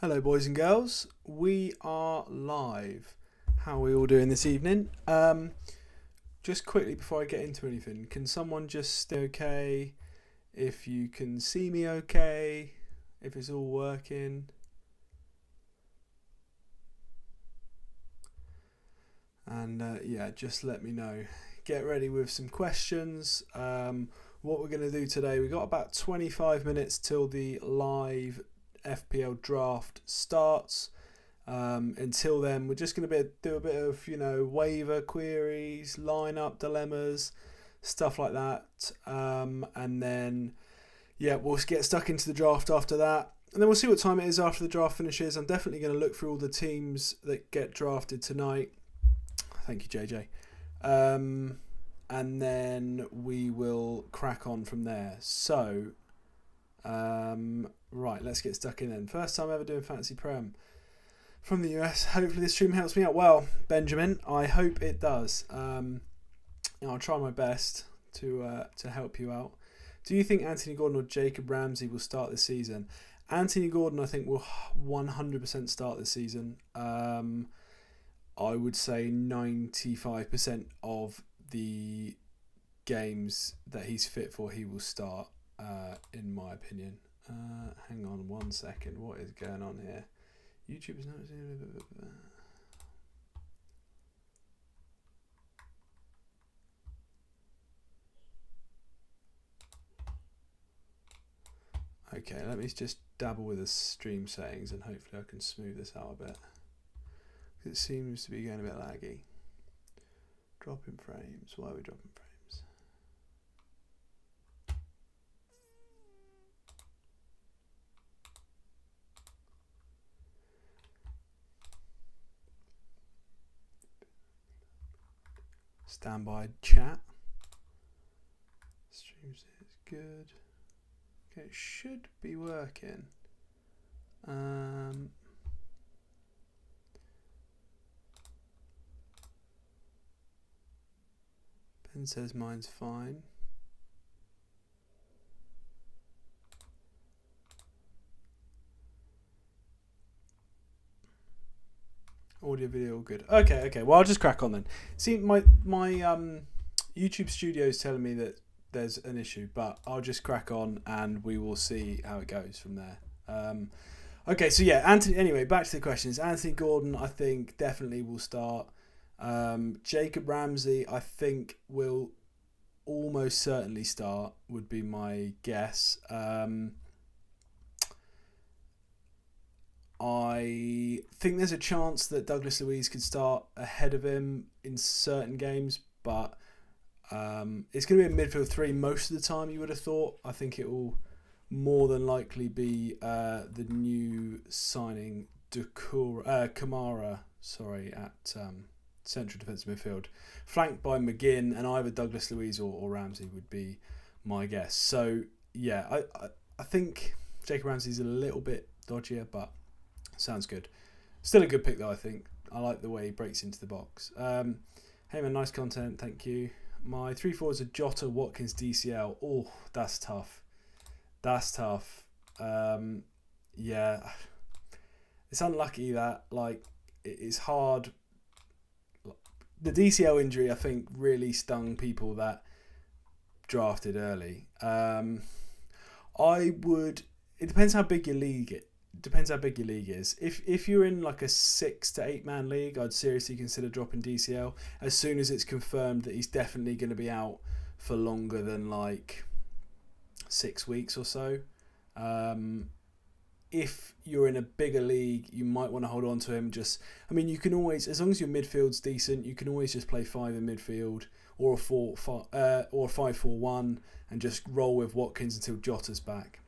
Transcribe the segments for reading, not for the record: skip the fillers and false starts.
Hello, boys and girls. We are live. How are we all doing this evening? Just quickly before I get into anything, can someone just stay okay? If you can see me okay, if it's all working. And just let me know. Get ready with some questions. What we're going to do today, we've got about 25 minutes till the live FPL draft starts. Until then, we're just going to do a bit of waiver queries, lineup dilemmas, stuff like that, and then we'll get stuck into the draft after that, and then we'll see what time it is after the draft finishes. I'm definitely going to look through all the teams that get drafted tonight. Thank you, JJ. And then we will crack on from there. So, right, let's get stuck in then. First time ever doing Fantasy Prem from the US. Hopefully this stream helps me out. Well, Benjamin, I hope it does. I'll try my best to help you out. Do you think Anthony Gordon or Jacob Ramsey will start this season? Anthony Gordon, I think, will 100% start this season. I would say 95% of the games that he's fit for, he will start, in my opinion. Hang on 1 second. What is going on here? YouTube is not... Okay, let me just dabble with the stream settings and hopefully I can smooth this out a bit. It seems to be going a bit laggy. Dropping frames. Why are we dropping frames? Standby chat. Streams is good. Okay, it should be working. Ben says mine's fine. Audio, video, all good. Okay. Well, I'll just crack on then. See, my YouTube studio is telling me that there's an issue, but I'll just crack on and we will see how it goes from there. Okay, so Anthony. Anyway, back to the questions. Anthony Gordon, I think, definitely will start. Jacob Ramsey, I think, will almost certainly start, would be my guess. I think there's a chance that Douglas Luiz could start ahead of him in certain games, but it's going to be a midfield three most of the time, you would have thought. I think it will more than likely be the new signing, Kamara, at central defensive midfield, flanked by McGinn, and either Douglas Luiz or Ramsey would be my guess. So, I think Jacob Ramsey's a little bit dodgier, but sounds good. Still a good pick, though, I think. I like the way he breaks into the box. Hey, man, nice content. Thank you. My 3-4s are Jota, Watkins, DCL. Oh, that's tough. It's unlucky that, it's hard. The DCL injury, I think, really stung people that drafted early. It depends how big your league is. Depends how big your league is. If you're in a 6 to 8 man league, I'd seriously consider dropping DCL as soon as it's confirmed that he's definitely going to be out for longer than 6 weeks or so. If you're in a bigger league, you might want to hold on to him. You can always, as long as your midfield's decent, you can always just play 5 in midfield or a 5-4-1 and just roll with Watkins until Jota's back.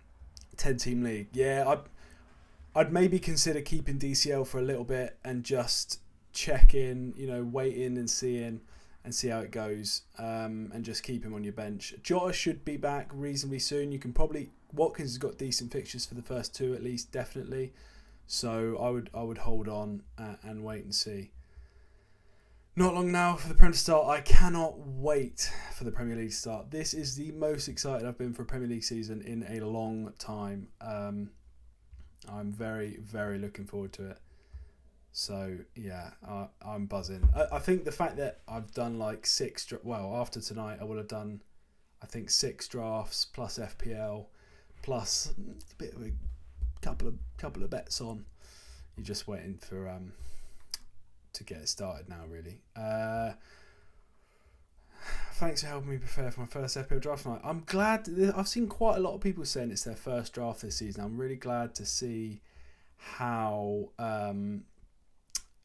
10-team league, I'd maybe consider keeping DCL for a little bit and just check in, wait in and see how it goes, and just keep him on your bench. Jota should be back reasonably soon. Watkins has got decent fixtures for the first 2 at least, definitely. So I would hold on and wait and see. Not long now for the Premier to start. I cannot wait for the Premier League to start. This is the most excited I've been for a Premier League season in a long time. I'm very, very looking forward to it. So yeah, I'm buzzing. I think the fact that I've done like after tonight I will have done, I think 6 drafts plus FPL plus a bit of a couple of bets on. You're just waiting for to get it started now, really. Thanks for helping me prepare for my first FPL draft night. I'm glad. I've seen quite a lot of people saying it's their first draft this season. I'm really glad to see how.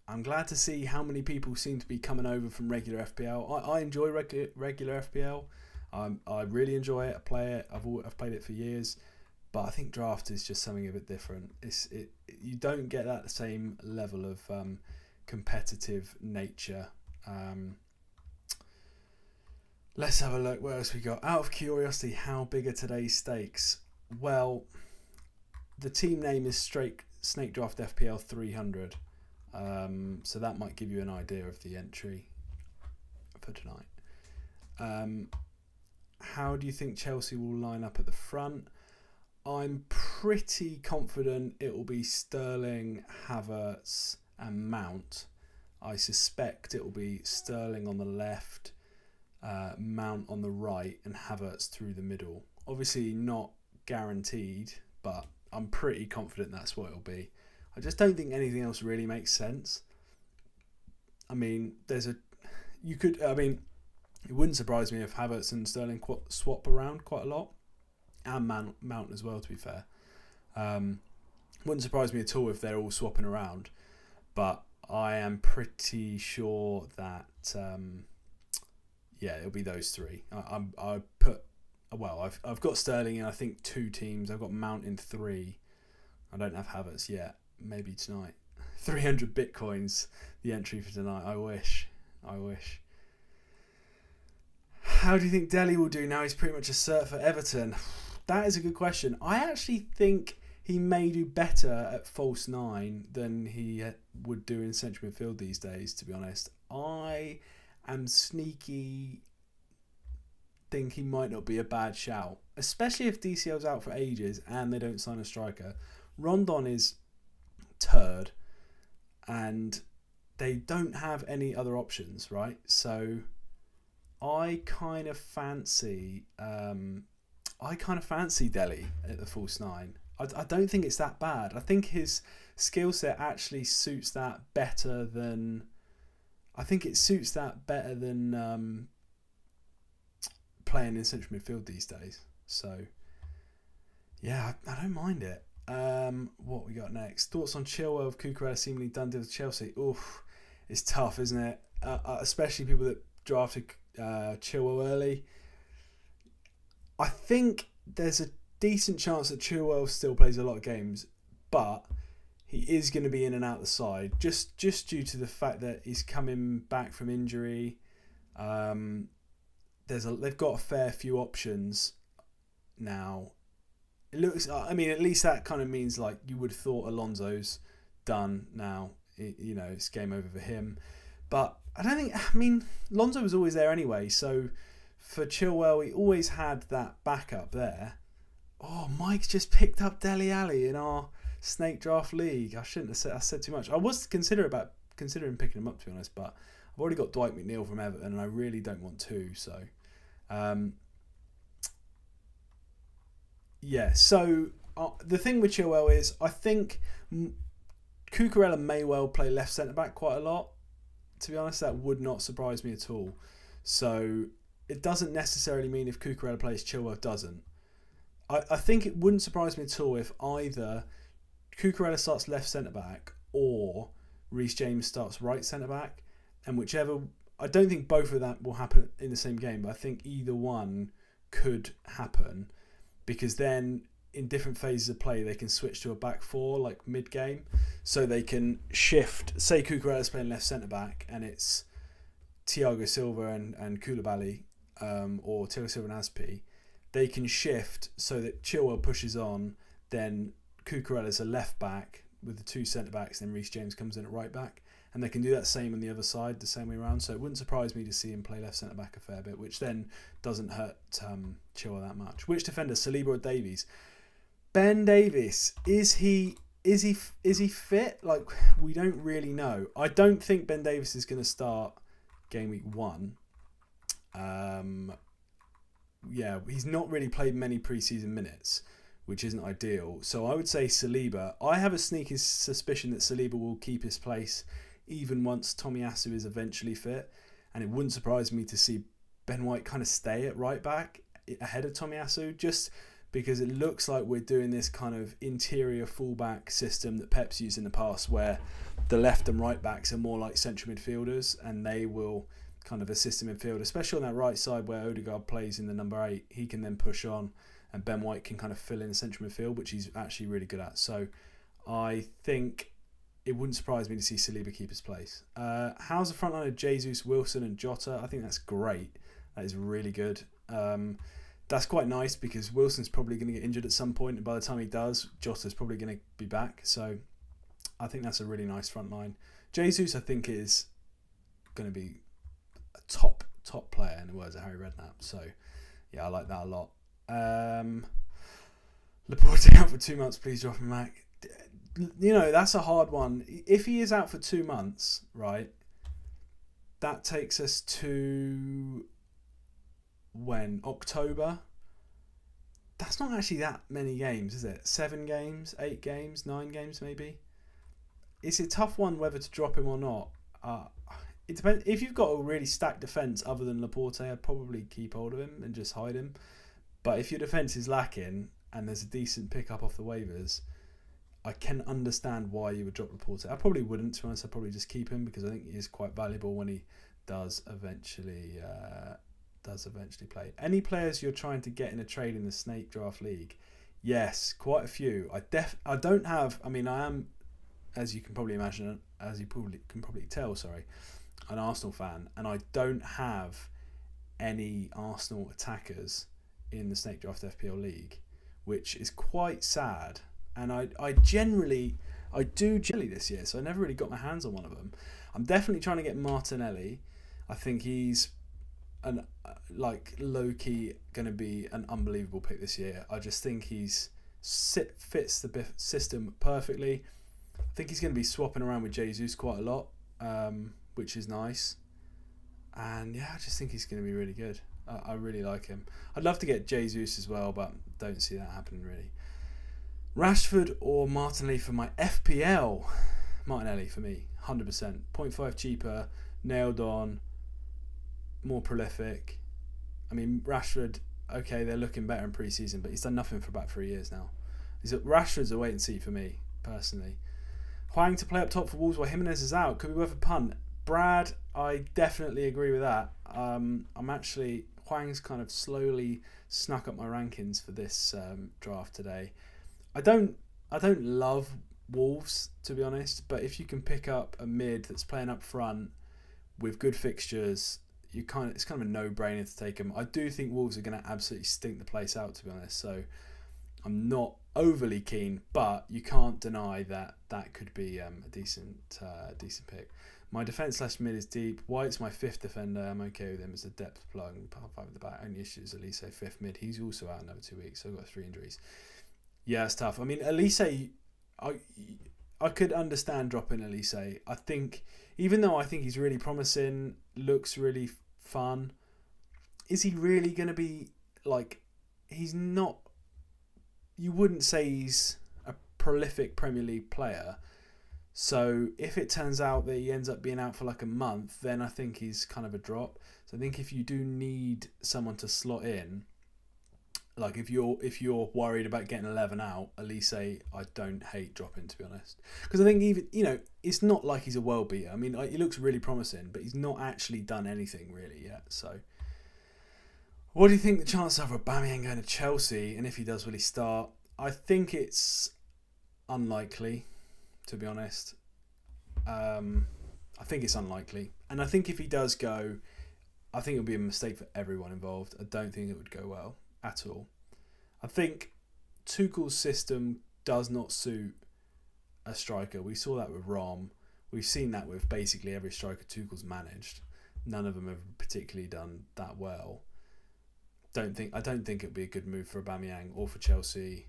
I'm glad to see how many people seem to be coming over from regular FPL. I enjoy regular FPL. I really enjoy it. I play it. I've played it for years, but I think draft is just something a bit different. You don't get that same level of competitive nature. Let's have a look. What else we got? Out of curiosity, how big are today's stakes? Well, the team name is Snake Draft FPL 300. So that might give you an idea of the entry for tonight. How do you think Chelsea will line up at the front? I'm pretty confident it will be Sterling, Havertz and Mount. I suspect it will be Sterling on the left, Mount on the right and Havertz through the middle. Obviously not guaranteed, but I'm pretty confident that's what it'll be. I just don't think anything else really makes sense. I mean, it wouldn't surprise me if Havertz and Sterling swap around quite a lot, and Mount as well, to be fair. Wouldn't surprise me at all if they're all swapping around, but I am pretty sure that it'll be those three. I've got Sterling in I think 2 teams. I've got Mount in 3. I don't have Havertz yet. Maybe tonight. 300 bitcoins, the entry for tonight. I wish. How do you think Dele will do now? He's pretty much a cert for Everton. That is a good question. I actually think he may do better at false 9 than he would do in central midfield these days, to be honest. I am sneaky think he might not be a bad shout, especially if DCL's out for ages and they don't sign a striker. Rondon is turd and they don't have any other options, right? So I kind of fancy Dele at the false 9. I don't think it's that bad. I think his skill set actually suits that better than playing in central midfield these days. So yeah, I don't mind it. What we got next? Thoughts on Chilwell of Cucurella seemingly done deal with Chelsea? Oof, it's tough, isn't it? Especially people that drafted Chilwell early. I think there's a decent chance that Chilwell still plays a lot of games, but he is going to be in and out the side just due to the fact that he's coming back from injury. They've got a fair few options now. It looks. I mean, at least that kind of means like you would have thought Alonso's done now. It's game over for him. But I don't think. I mean, Alonso was always there anyway. So for Chilwell, he always had that backup there. Oh, Mike's just picked up Dele Alli in our Snake Draft League. I shouldn't have said. I said too much. I was considering picking him up, to be honest, but I've already got Dwight McNeil from Everton, and I really don't want to. So. So the thing with Chilwell is I think Cucurella may well play left centre-back quite a lot. To be honest, that would not surprise me at all. So it doesn't necessarily mean if Cucurella plays, Chilwell doesn't. I think it wouldn't surprise me at all if either Cucurella starts left centre-back or Reece James starts right centre-back, and whichever... I don't think both of that will happen in the same game, but I think either one could happen because then in different phases of play they can switch to a back 4 like mid-game, so they can shift. Say Cucurella's playing left centre-back and it's Thiago Silva and Koulibaly or Thiago Silva and Aspi. They can shift so that Chilwell pushes on, then Cucurella's a left back with the 2 centre-backs, then Reece James comes in at right back. And they can do that same on the other side, the same way around. So it wouldn't surprise me to see him play left centre-back a fair bit, which then doesn't hurt Chilwell that much. Which defender, Saliba or Davies? Ben Davies, is he Is he fit? Like, we don't really know. I don't think Ben Davies is going to start game week 1. Yeah, he's not really played many preseason minutes, which isn't ideal. So I would say Saliba. I have a sneaky suspicion that Saliba will keep his place even once Tomiyasu is eventually fit. And it wouldn't surprise me to see Ben White kind of stay at right back ahead of Tomiyasu, just because it looks like we're doing this kind of interior fullback system that Pep's used in the past, where the left and right backs are more like central midfielders, and they will kind of assist the midfield, especially on that right side where Odegaard plays in the number 8. He can then push on, and Ben White can kind of fill in the central midfield, which he's actually really good at. So I think it wouldn't surprise me to see Saliba keep his place. How's the front line of Jesus, Wilson and Jota? I think that's great. That is really good. That's quite nice because Wilson's probably going to get injured at some point, and by the time he does, Jota's probably going to be back. So I think that's a really nice front line. Jesus, I think, is going to be a top player in the words of Harry Redknapp. So yeah, I like that a lot. Laporte out for 2 months, please drop him back. You know, that's a hard one. If he is out for 2 months, right, that takes us to when? October? That's not actually that many games, is it? 7 games, 8 games, 9 games maybe? It's a tough one whether to drop him or not. It depends. If you've got a really stacked defence other than Laporte, I'd probably keep hold of him and just hide him. But if your defence is lacking and there's a decent pickup off the waivers, I can understand why you would drop Laporte. I probably wouldn't, to be honest. I'd probably just keep him because I think he is quite valuable when he does eventually play. Any players you're trying to get in a trade in the Snake Draft League? Yes, quite a few. I don't have. I mean, I am, as you can probably imagine, as you probably can tell, an Arsenal fan, and I don't have any Arsenal attackers in the Snake Draft FPL League, which is quite sad. And I do generally this year, so I never really got my hands on one of them. I'm definitely trying to get Martinelli. I think he's low-key going to be an unbelievable pick this year. I just think fits the system perfectly. I think he's going to be swapping around with Jesus quite a lot, which is nice. And yeah, I just think he's going to be really good. I really like him. I'd love to get Jesus as well, but don't see that happening really. Rashford or Martinelli for my FPL? Martinelli for me, 100%. 0.5 cheaper, nailed on, more prolific. I mean, Rashford, okay, they're looking better in pre-season, but he's done nothing for about 3 years now. Rashford's a wait and see for me, personally. Hwang to play up top for Wolves while Jimenez is out. Could be worth a punt. Brad, I definitely agree with that. Hwang's kind of slowly snuck up my rankings for this draft today. I don't love Wolves, to be honest, but if you can pick up a mid that's playing up front with good fixtures, it's kind of a no-brainer to take them. I do think Wolves are going to absolutely stink the place out, to be honest, so I'm not overly keen, but you can't deny that could be a decent pick. My defence / mid is deep. White's my 5th defender. I'm okay with him as a depth plug. Part 5 at the back. Only issue is Elise 5th mid. He's also out another 2 weeks, so I've got 3 injuries. Yeah, it's tough. I mean, Elise, I could understand dropping Elise. I think, even though I think he's really promising, looks really fun, is he really going to be, he's not, you wouldn't say he's a prolific Premier League player. So if it turns out that he ends up being out for a month, then I think he's kind of a drop. So I think if you do need someone to slot in, if you're worried about getting 11 out, Elise, I don't hate dropping, to be honest. Because I think even, it's not like he's a world beater. I mean, he looks really promising, but he's not actually done anything really yet. So what do you think the chances are of Aubameyang going to Chelsea? And if he does, will he start? I think it's unlikely, to be honest. I think it's unlikely. And I think if he does go, I think it would be a mistake for everyone involved. I don't think it would go well at all. I think Tuchel's system does not suit a striker. We saw that with Rom. We've seen that with basically every striker Tuchel's managed. None of them have particularly done that well. I don't think it would be a good move for Aubameyang or for Chelsea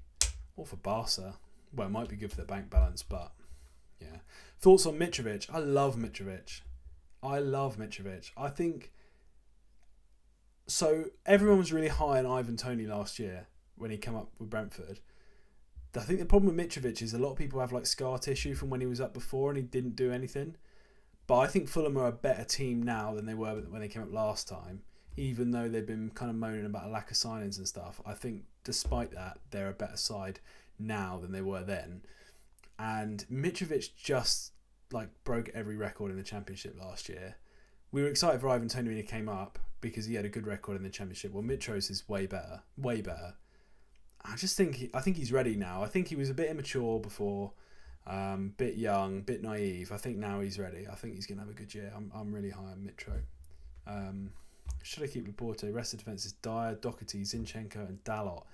or for Barca. Well, it might be good for their bank balance, but yeah. Thoughts on Mitrovic? I love Mitrovic. I think so. Everyone was really high on Ivan Toney last year when he came up with Brentford. I think the problem with Mitrovic is a lot of people have like scar tissue from when he was up before and he didn't do anything. But I think Fulham are a better team now than they were when they came up last time. Even though they've been kind of moaning about a lack of signings and stuff, I think despite that, they're a better side now than they were then. And Mitrovic just like broke every record in the Championship last year. We were excited for Ivan Toney when he came up because he had a good record in the Championship. Well, Mitros is way better. I think he's ready now. I think he was a bit immature before, bit young, bit naive. I think now he's ready. I think he's going to have a good year. I'm really high on Mitro. Should I keep Laporte? Rest of the defence is Dyer, Doherty, Zinchenko and Dalot.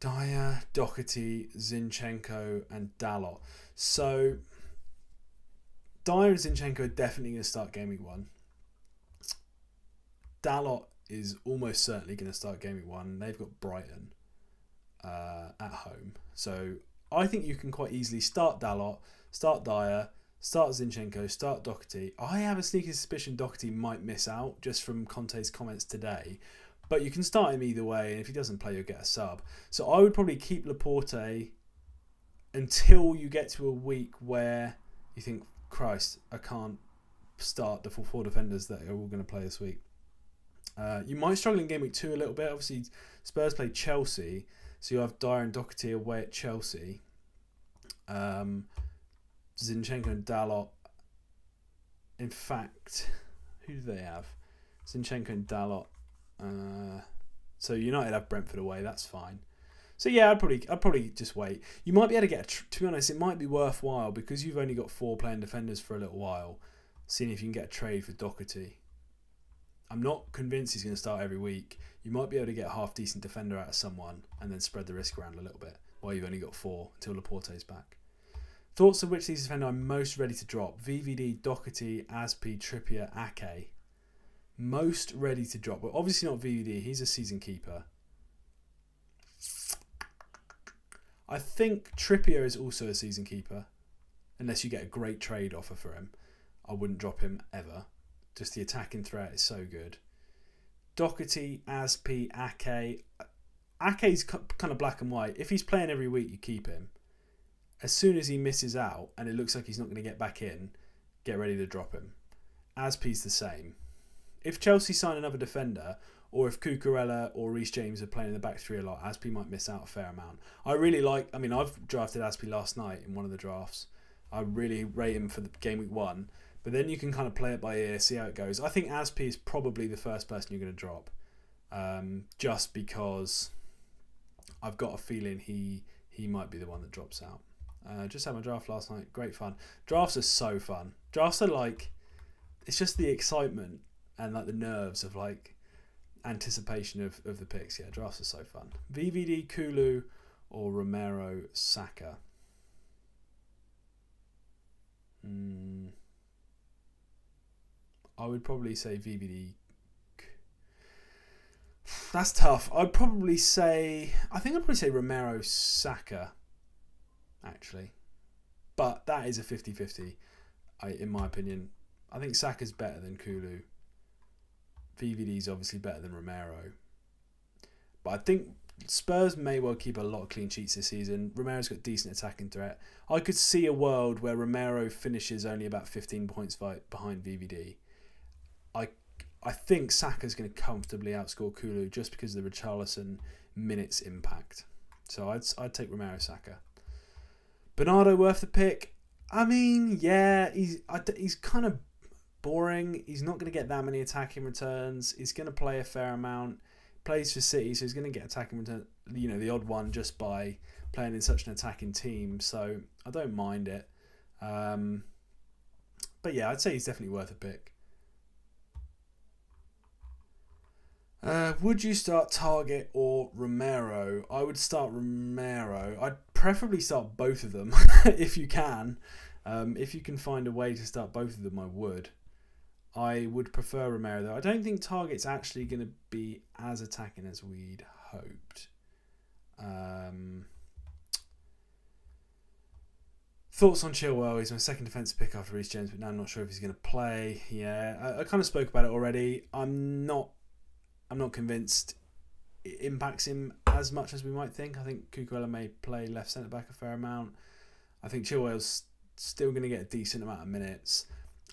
Dyer, Doherty, Zinchenko and Dalot. So Dyer and Zinchenko are definitely going to start game week 1. Dalot is almost certainly going to start game week 1. They've got Brighton at home. So I think you can quite easily start Dalot, start Dyer, start Zinchenko, start Doherty. I have a sneaky suspicion Doherty might miss out just from Conte's comments today. But you can start him either way, and if he doesn't play, you'll get a sub. So I would probably keep Laporte until you get to a week where you think, Christ, I can't start the full 4 defenders that are all going to play this week. You might struggle in game week 2 a little bit. Obviously, Spurs play Chelsea, so you have Dyer and Doherty away at Chelsea. Zinchenko and Dalot. In fact, who do they have? Zinchenko and Dalot. So United have Brentford away. That's fine. So yeah, I'd probably just wait. You might be able to get. To be honest, it might be worthwhile because you've only got 4 playing defenders for a little while. Seeing if you can get a trade for Doherty. I'm not convinced he's going to start every week. You might be able to get a half decent defender out of someone and then spread the risk around a little bit while you've only got 4 until Laporte's back. Thoughts of which these defenders I'm most ready to drop? VVD, Doherty, Aspi, Trippier, Ake. Most ready to drop. Well, obviously not VVD. He's a season keeper. I think Trippier is also a season keeper. Unless you get a great trade offer for him. I wouldn't drop him ever. Just the attacking threat is so good. Doherty, Aspi, Ake. Ake's kind of black and white. If he's playing every week, you keep him. As soon as he misses out and it looks like he's not going to get back in, get ready to drop him. Aspi's the same. If Chelsea sign another defender, or if Cucurella or Reece James are playing in the back 3 a lot, Aspi might miss out a fair amount. I've drafted Aspi last night in one of the drafts. I really rate him for the game week 1. But then you can kind of play it by ear, see how it goes. I think Aspi is probably the first person you're going to drop. Just because I've got a feeling he might be the one that drops out. Just had my draft last night. Great fun. Drafts are so fun. Drafts are like... It's just the excitement and like the nerves of like anticipation of the picks. Yeah, drafts are so fun. VVD, Kulu or Romero, Saka. I would probably say VVD. That's tough. I'd probably say Romero, Saka, actually. But that is a 50-50, in my opinion. I think Saka's better than Kulu. VVD's obviously better than Romero. But I think Spurs may well keep a lot of clean sheets this season. Romero's got decent attacking threat. I could see a world where Romero finishes only about 15 points behind VVD. I think Saka's going to comfortably outscore Kulu just because of the Richarlison minutes impact. So I'd take Romero, Saka. Bernardo worth the pick? I mean, yeah, he's kind of boring. He's not going to get that many attacking returns. He's going to play a fair amount. Plays for City, so he's going to get attacking return. The odd one just by playing in such an attacking team. So I don't mind it. But yeah, I'd say he's definitely worth a pick. Would you start Target or Romero? I would start Romero. I'd preferably start both of them if you can. If you can find a way to start both of them, I would. I would prefer Romero though. I don't think Target's actually going to be as attacking as we'd hoped. Thoughts on Chilwell? He's my second defensive pick after Reece James, but now I'm not sure if he's going to play. Yeah, I kind of spoke about it already. I'm not convinced it impacts him as much as we might think. I think Cucurella may play left centre back a fair amount. I think Chilwell's still going to get a decent amount of minutes.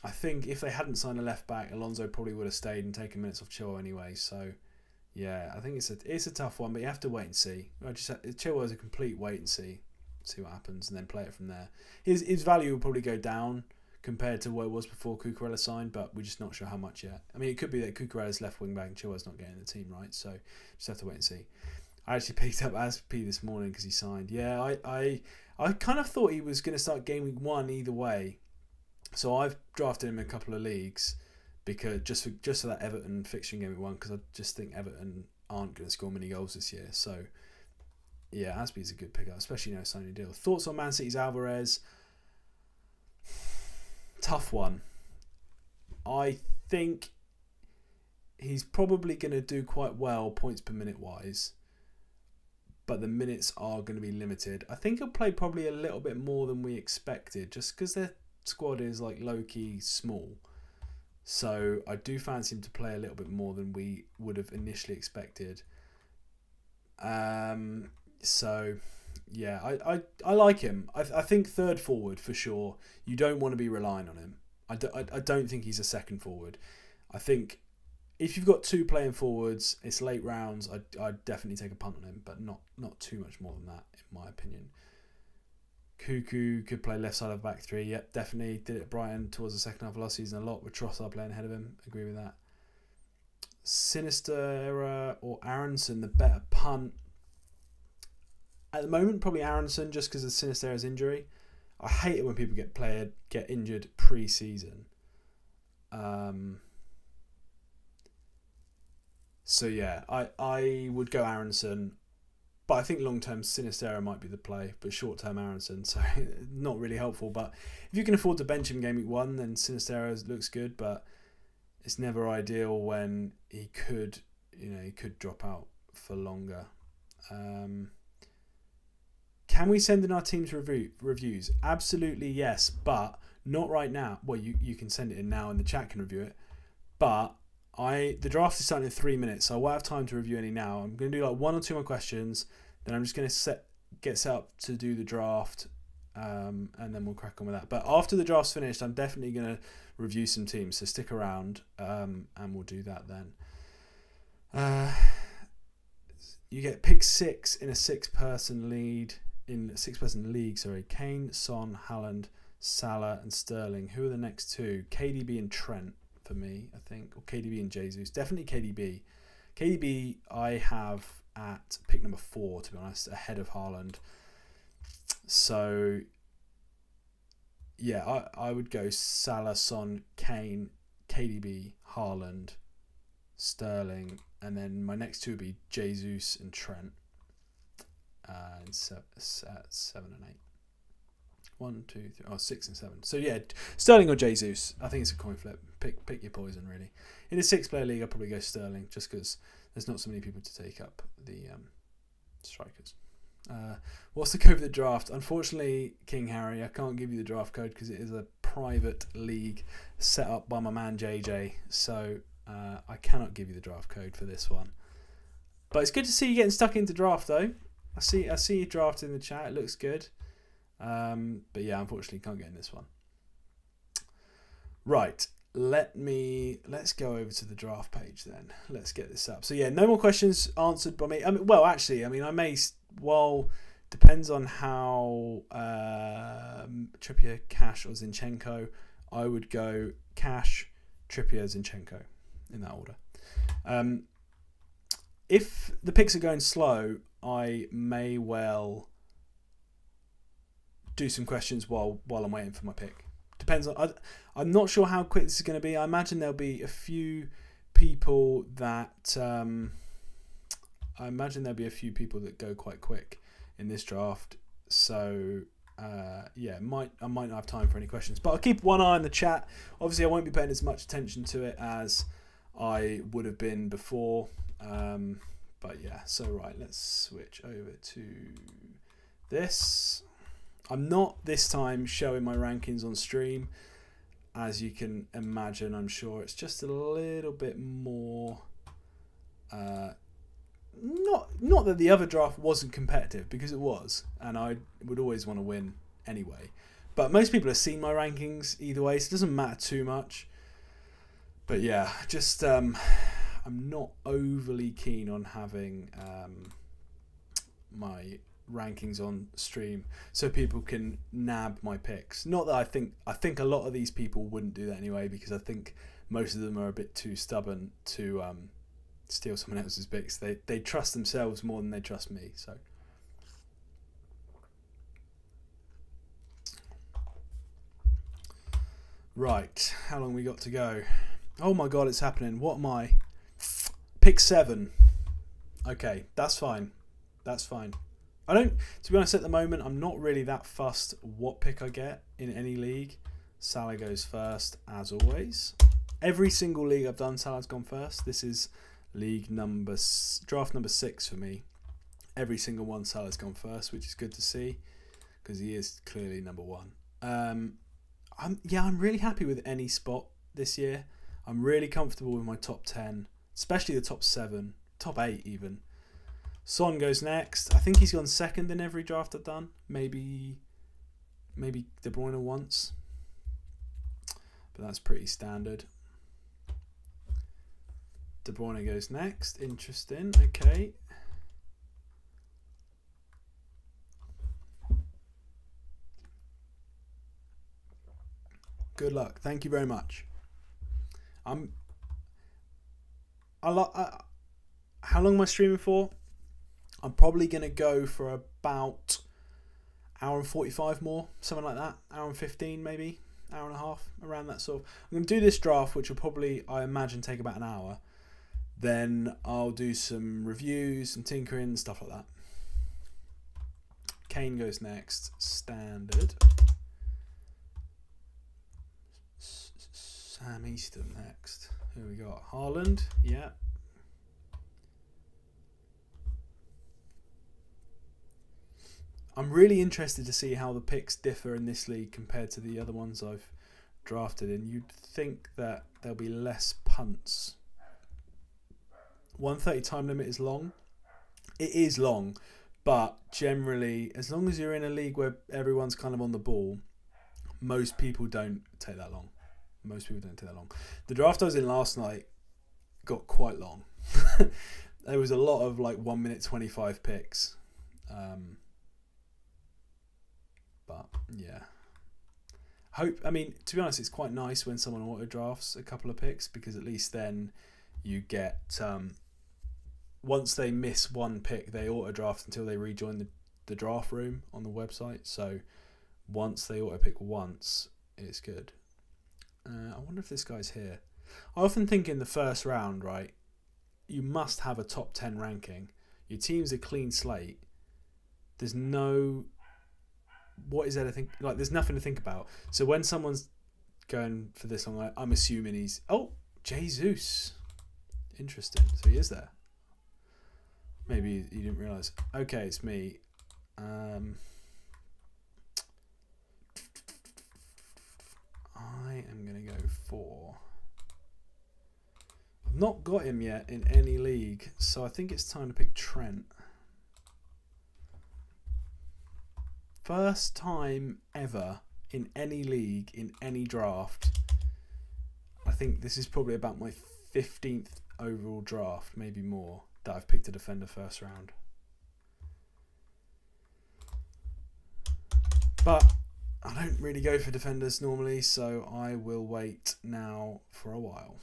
I think if they hadn't signed a left back, Alonso probably would have stayed and taken minutes off Chilwell anyway. So yeah, I think it's a tough one, but you have to wait and see. Chilwell's a complete wait and see what happens, and then play it from there. His value will probably go down compared to what it was before Cucurella signed, but we're just not sure how much yet. I mean, it could be that Cucurella's left wing back and Chilwell's not getting the team, right? So just have to wait and see. I actually picked up Aspi this morning because he signed. Yeah, I kind of thought he was going to start game week 1 either way. So I've drafted him in a couple of leagues because just for that Everton fixture in game week 1, because I just think Everton aren't going to score many goals this year. So yeah, Aspi's a good pickup, especially signing a deal. Thoughts on Man City's Alvarez? Tough one. I think he's probably going to do quite well points per minute wise, but the minutes are going to be limited. I think he'll play probably a little bit more than we expected, just because their squad is like low-key small. So I do fancy him to play a little bit more than we would have initially expected. So yeah, I like him. I think third forward for sure. You don't want to be relying on him. I don't think he's a second forward. I think if you've got 2 playing forwards, it's late rounds, I'd definitely take a punt on him, but not too much more than that, in my opinion. Cuckoo could play left side of back 3. Yep, definitely. Did it at Brighton towards the second half of last season a lot, with Trossard playing ahead of him. Agree with that. Sinisterra or Aronson, the better punt? At the moment, probably Aronson, just because of Sinisterra's injury. I hate it when people get injured pre-season. So yeah, I would go Aronson, but I think long-term Sinisterra might be the play, but short-term Aronson, so not really helpful. But if you can afford to bench him game week 1, then Sinisterra looks good, but it's never ideal when he could drop out for longer. Can we send in our team's reviews? Absolutely yes, but not right now. Well, you can send it in now and the chat can review it. But the draft is starting in 3 minutes, so I won't have time to review any now. I'm going to do like 1 or 2 more questions, then I'm just going to get set up to do the draft, and then we'll crack on with that. But after the draft's finished, I'm definitely going to review some teams, so stick around, and we'll do that then. You get pick 6 in a 6-person lead. In a 6-person league, Kane, Son, Haaland, Salah, and Sterling. Who are the next 2? KDB and Trent for me, I think, or KDB and Jesus. Definitely KDB. KDB I have at pick number 4, to be honest, ahead of Haaland. So yeah, I would go Salah, Son, Kane, KDB, Haaland, Sterling, and then my next 2 would be Jesus and Trent. And 7 and 8. 1, 2, 3, 6 and 7. So yeah, Sterling or Jesus. I think it's a coin flip. Pick your poison, really. In a 6-player league, I'll probably go Sterling, just because there's not so many people to take up the strikers. What's the code for the draft? Unfortunately, King Harry, I can't give you the draft code because it is a private league set up by my man JJ. So I cannot give you the draft code for this one. But it's good to see you getting stuck into draft, though. I see you drafted in the chat. It looks good. But yeah, unfortunately can't get in this one. Right. Let's go over to the draft page then. Let's get this up. So yeah, no more questions answered by me. I may, depends on how Trippier, Cash or Zinchenko. I would go Cash, Trippier, Zinchenko in that order. If the picks are going slow, I may well do some questions while I'm waiting for my pick. Depends on. I'm not sure how quick this is going to be. I imagine there'll be a few people that. I imagine there'll be a few people that go quite quick in this draft. So yeah, I might not have time for any questions, but I'll keep one eye on the chat. Obviously, I won't be paying as much attention to it as I would have been before. But yeah, so right, let's switch over to this. I'm not this time showing my rankings on stream. As you can imagine, I'm sure it's just a little bit more... Not that the other draft wasn't competitive, because it was, and I would always want to win anyway. But most people have seen my rankings either way, so it doesn't matter too much. But yeah, just I'm not overly keen on having my rankings on stream so people can nab my picks. Not that I think a lot of these people wouldn't do that anyway, because I think most of them are a bit too stubborn to steal someone else's picks. They trust themselves more than they trust me. So right, how long we got to go? Oh my god, it's happening. What am I? Pick 7. Okay, that's fine. That's fine. I don't, to be honest, at the moment, I'm not really that fussed what pick I get in any league. Salah goes first, as always. Every single league I've done, Salah's gone first. This is draft number 6 for me. Every single one, Salah's gone first, which is good to see, because he is clearly number 1. I'm really happy with any spot this year. I'm really comfortable with my top 10, especially the top 7, top 8 even. Son goes next. I think he's gone second in every draft I've done. Maybe De Bruyne once, but that's pretty standard. De Bruyne goes next. Interesting. Okay. Good luck. Thank you very much. How long am I streaming for? I'm probably going to go for about hour and 45 more, something like that. Hour and 15 maybe, hour and a half, around that sort of. I'm going to do this draft, which will probably, I imagine, take about an hour. Then I'll do some reviews, some tinkering, stuff like that. Kane goes next, standard. Sam Easton next. Who we got? Haaland, yeah. I'm really interested to see how the picks differ in this league compared to the other ones I've drafted in. You'd think that there'll be less punts. 130 time limit is long. It is long, but generally, as long as you're in a league where everyone's kind of on the ball, most people don't take that long. The draft I was in last night got quite long. There was a lot of like 1 minute 25 picks. But yeah, to be honest, it's quite nice when someone auto drafts a couple of picks, because at least then you get once they miss one pick, they auto draft until they rejoin the draft room on the website. So once they auto pick once, it's good. I wonder if this guy's here. I often think in the first round, right, you must have a top 10 ranking. Your team's a clean slate. There's no... What is there to think? Like, there's nothing to think about. So when someone's going for this, I'm assuming he's... Oh, Jesus. Interesting. So he is there. Maybe you didn't realise. Okay, it's me. I am going to go for... I've not got him yet in any league, so I think it's time to pick Trent. First time ever in any league, in any draft. I think this is probably about my 15th overall draft, maybe more, that I've picked a defender first round. But I don't really go for defenders normally, so I will wait now for a while.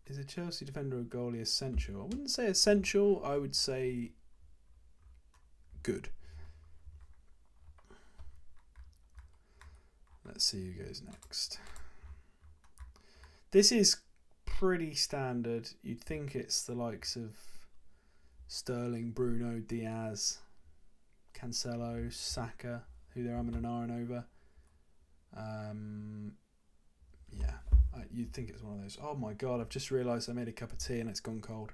Is a Chelsea defender or goalie essential? I wouldn't say essential, I would say good. Let's see who goes next. This is pretty standard. You'd think it's the likes of Sterling, Bruno, Diaz, Cancelo, Saka, who they're umming and ahhing over. Yeah, you'd think it's one of those. Oh my god, I've just realised I made a cup of tea and it's gone cold.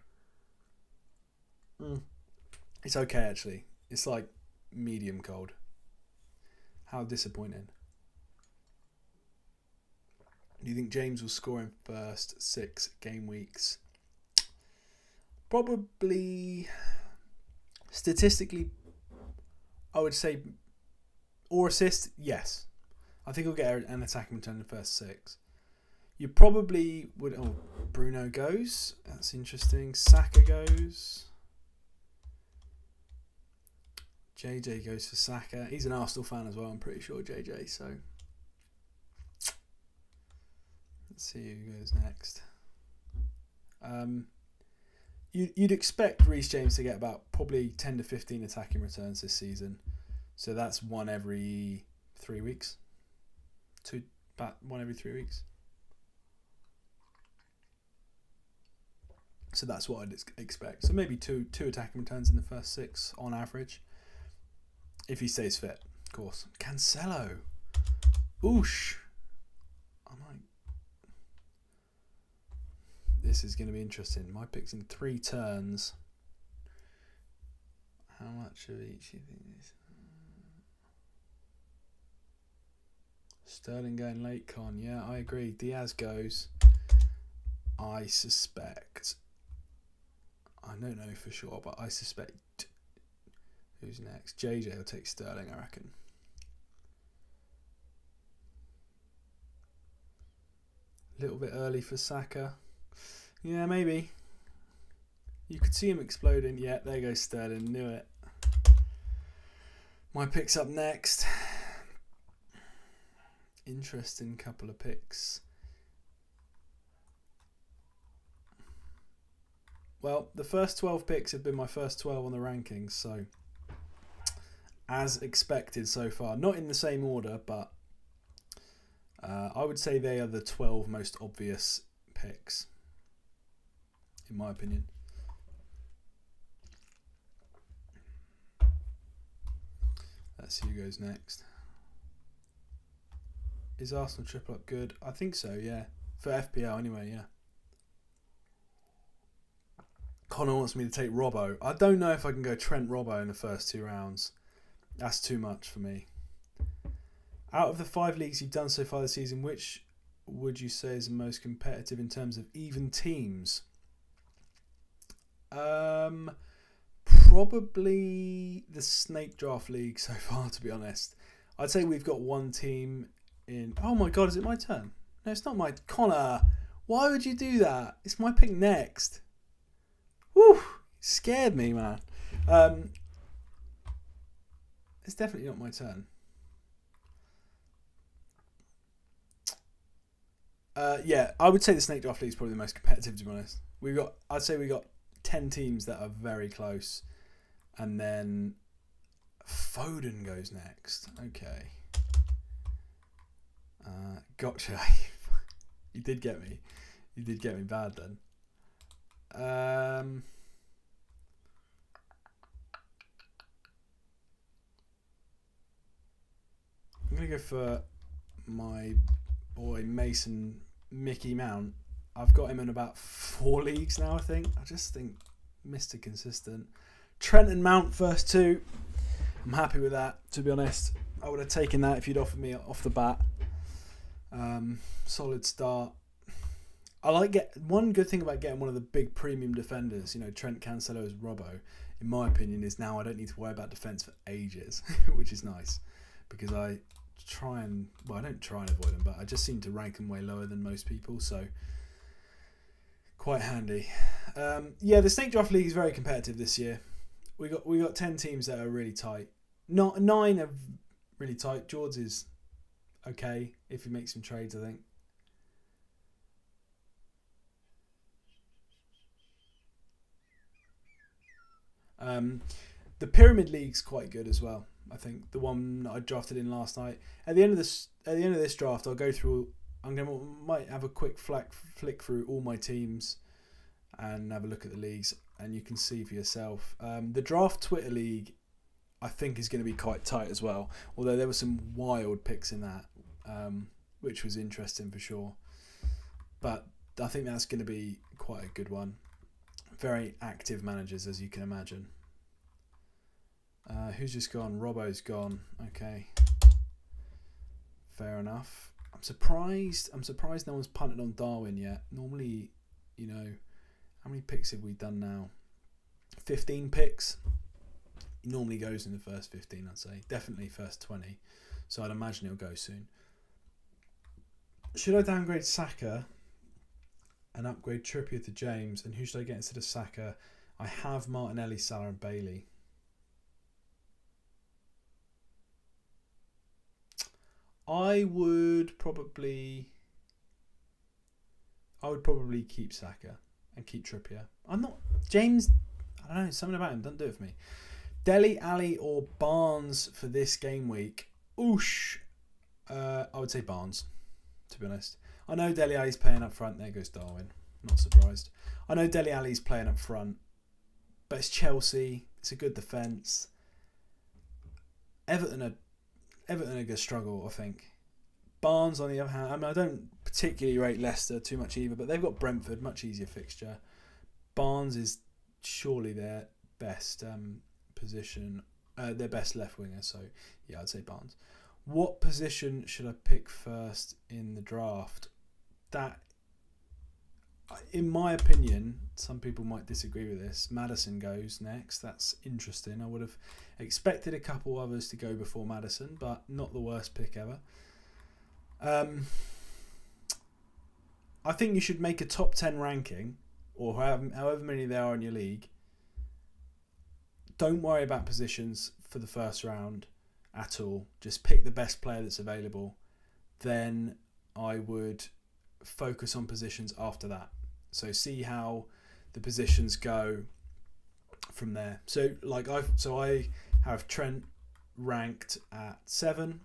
It's okay actually. It's like medium cold. How disappointing. Do you think James will score in first 6 game weeks? Probably, statistically, I would say, or assist, yes. I think he'll get an attacking return in the first 6. You probably would... Oh, Bruno goes. That's interesting. Saka goes. JJ goes for Saka. He's an Arsenal fan as well, I'm pretty sure, JJ. So, let's see who goes next. You'd expect Reece James to get about probably 10 to 15 attacking returns this season. So that's one every 3 weeks. About one every 3 weeks. So that's what I'd expect. So maybe two attacking returns in the first 6 on average. If he stays fit, of course. Cancelo. Oosh. This is going to be interesting. My pick's in 3 turns. How much of each do you think is? Sterling going late, Con. Yeah, I agree. Diaz goes. I suspect. I don't know for sure, but I suspect. Who's next? JJ will take Sterling, I reckon. A little bit early for Saka. Yeah, maybe. You could see him exploding. Yeah, there goes Sterling. Knew it. My pick's up next. Interesting couple of picks. Well, the first 12 picks have been my first 12 on the rankings, so as expected so far. Not in the same order, but I would say they are the 12 most obvious picks, in my opinion. Let's see who goes next. Is Arsenal triple up good? I think so, yeah. For FPL anyway, yeah. Connor wants me to take Robbo. I don't know if I can go Trent Robbo in the first 2 rounds. That's too much for me. Out of the 5 leagues you've done so far this season, which would you say is the most competitive in terms of even teams? Probably the Snake Draft League so far, to be honest. I'd say we've got one team in... Oh my god, is it my turn? No, it's not my... Connor, why would you do that? It's my pick next. Whew, scared me, man. It's definitely not my turn. Yeah, I would say the Snake Draft League is probably the most competitive, to be honest. I'd say we got 10 teams that are very close, and then Foden goes next. Okay. Gotcha. You did get me. You did get me bad then. I'm going to go for my boy Mason Mickey Mount. I've got him in about 4 leagues now, I think. I just think Mr. Consistent. Trent and Mount first 2. I'm happy with that, to be honest. I would have taken that if you'd offered me off the bat. Solid start. One good thing about getting one of the big premium defenders, Trent, Cancelo's Robbo, in my opinion, is now I don't need to worry about defence for ages, which is nice, because I don't try and avoid them, but I just seem to rank them way lower than most people, so quite handy. The Snake Draft League is very competitive this year. We got 10 teams that are really tight. Not 9 are really tight. George is okay if he makes some trades, I think. The Pyramid League's quite good as well. I think the one I drafted in last night. At the end of this draft, I'll go through. Might have a quick flick through all my teams and have a look at the leagues, and you can see for yourself. The Draft Twitter League, I think, is going to be quite tight as well. Although there were some wild picks in that, which was interesting for sure. But I think that's going to be quite a good one. Very active managers, as you can imagine. Who's just gone? Robbo's gone. Okay. Fair enough. I'm surprised no one's punted on Darwin yet. Normally, how many picks have we done now? 15 picks. He normally goes in the first 15, I'd say. Definitely first 20. So I'd imagine he'll go soon. Should I downgrade Saka and upgrade Trippier to James? And who should I get instead of Saka? I have Martinelli, Salah and Bailey. I would probably keep Saka and keep Trippier. James, I don't know, something about him doesn't do it for me. Dele Alli or Barnes for this game week? Oosh. I would say Barnes, to be honest. I know Dele Alli's playing up front. There goes Darwin. Not surprised. I know Dele Alli's playing up front, but it's Chelsea. It's a good defence. Everton are going to struggle, I think. Barnes, on the other hand, I don't particularly rate Leicester too much either, but they've got Brentford, much easier fixture. Barnes is surely their best position, their best left winger, so yeah, I'd say Barnes. What position should I pick first in the draft? That, in my opinion, some people might disagree with this. Maddison goes next. That's interesting. I would have expected a couple others to go before Maddison, but not the worst pick ever. I think you should make a top 10 ranking, or however many there are in your league. Don't worry about positions for the first round at all. Just pick the best player that's available. Then I would focus on positions after that. So see how the positions go from there. So I have Trent ranked at 7.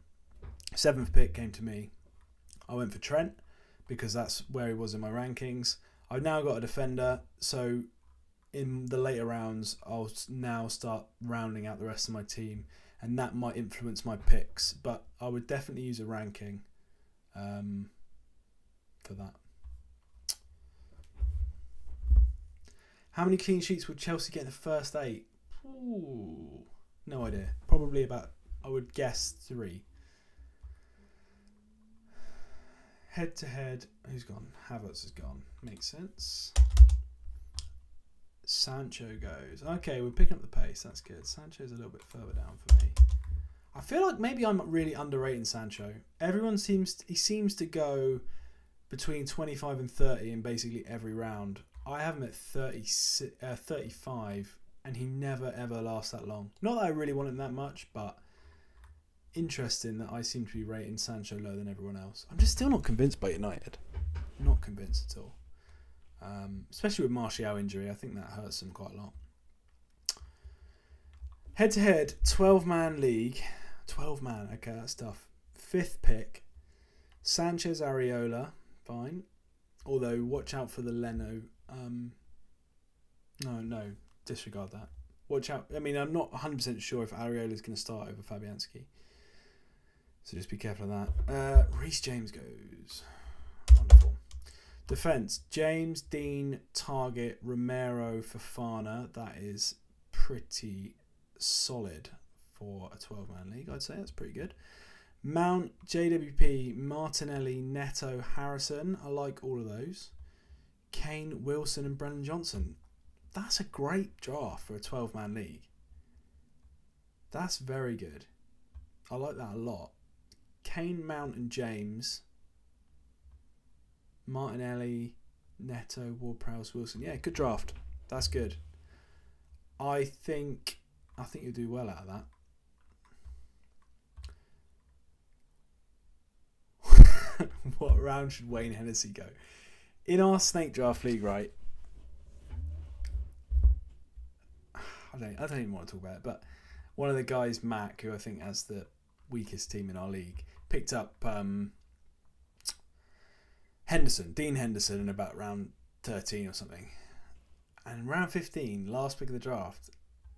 7th pick came to me. I went for Trent because that's where he was in my rankings. I've now got a defender, so in the later rounds I'll now start rounding out the rest of my team, and that might influence my picks, but I would definitely use a ranking for that. How many clean sheets would Chelsea get in the first 8? Ooh, no idea. Probably about, I would guess, 3. Head to head, who's gone? Havertz has gone. Makes sense. Sancho goes. Okay, we're picking up the pace. That's good. Sancho's a little bit further down for me. I feel like maybe I'm really underrating Sancho. Everyone seems to go between 25 and 30 in basically every round. I have him at 35, and he never ever lasts that long. Not that I really want him that much, but interesting that I seem to be rating Sancho lower than everyone else. I'm just still not convinced by United. Not convinced at all. Especially with Martial injury, I think that hurts them quite a lot. Head to head, 12-man league. 12-man, okay, that's tough. 5th pick, Sanchez Areola, fine. Although, watch out for the Leno. No, disregard that. Watch out. I mean, I'm not 100% sure if Areola is going to start over Fabianski. So just be careful of that. Reece James goes. Wonderful. Defence, James, Dean, Target, Romero, Fofana. That is pretty solid for a 12-man league, I'd say. That's pretty good. Mount, JWP, Martinelli, Neto, Harrison. I like all of those. Kane, Wilson and Brennan Johnson. That's a great draft for a 12-man league. That's very good. I like that a lot. Kane, Mount and James. Martinelli, Neto, Ward-Prowse, Wilson. Yeah, good draft. That's good. I think you'll do well out of that. What round should Wayne Hennessy go? In our Snake Draft League, right? I don't even want to talk about it, but one of the guys, Mac, who I think has the weakest team in our league, picked up Dean Henderson in about round 13 or something. And round 15, last pick of the draft,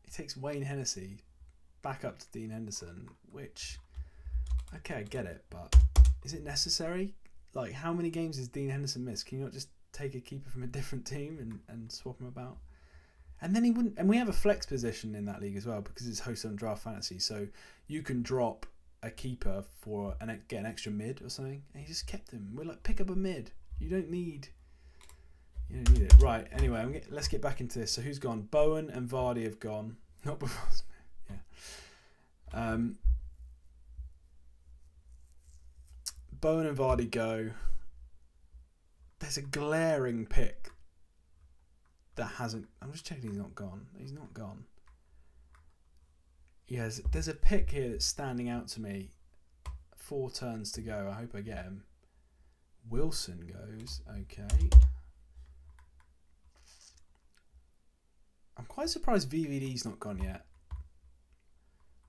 he takes Wayne Hennessy back up to Dean Henderson, which, okay, I get it, but is it necessary? Like, how many games has Dean Henderson missed? Can you not just take a keeper from a different team and swap him about? And then he wouldn't. And we have a flex position in that league as well because it's hosted on Draft Fantasy. So you can drop a keeper get an extra mid or something. And he just kept him. We're like, pick up a mid. You don't need it. Right. Anyway, let's get back into this. So who's gone? Bowen and Vardy have gone. Not before. Yeah. Bowen and Vardy go. There's a glaring pick that hasn't. I'm just checking he's not gone. He's not gone. Yes, there's a pick here that's standing out to me. 4 turns to go. I hope I get him. Wilson goes. Okay. I'm quite surprised VVD's not gone yet.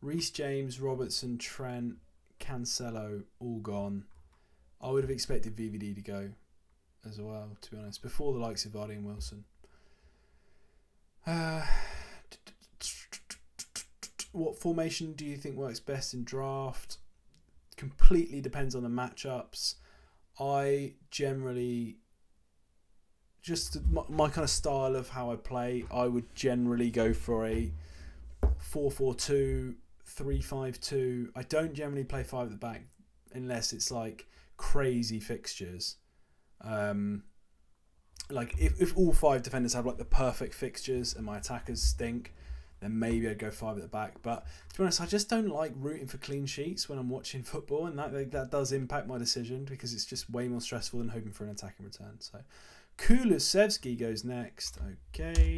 Reece James, Robertson, Trent, Cancelo, all gone. I would have expected VVD to go as well, to be honest, before the likes of Vardy and Wilson. What formation do you think works best in draft? Completely depends on the matchups. I generally, just my kind of style of how I play, I would generally go for a 4-4-2, 3-5-2. I don't generally play 5 at the back unless it's like crazy fixtures. Like if all 5 defenders have like the perfect fixtures and my attackers stink, then maybe I'd go 5 at the back. But to be honest, I just don't like rooting for clean sheets when I'm watching football, and that does impact my decision because it's just way more stressful than hoping for an attacking return. So Kulusevski goes next. Okay.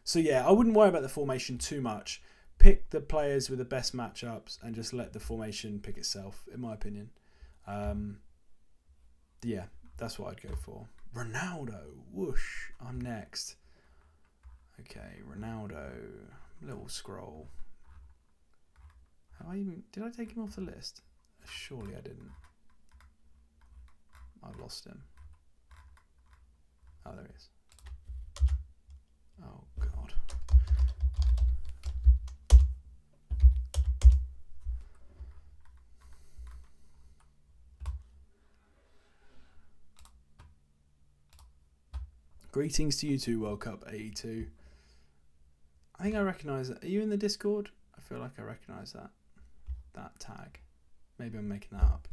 So yeah, I wouldn't worry about the formation too much. Pick the players with the best matchups and just let the formation pick itself, in my opinion. Yeah, that's what I'd go for. Ronaldo, whoosh, I'm next. Okay, Ronaldo, little scroll. Did I take him off the list? Surely I didn't. I've lost him. Oh, there he is. Oh, God. Greetings to you two, World Cup 82. I think I recognise it. Are you in the Discord? I feel like I recognise that tag. Maybe I'm making that up.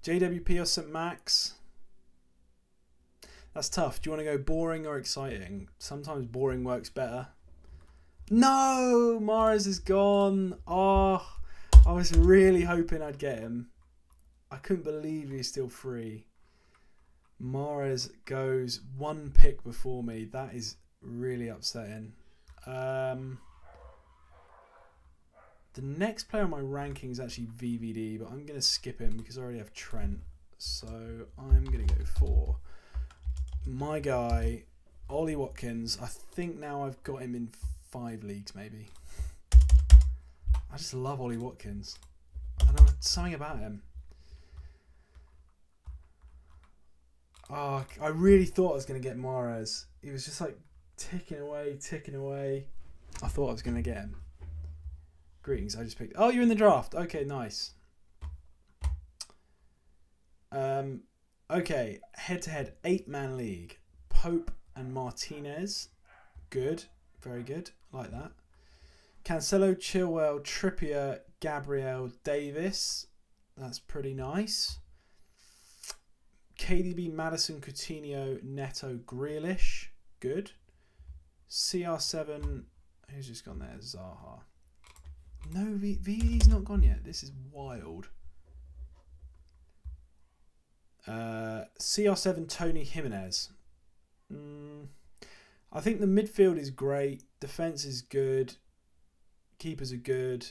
JWP or St. Max? That's tough. Do you want to go boring or exciting? Sometimes boring works better. No! Mahrez is gone. Oh, I was really hoping I'd get him. I couldn't believe he's still free. Mahrez goes 1 pick before me. That is really upsetting. The next player on my ranking is actually VVD, but I'm going to skip him because I already have Trent. So I'm going to go for my guy, Ollie Watkins. I think now I've got him in 5 leagues, maybe. I just love Ollie Watkins. I don't know, something about him. Oh, I really thought I was going to get Mahrez. He was just like ticking away. I thought I was going to get him. Greetings, I just picked... Oh, you're in the draft. Okay, nice. Okay, head-to-head, 8-man league. Pope and Martinez. Good. Very good. I like that. Cancelo, Chilwell, Trippier, Gabriel, Davis. That's pretty nice. KDB, Madison, Coutinho, Neto, Grealish. Good. CR7. Who's just gone there? Zaha. No, VVD's not gone yet. This is wild. CR7, Tony Jimenez. I think the midfield is great. Defense is good. Keepers are good.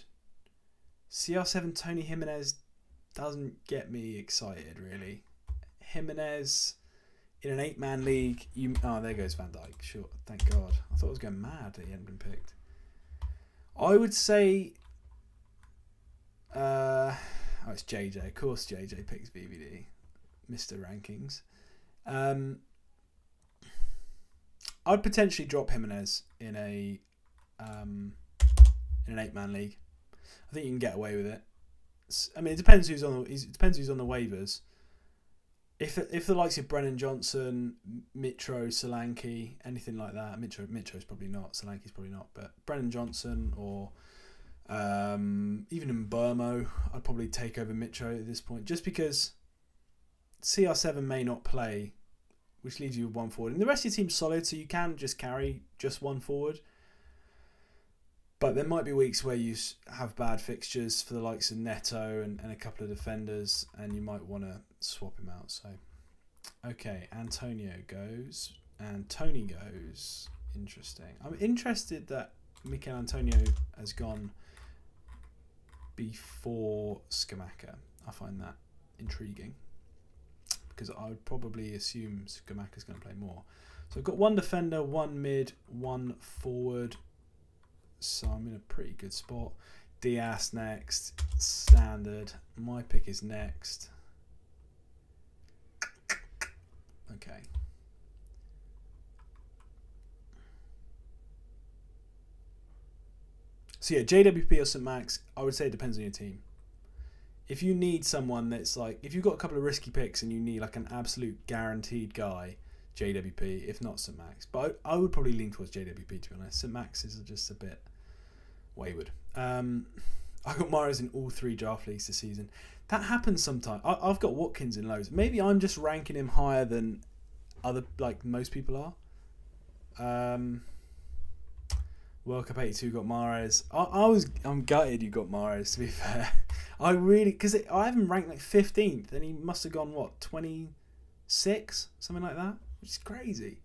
CR7, Tony Jimenez doesn't get me excited, really. Jimenez in an 8-man league. There goes Van Dijk. Sure, thank God. I thought I was going mad that he hadn't been picked. I would say... it's JJ. Of course JJ picks VVD. Mr. Rankings. I'd potentially drop Jimenez in an 8-man league. I think you can get away with it. I mean, it depends who's on. It depends who's on the waivers. If the likes of Brennan Johnson, Mitro, Solanke, anything like that, Mitro's probably not, Solanke's probably not, but Brennan Johnson or even in Burmo, I'd probably take over Mitro at this point, just because CR7 may not play, which leaves you with one forward, and the rest of your team's solid, so you can just carry just one forward. But there might be weeks where you have bad fixtures for the likes of Neto and a couple of defenders, and you might want to swap him out. So, okay, Antonio goes, and Tony goes. Interesting. I'm interested that Mikel Antonio has gone before Scamacca. I find that intriguing, because I would probably assume Scamacca's going to play more. So I've got one defender, one mid, one forward. So I'm in a pretty good spot. Diaz next. Standard. My pick is next. Okay. So yeah, JWP or St. Max, I would say it depends on your team. If you need someone that's like, if you've got a couple of risky picks and you need like an absolute guaranteed guy, JWP, if not St. Max. But I would probably lean towards JWP, to be honest. St. Max is just a bit wayward. I got Mahrez in all 3 draft leagues this season. That happens sometimes. I've got Watkins in loads. Maybe I'm just ranking him higher than other, like most people are. World Cup 82 got Mahrez. I'm gutted you got Mahrez, to be fair. I really, because I have him ranked like 15th, and he must have gone what, 26, something like that, which is crazy.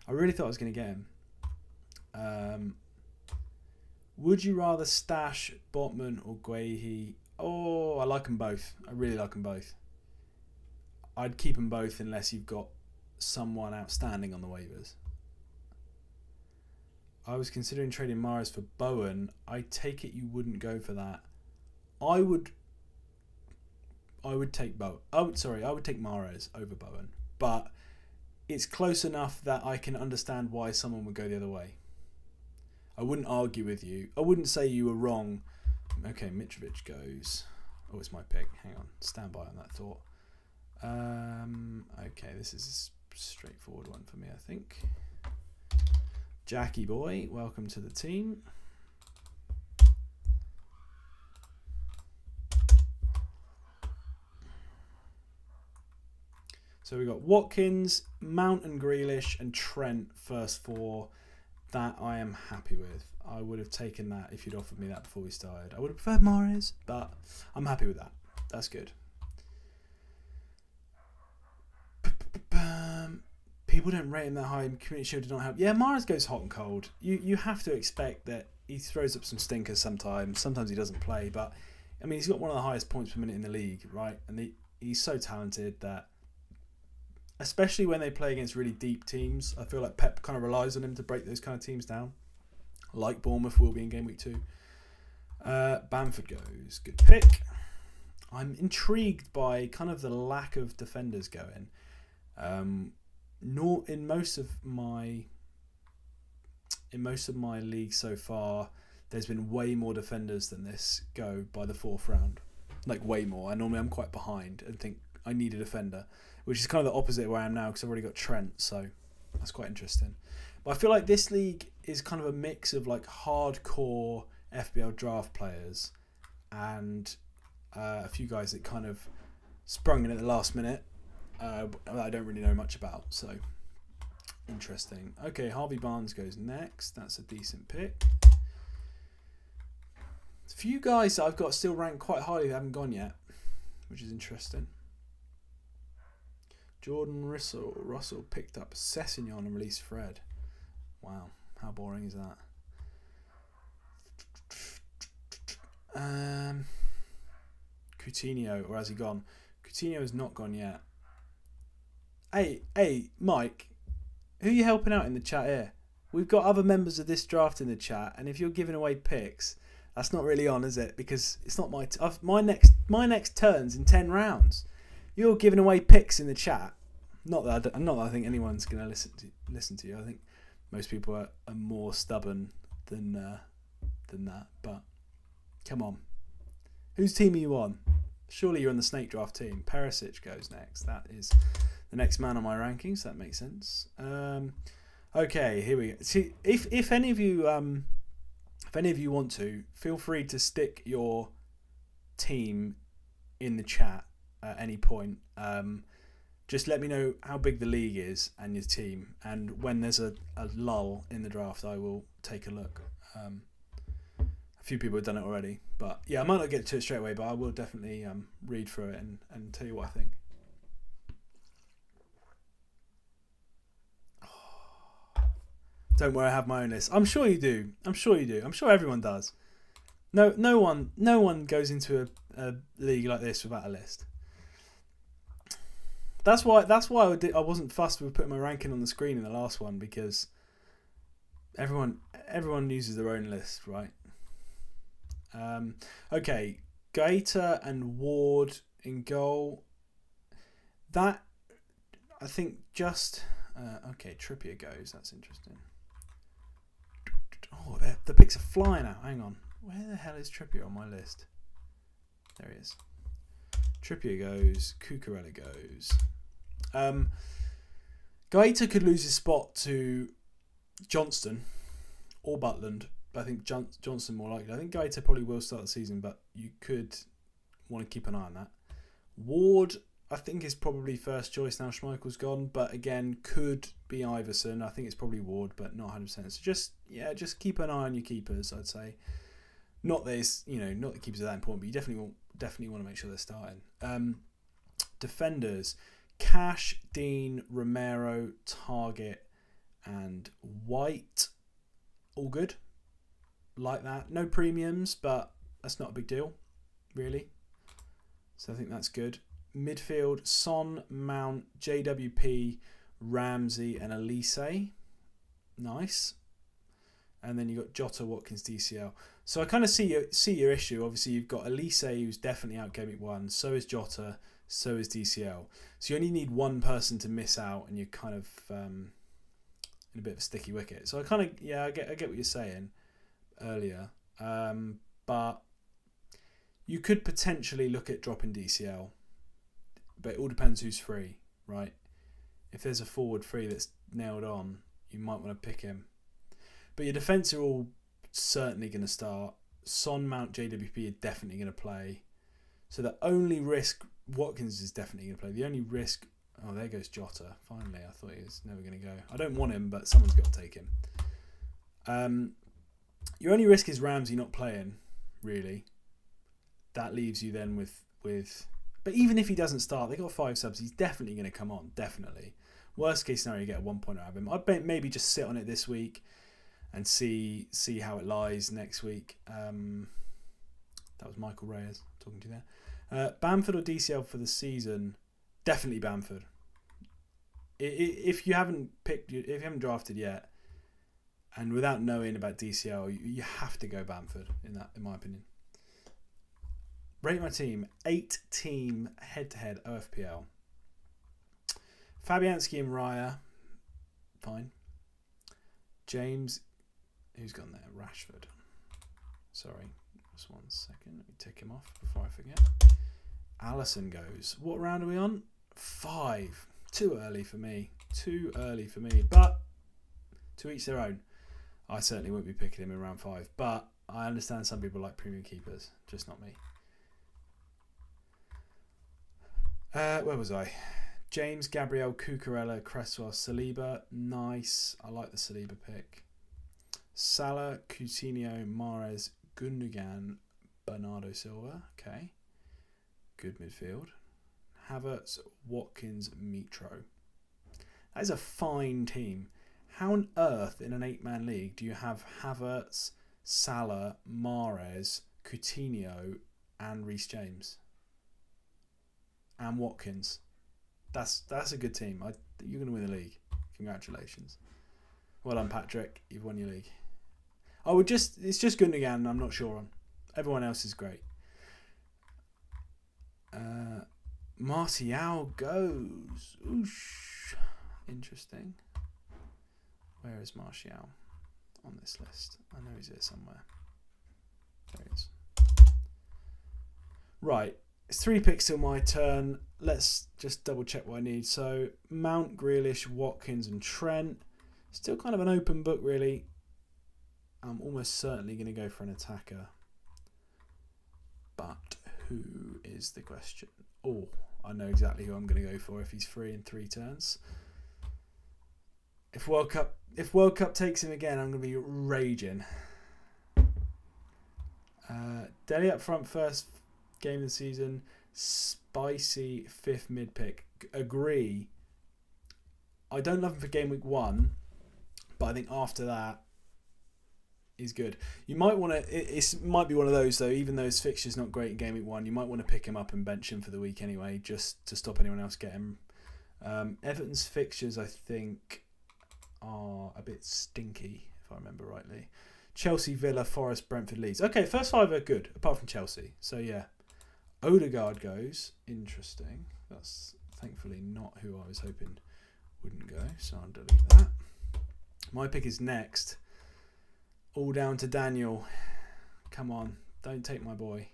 I really thought I was going to get him. Would you rather stash Botman or Guehi? Oh, I like them both. I really like them both. I'd keep them both unless you've got someone outstanding on the waivers. I was considering trading Mahrez for Bowen. I take it you wouldn't go for that. I would take Bowen. I would take Mahrez over Bowen. But it's close enough that I can understand why someone would go the other way. I wouldn't argue with you. I wouldn't say you were wrong. Okay, Mitrovic goes. Oh, it's my pick. Hang on. Stand by on that thought. Okay, this is a straightforward one for me, I think. Jackie boy, welcome to the team. So we've got Watkins, Mount and Grealish, and Trent first 4. That I am happy with. I would have taken that if you'd offered me that before we started. I would have preferred Mahrez, but I'm happy with that. That's good. People don't rate him that high. Community Shield did not help. Yeah, Mahrez goes hot and cold. You have to expect that he throws up some stinkers sometimes. Sometimes he doesn't play, but I mean, he's got one of the highest points per minute in the league, right? And he's so talented that, especially when they play against really deep teams, I feel like Pep kind of relies on him to break those kind of teams down, like Bournemouth will be in game week 2. Bamford goes. Good pick. I'm intrigued by kind of the lack of defenders going. In most of my leagues so far, there's been way more defenders than this go by the 4th round. Like way more. And normally I'm quite behind and think I need a defender, which is kind of the opposite of where I am now because I've already got Trent, so that's quite interesting. But I feel like this league is kind of a mix of like hardcore FPL draft players and a few guys that kind of sprung in at the last minute that I don't really know much about, so interesting. Okay, Harvey Barnes goes next. That's a decent pick. A few guys that I've got still ranked quite highly that haven't gone yet, which is interesting. Jordan Russell picked up Sessegnon and released Fred. Wow, how boring is that? Coutinho, or has he gone? Coutinho has not gone yet. Hey, Mike, who are you helping out in the chat here? We've got other members of this draft in the chat, and if you're giving away picks, that's not really on, is it? Because it's not my next turn's in 10 rounds. You're giving away picks in the chat. Not that I think anyone's going to listen to you. I think most people are more stubborn than that. But come on, Whose team are you on? Surely you're on the snake draft team. Perisic goes next. That is the next man on my rankings. That makes sense. Okay, here we go. See, if any of you want to, feel free to stick your team in the chat at any point. Just let me know how big the league is and your team, and when there's a lull in the draft, I will take a look. A few people have done it already, but yeah, I might not get to it straight away, but I will definitely read through it and tell you what I think. Don't worry, I have my own list. I'm sure you do. I'm sure everyone does. No one goes into a league like this without a list. That's why I wasn't fussed with putting my ranking on the screen in the last one, because everyone uses their own list, right? Okay, Gaeta and Ward in goal. That, I think, just okay. Trippier goes. That's interesting. Oh, the picks are flying out. Hang on, where the hell is Trippier on my list? There he is. Trippier goes. Cucurella goes. Gaeta could lose his spot to Johnston or Butland. I think Johnson more likely. I think Gaeta probably will start the season, but you could want to keep an eye on that. Ward, I think, is probably first choice now. Schmeichel's gone, but again, could be Iverson. I think it's probably Ward, but not 100%. So just keep an eye on your keepers, I'd say. Not that it's, not the keepers are that important, but you definitely want to make sure they're starting. Defenders: Cash, Dean, Romero, Target, and White. All good. Like that. No premiums, but that's not a big deal, really. So I think that's good. Midfield: Son, Mount, JWP, Ramsey, and Elise. Nice. And then you've got Jota, Watkins, DCL. So I kind of see your issue. Obviously, you've got Elise, who's definitely out game week 1. So is Jota. So is DCL. So you only need one person to miss out, and you're kind of in a bit of a sticky wicket. So I kind of I get what you're saying earlier, but you could potentially look at dropping DCL, but it all depends who's free, right? If there's a forward free that's nailed on, you might want to pick him. But your defence are all certainly going to start. Son, Mount, JWP are definitely going to play. So the only risk, Watkins is definitely going to play. The only risk, oh, there goes Jota. Finally, I thought he was never going to go. I don't want him, but someone's got to take him. Your only risk is Ramsey not playing, really. That leaves you then with. But even if he doesn't start, they got 5 subs. He's definitely going to come on. Definitely. Worst case scenario, you get a 1 point out of him. I'd maybe just sit on it this week and see how it lies next week. That was Michael Reyes talking to you there. Bamford or DCL for the season? Definitely Bamford. If you haven't drafted yet, and without knowing about DCL, you have to go Bamford in my opinion. Rate my team: 8-team head-to-head OFPL. Fabianski and Raya, fine. James, who's gone there? Rashford. Sorry, just 1 second. Let me tick him off before I forget. Allison goes. What round are we on? 5. Too early for me. But to each their own. I certainly won't be picking him in round 5. But I understand some people like premium keepers. Just not me. Where was I? James, Gabriel, Cucurella, Cresswell, Saliba. Nice. I like the Saliba pick. Salah, Coutinho, Mahrez, Gundogan, Bernardo Silva. Okay. Good midfield. Havertz, Watkins, Mitro. That is a fine team. How on earth in an 8-man league do you have Havertz, Salah, Mahrez, Coutinho, and Reece James? And Watkins. That's a good team. You're going to win the league. Congratulations. Well done, Patrick. You've won your league. It's just Gundogan I'm not sure on. Everyone else is great. Martial goes. Oosh. Interesting. Where is Martial on this list? I know he's here somewhere. There he is. Right, it's 3 picks till my turn. Let's just double check what I need. So Mount, Grealish, Watkins and Trent. Still kind of an open book really. I'm almost certainly going to go for an attacker. But who is the question? Oh, I know exactly who I'm going to go for if he's free in 3 turns. If World Cup takes him again, I'm going to be raging. Delhi up front, first game of the season. Spicy 5th mid pick. Agree. I don't love him for game week 1, but I think after that, he's good. You might want to. It might be one of those though. Even though his fixture's not great in game week 1, you might want to pick him up and bench him for the week anyway, just to stop anyone else getting him. Everton's fixtures, I think, are a bit stinky, if I remember rightly. Chelsea, Villa, Forest, Brentford, Leeds. Okay, first 5 are good, apart from Chelsea. So yeah, Odegaard goes. Interesting. That's thankfully not who I was hoping wouldn't go. So I'll delete that. My pick is next. All down to Daniel. Come on, don't take my boy.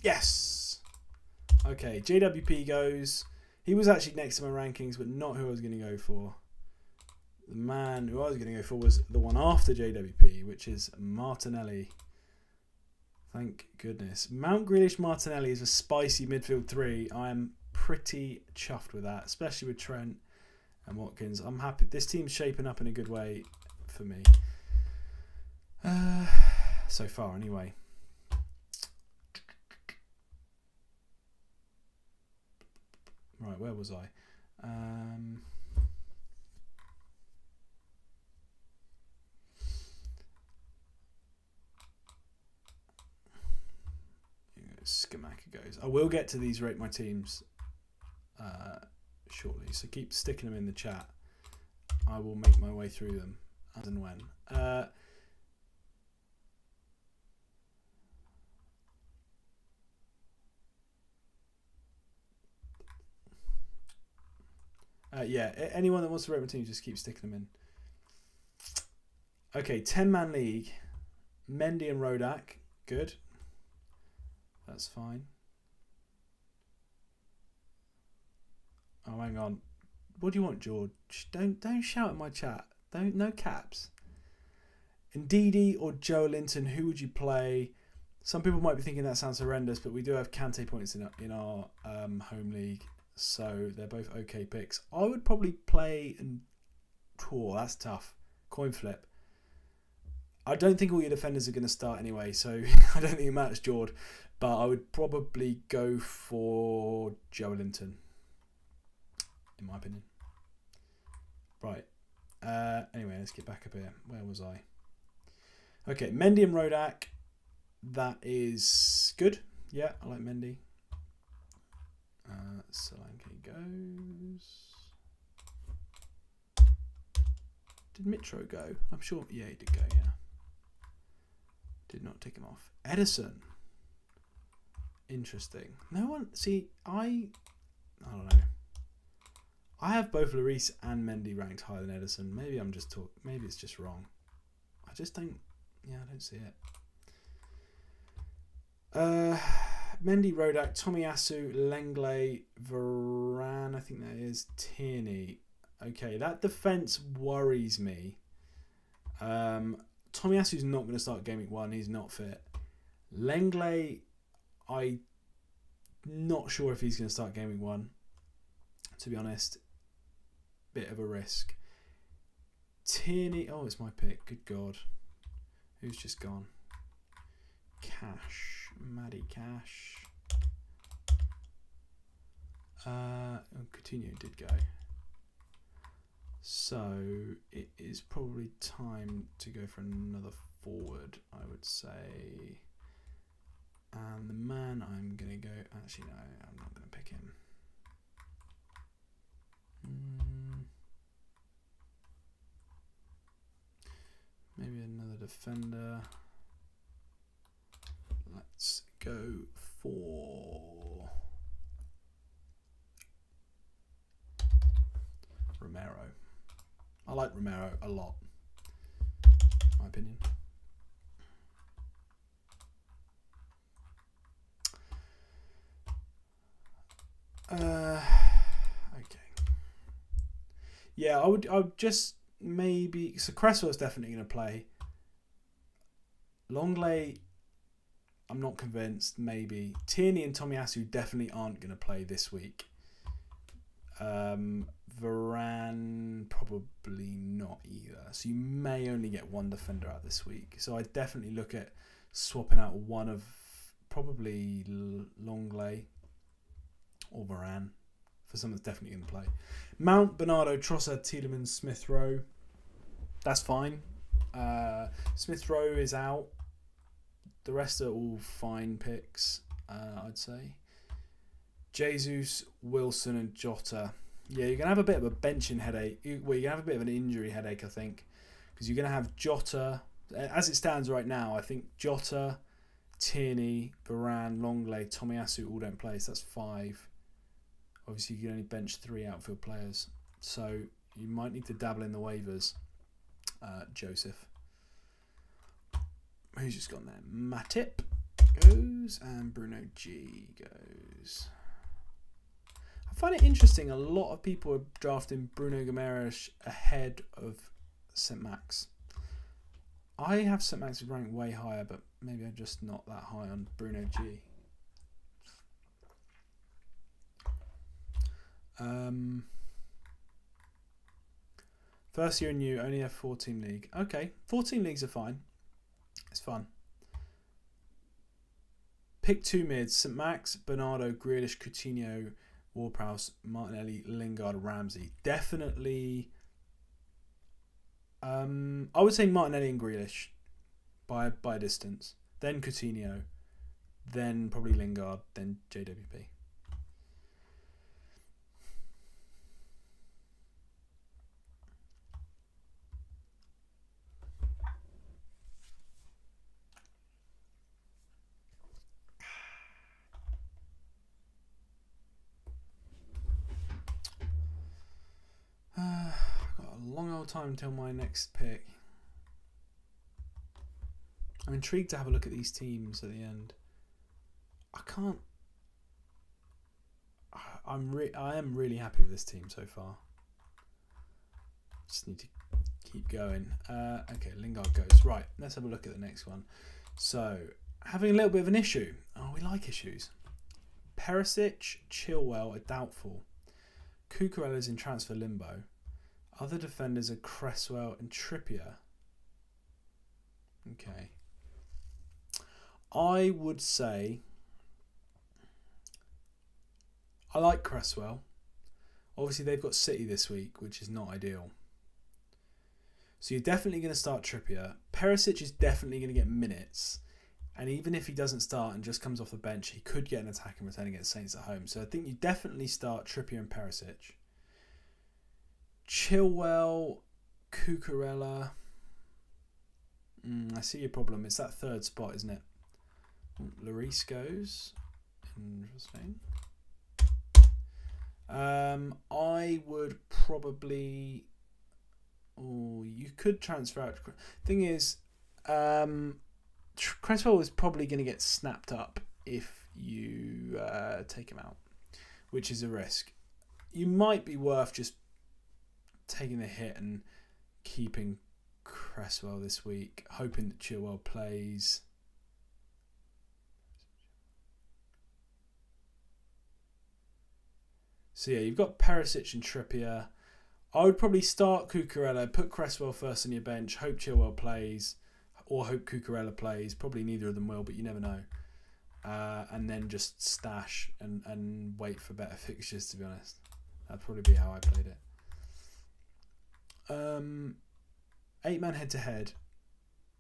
Yes. Okay, JWP goes. He was actually next to my rankings, but not who I was going to go for. The man who I was going to go for was the one after JWP, which is Martinelli. Thank goodness. Mount, Grealish, Martinelli is a spicy midfield 3. I am pretty chuffed with that, especially with Trent and Watkins. I'm happy. This team's shaping up in a good way for me. So far, anyway. Right, where was I? Skamaka goes. I will get to these rate my teams shortly, so keep sticking them in the chat. I will make my way through them as and when. Yeah, anyone that wants to rate my team, just keep sticking them in. Okay, 10-man league. Mendy and Rodak. Good. That's fine. Oh, hang on. What do you want, George? Don't shout at my chat. No caps. Ndidi or Joe Linton, who would you play? Some people might be thinking that sounds horrendous, but we do have Kante points in our home league, so they're both okay picks. I would probably play and that's tough. Coin flip. I don't think all your defenders are going to start anyway, so I don't think it matters, George. But I would probably go for Joe Linton, in my opinion. Right. Anyway, let's get back up here. Where was I? Okay, Mendy and Rodak. That is good. Yeah, I like Mendy. Solanke goes. Did Mitro go? I'm sure. Yeah, he did go, yeah. Did not tick him off. Edison. Interesting. No one. See, I don't know. I have both Lloris and Mendy ranked higher than Edison. Maybe I'm just maybe it's just wrong. I just don't. Yeah, I don't see it. Mendy, Rodak, Tomiyasu, Lenglet, Varane. I think that is Tierney. Okay, that defense worries me. Tomiyasu's not going to start game week 1. He's not fit. Lenglet, I'm not sure if he's going to start game week 1. To be honest, bit of a risk. Tierney, oh, it's my pick. Good God, who's just gone? Cash, Maddie Cash. Coutinho did go. So it is probably time to go for another forward, I would say. And the man I'm going to go... Actually, no, I'm not going to pick him. Maybe another defender. go for Romero. I like Romero a lot, in my opinion. Okay. Yeah, I would just maybe. So Cresswell's definitely going to play. Longley, I'm not convinced. Maybe Tierney and Tomiyasu definitely aren't going to play this week. Varane probably not either. So you may only get one defender out this week. So I definitely look at swapping out one of probably Longley or Varane for someone that's definitely going to play. Mount, Bernardo, Trossard, Tielemans, Smith Rowe. That's fine. Smith Rowe is out. The rest are all fine picks, I'd say. Jesus, Wilson, and Jota. Yeah, you're going to have a bit of a benching headache. You're going to have a bit of an injury headache, I think. Because you're going to have Jota. As it stands right now, I think Jota, Tierney, Varane, Longley, Tomiyasu all don't play. So that's 5. Obviously, you can only bench 3 outfield players. So you might need to dabble in the waivers. Joseph. Who's just gone there? Matip goes and Bruno G goes. I find it interesting. A lot of people are drafting Bruno Guimaraes ahead of St. Max. I have St. Max ranked way higher, but maybe I'm just not that high on Bruno G. First year new, only have 14 league. Okay, 14 leagues are fine. It's fun. Pick 2 mids: St. Max, Bernardo, Grealish, Coutinho, Ward-Prowse, Martinelli, Lingard, Ramsey. Definitely. I would say Martinelli and Grealish by a distance. Then Coutinho. Then probably Lingard. Then JWP. I've got a long old time until my next pick. I'm intrigued to have a look at these teams at the end. I can't. I am really happy with this team so far. Just need to keep going. Okay, Lingard goes. Right, let's have a look at the next one. So, having a little bit of an issue. Oh, we like issues. Perisic, Chilwell are doubtful. Cucurella's in transfer limbo. Other defenders are Cresswell and Trippier. Okay. I would say I like Cresswell. Obviously, they've got City this week, which is not ideal. So you're definitely going to start Trippier. Perisic is definitely going to get minutes. And even if he doesn't start and just comes off the bench, he could get an attack and return against Saints at home. So I think you definitely start Trippier and Perisic. Chilwell, Cucurella. I see your problem. It's that third spot, isn't it? Lloris goes. Interesting. I would probably... Oh, you could transfer out. Thing is, Cresswell is probably going to get snapped up if you take him out, which is a risk. You might be worth just taking the hit and keeping Cresswell this week, hoping that Chilwell plays. So yeah, you've got Perisic and Trippier. I would probably start Cucurella, put Cresswell first on your bench, hope Chilwell plays, or hope Cucurella plays. Probably neither of them will, but you never know. And then just stash and wait for better fixtures, to be honest. That'd probably be how I played it. 8-man head-to-head.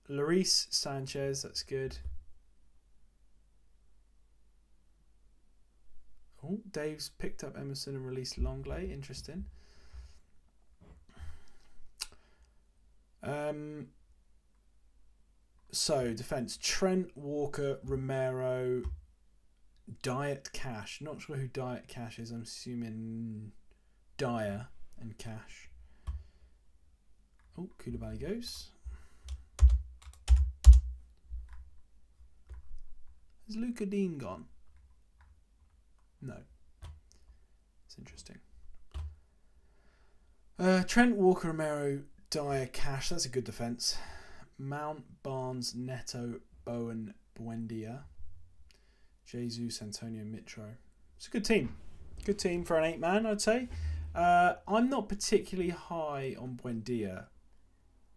Lloris, Sanchez, that's good. Oh, Dave's picked up Emerson and released Longley. Interesting. So defense: Trent, Walker, Romero, Diet, Cash. Not sure who Diet Cash is. I'm assuming Dyer and Cash. Oh, Koulibaly goes. Has Luca Dean gone? No. It's interesting. Trent, Walker, Romero, Dyer, Cash. That's a good defence. Mount, Barnes, Neto, Bowen, Buendia, Jesus, Antonio, Mitro. It's a good team. Good team for an 8-man, I'd say. I'm not particularly high on Buendia.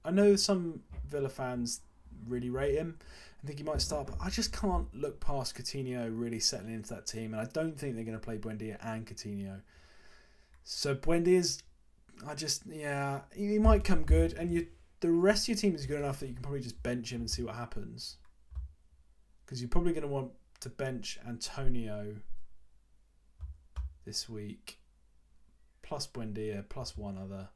I know some Villa fans really rate him. I think he might start, but I just can't look past Coutinho really settling into that team, and I don't think they're going to play Buendia and Coutinho. So Buendia's, he might come good, and the rest of your team is good enough that you can probably just bench him and see what happens. Because you're probably going to want to bench Antonio this week, plus Buendia, plus one other.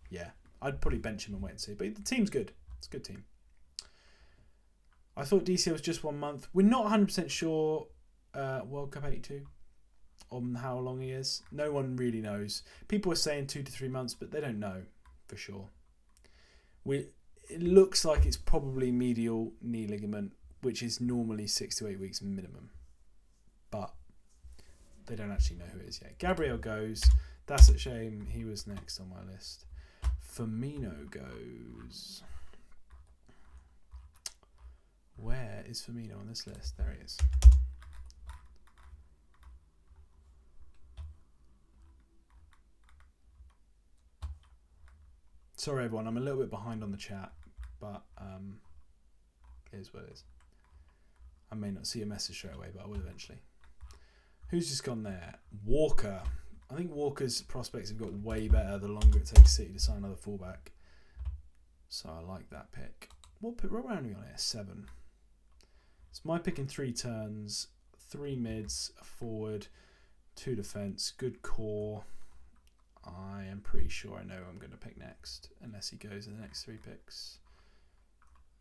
Yeah, I'd probably bench him and wait and see. But the team's good. It's a good team. I thought DCL was just 1 month. We're not 100% sure, World Cup 82, on how long he is. No one really knows. People are saying 2 to 3 months, but they don't know for sure. It looks like it's probably medial knee ligament, which is normally 6 to 8 weeks minimum. But they don't actually know who it is yet. Gabriel goes. That's a shame. He was next on my list. Firmino goes. Where is Firmino on this list? There he is. Sorry everyone, I'm a little bit behind on the chat, but it is what it is. I may not see a message straight away, but I will eventually. Who's just gone there? Walker. I think Walker's prospects have got way better the longer it takes City to sign another fullback. So I like that pick. What round are we on here? 7. It's my pick in 3 turns, 3 mids, a forward, 2 defence, good core. I am pretty sure I know who I'm going to pick next, unless he goes in the next 3 picks.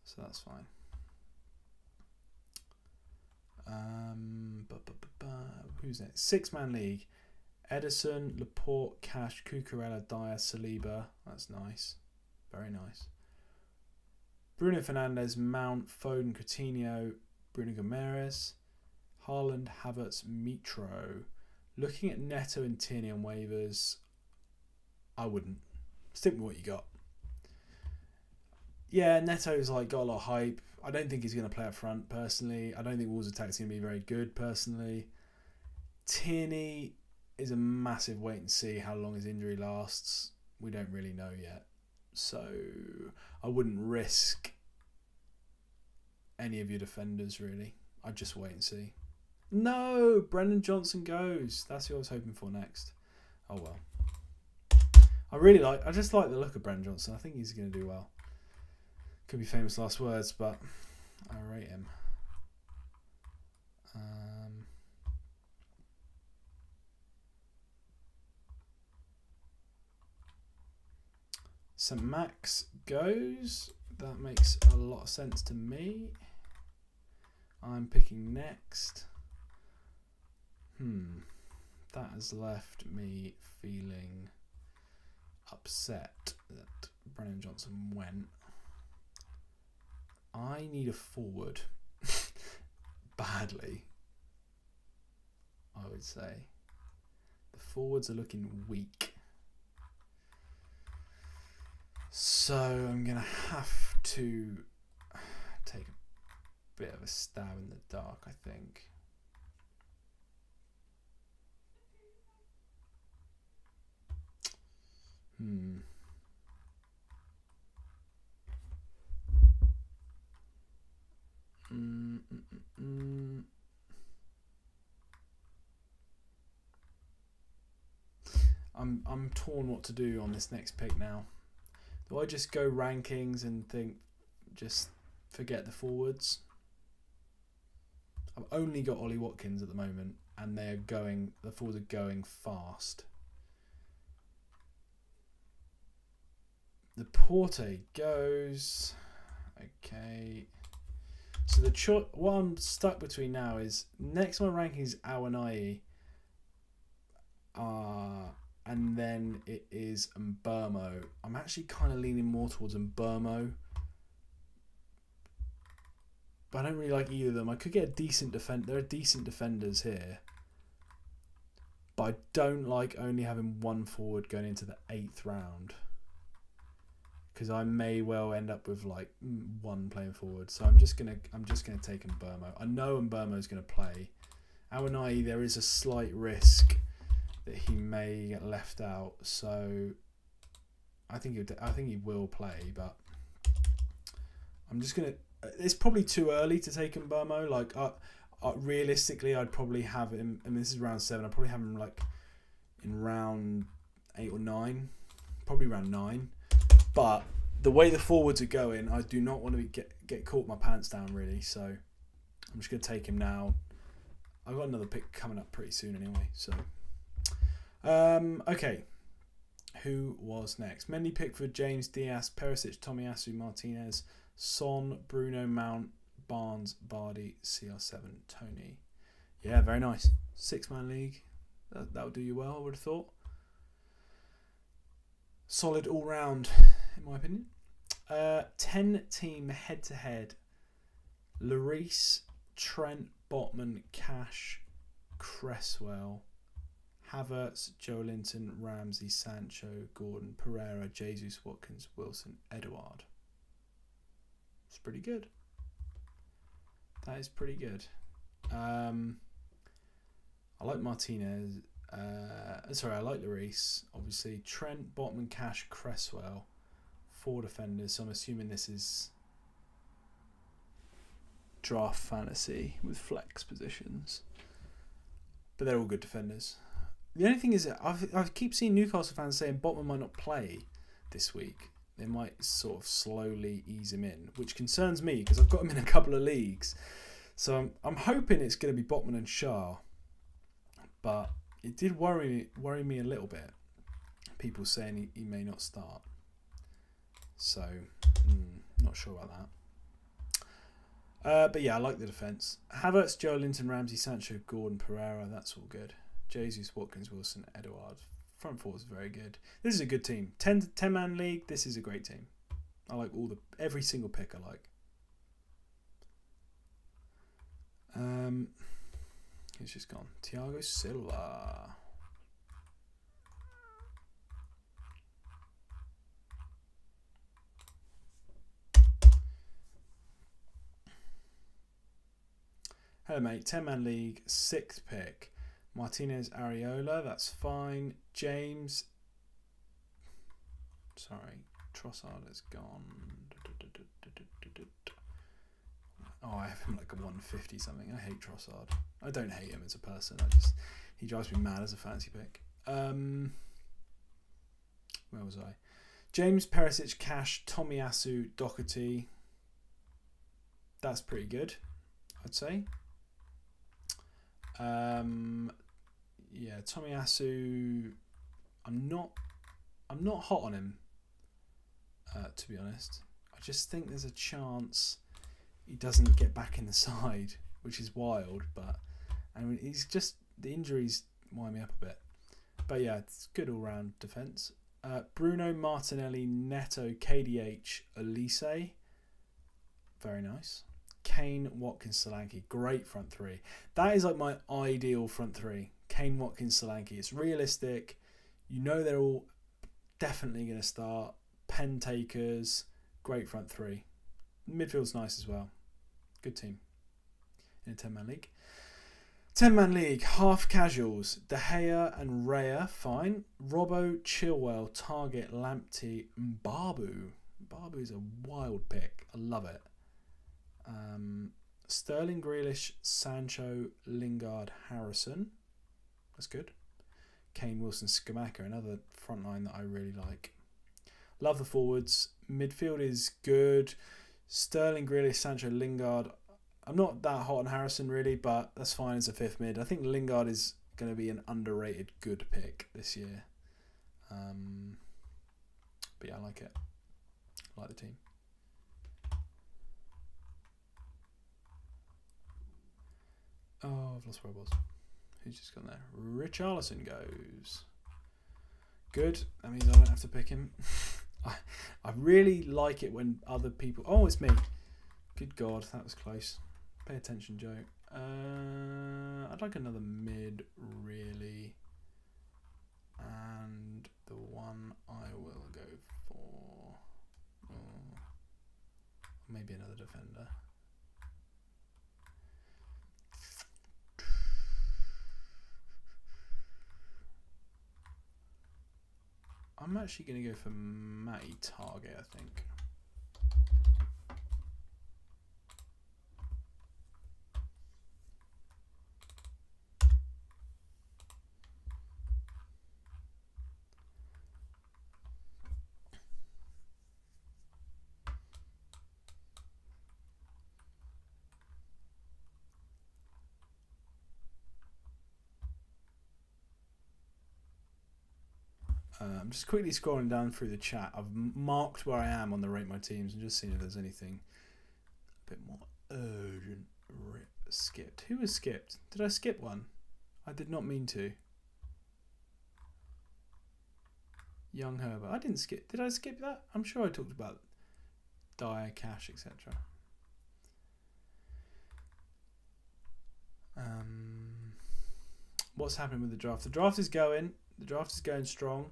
So that's fine. Who's next? 6-man league. Edison, Laporte, Cash, Cucurella, Dyer, Saliba. That's nice. Very nice. Bruno Fernandes, Mount, Foden, Coutinho, Bruno Gomes, Haaland, Havertz, Mitro. Looking at Neto and Tierney on waivers, I wouldn't. Stick with what you got. Yeah, Neto's got a lot of hype. I don't think he's going to play up front, personally. I don't think Wolves' attack's going to be very good, personally. Tierney is a massive wait and see how long his injury lasts. We don't really know yet. So I wouldn't risk any of your defenders, really. I'd just wait and see. No! Brendan Johnson goes. That's who I was hoping for next. Oh, well. I just like the look of Brendan Johnson. I think he's going to do well. Could be famous last words, but I rate him. St. Max goes. That makes a lot of sense to me. I'm picking next. That has left me feeling upset that Brennan Johnson went. I need a forward badly, I would say. The forwards are looking weak. So I'm going to have to take a bit of a stab in the dark, I think. I'm torn what to do on this next pick now. Do I just go rankings and think just forget the forwards? I've only got Ollie Watkins at the moment, and the forwards are going fast. The Porte goes. Okay. So what I'm stuck between now is next on my ranking is Awanai, and then it is Mbermo. I'm actually kind of leaning more towards Mbermo, but I don't really like either of them. I could get a decent defend. There are decent defenders here, but I don't like only having one forward going into the 8th round, because I may well end up with like one playing forward. So I'm just gonna take Mbermo. I know Mbermo's gonna play. Awanai, there is a slight risk that he may get left out. So I think he will play, but I'm just gonna. It's probably too early to take Mbermo. Like realistically, I'd probably have him. I mean, this is round 7. I'd probably have him like in round 8 or 9, probably round 9. But the way the forwards are going, I do not want to get caught my pants down, really. So I'm just going to take him now. I've got another pick coming up pretty soon anyway. So, okay. Who was next? Mendy, Pickford, James, Diaz, Perisic, Tomiyasu, Martinez, Son, Bruno, Mount, Barnes, Bardi, CR7, Tony. Yeah, very nice. 6-man league. That'll do you well, I would have thought. Solid all round, in my opinion. 10-team head-to-head. Lloris, Trent, Botman, Cash, Cresswell, Havertz, Joelinton, Ramsey, Sancho, Gordon, Pereira, Jesus, Watkins, Wilson, Edouard. It's pretty good. That is pretty good. I like Martinez. I like Lloris. Obviously, Trent, Botman, Cash, Cresswell. 4 defenders. So I'm assuming this is draft fantasy with flex positions. But they're all good defenders. The only thing is that I keep seeing Newcastle fans saying Botman might not play this week. They might sort of slowly ease him in, which concerns me because I've got him in a couple of leagues. So I'm hoping it's going to be Botman and Shah. But it did worry me a little bit. People saying he may not start. So, not sure about that. But yeah, I like the defence. Havertz, Joelinton, Ramsey, Sancho, Gordon, Pereira. That's all good. Jesus, Watkins, Wilson, Edouard. Front four is very good. This is a good team. 10-man league. This is a great team. I like every single pick I like. He's just gone. Thiago Silva. Hello, mate. 10-man league, 6th pick. Martinez, Areola. That's fine. James. Sorry. Trossard is gone. Oh, I have him like a 150 something. I hate Trossard. I don't hate him as a person. He drives me mad as a fancy pick. Where was I? James, Perisic, Cash, Tomiyasu, Doherty. That's pretty good, I'd say. Yeah, Tomiyasu. I'm not hot on him. To be honest, I just think there's a chance he doesn't get back in the side, which is wild. But I mean, he's just the injuries wind me up a bit. But yeah, it's good all round defence. Bruno, Martinelli, Neto, KDH, Elise. Very nice. Kane, Watkins, Solanke. Great front three. That is like my ideal front three. Kane, Watkins, Solanke. It's realistic. You know they're all definitely going to start. Pen takers. Great front three. Midfield's nice as well. Good team. In a 10-man league. 10-man league. Half casuals. De Gea and Raya. Fine. Robbo, Chilwell, Target, Lamptey, Mbabu. Mbabu's a wild pick. I love it. Sterling, Grealish, Sancho, Lingard, Harrison. That's good. Kane, Wilson, Skamaka, another front line that I really like. Love the forwards. Midfield is good. Sterling, Grealish, Sancho, Lingard. I'm not that hot on Harrison really, but that's fine as a 5th mid. I think Lingard is going to be an underrated good pick this year. But yeah, I like it. I like the team. Oh, I've lost where I was. Who's just gone there? Richarlison goes. Good. That means I don't have to pick him. I really like it when other people... Oh, it's me. Good God, that was close. Pay attention, Joe. I'd like another mid, really. And the one I will go for... maybe another defender. I'm actually going to go for Matty Target, I think. I'm just quickly scrolling down through the chat. I've marked where I am on the Rate My Teams and just seeing if there's anything a bit more urgent. Skipped. Who was skipped? Did I skip one? I did not mean to. Young Herbert. I didn't skip. Did I skip that? I'm sure I talked about Dyer, Cash, etc. What's happening with the draft? The draft is going. The draft is going strong.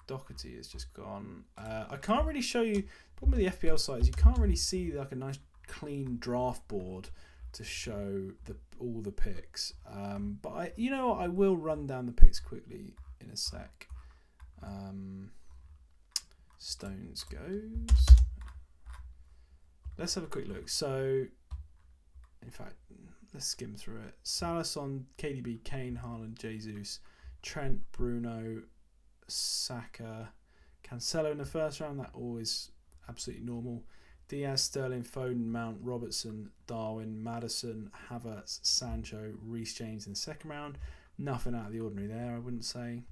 Doherty has just gone. I can't really show you. The problem with the FPL site is you can't really see like a nice clean draft board to show all the picks. But I will run down the picks quickly in a sec. Stones goes. Let's have a quick look. So, in fact, let's skim through it. Salah, Son, KDB, Kane, Haaland, Jesus, Trent, Bruno, Saka, Cancelo in the first round. That always absolutely normal. Diaz, Sterling, Foden, Mount, Robertson, Darwin, Maddison, Havertz, Sancho, Reece James in the second round. Nothing out of the ordinary there, I wouldn't say.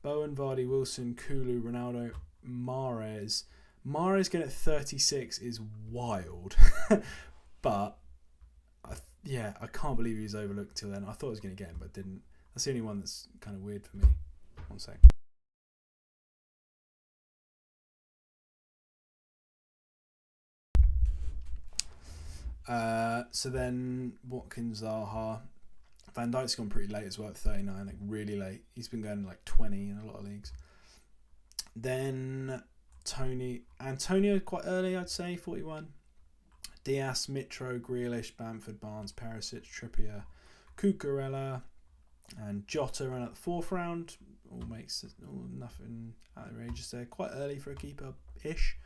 Bowen, Vardy, Wilson, Kulu, Ronaldo, Mahrez. Mahrez getting at 36 is wild. But, I can't believe he was overlooked till then. I thought I was going to get him, but didn't. That's the only one that's kind of weird for me. One sec. So then Watkins, Zaha, Van Dijk's gone pretty late as well at 39, like really late. He's been going like 20 in a lot of leagues. Then Antonio quite early, I'd say, 41. Diaz, Mitro, Grealish, Bamford, Barnes, Perisic, Trippier, Cucurella, and Jota ran at the fourth round. All nothing outrageous there. Quite early for a keeper-ish.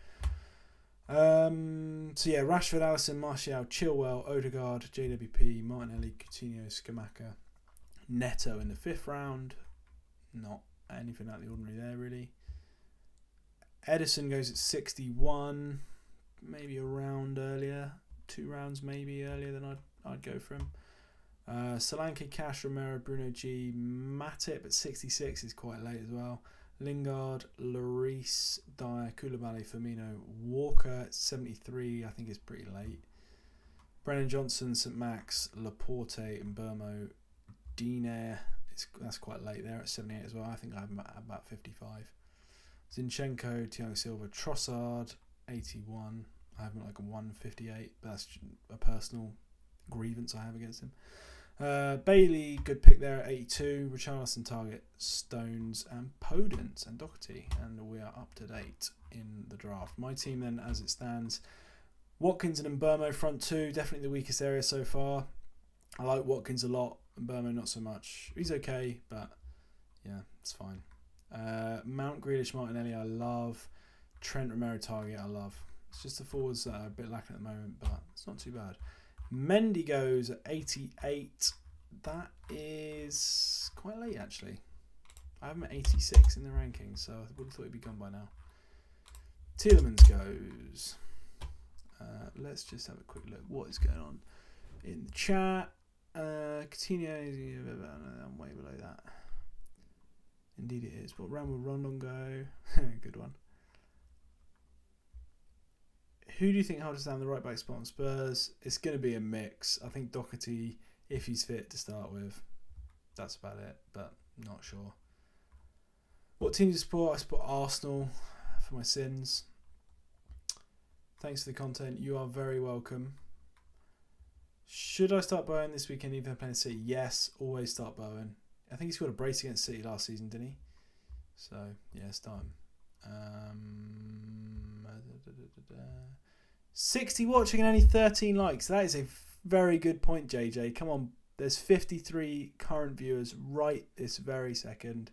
Rashford, Alisson, Martial, Chilwell, Odegaard, JWP, Martinelli, Coutinho, Scamacca, Neto in the fifth round. Not anything out of the ordinary there, really. Edison goes at 61, maybe a round earlier, 2 rounds maybe earlier than I'd go for him. Solanke, Cash, Romero, Bruno G, Matip at 66 is quite late as well. Lingard, Lloris, Dyer, Koulibaly, Firmino, Walker at 73 I think is pretty late. Brennan Johnson, St Max, Laporte, and Burmo, Dinair, that's quite late there at 78 as well. I think I have him at about 55. Zinchenko, Thiago Silva, Trossard, 81. I have him at like a 158, but that's a personal grievance I have against him. Bailey, good pick there at 82. Richarlison, Target, Stones, and Podence and Doherty, and we are up to date in the draft. My team then, as it stands, Watkins and Mbeumo front two, definitely the weakest area so far. I like Watkins a lot, Mbeumo not so much. He's okay, but yeah, it's fine. Mount, Grealish, Martinelli, I love. Trent, Romero, Target, I love. It's just the forwards that are a bit lacking at the moment, but it's not too bad. Mendy goes at 88. That is quite late, actually. I have him at 86 in the rankings, so I would have thought he'd be gone by now. Tielemans goes. Let's just have a quick look. What is going on in the chat? Coutinho is I'm way below that. Indeed it is. What round will Rondon go? Good one. Who do you think holds down the right back spot on Spurs? It's going to be a mix. I think Doherty, if he's fit to start with. That's about it, but not sure. What team do you support? I support Arsenal for my sins. Thanks for the content. You are very welcome. Should I start Bowen this weekend even if playing City? Yes, always start Bowen. I think he scored a brace against City last season, didn't he? So, yeah, start him. 60 watching and only 13 likes. That is a very good point, JJ. Come on. There's 53 current viewers right this very second.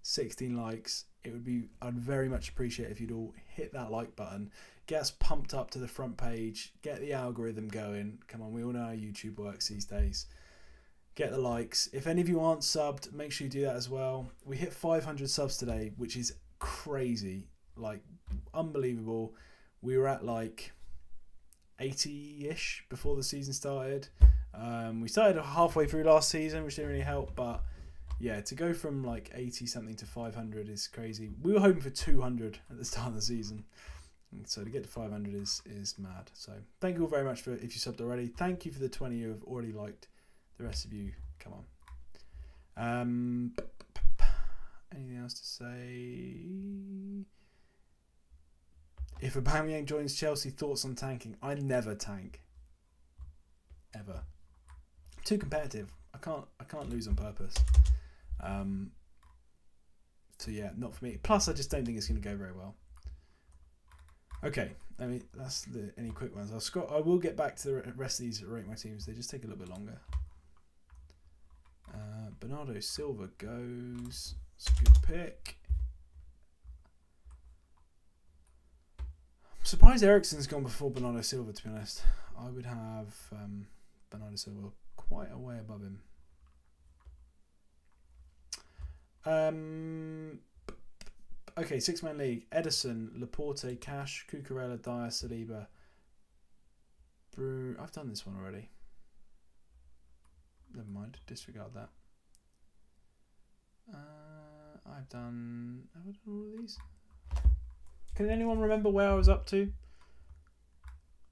16 likes. I'd very much appreciate if you'd all hit that like button. Get us pumped up to the front page. Get the algorithm going. Come on, we all know how YouTube works these days. Get the likes. If any of you aren't subbed, make sure you do that as well. We hit 500 subs today, which is crazy. Like, unbelievable. We were at like 80-ish before the season started. We started halfway through last season, which didn't really help, but yeah, to go from like 80 something to 500 is crazy. We were hoping for 200 at the start of the season, so to get to 500 is mad. So thank you all very much for if you subbed already. Thank you for the 20 who have already liked. The rest of you, come on. Anything else to say? If Aubameyang joins Chelsea, thoughts on tanking? I never tank, ever. Too competitive. I can't lose on purpose. So yeah, not for me. Plus, I just don't think it's going to go very well. Okay, that's any quick ones. I will get back to the rest of these rate my teams. They just take a little bit longer. Bernardo Silva goes. It's a good pick. I'm surprised Eriksen's gone before Bernardo Silva, to be honest. I would have Bernardo Silva quite a way above him. Okay, 6-man league. Ederson, Laporte, Cash, Cucurella, Dyer, Saliba. I've done this one already. Never mind, disregard that. Have I done all of these? Can anyone remember where I was up to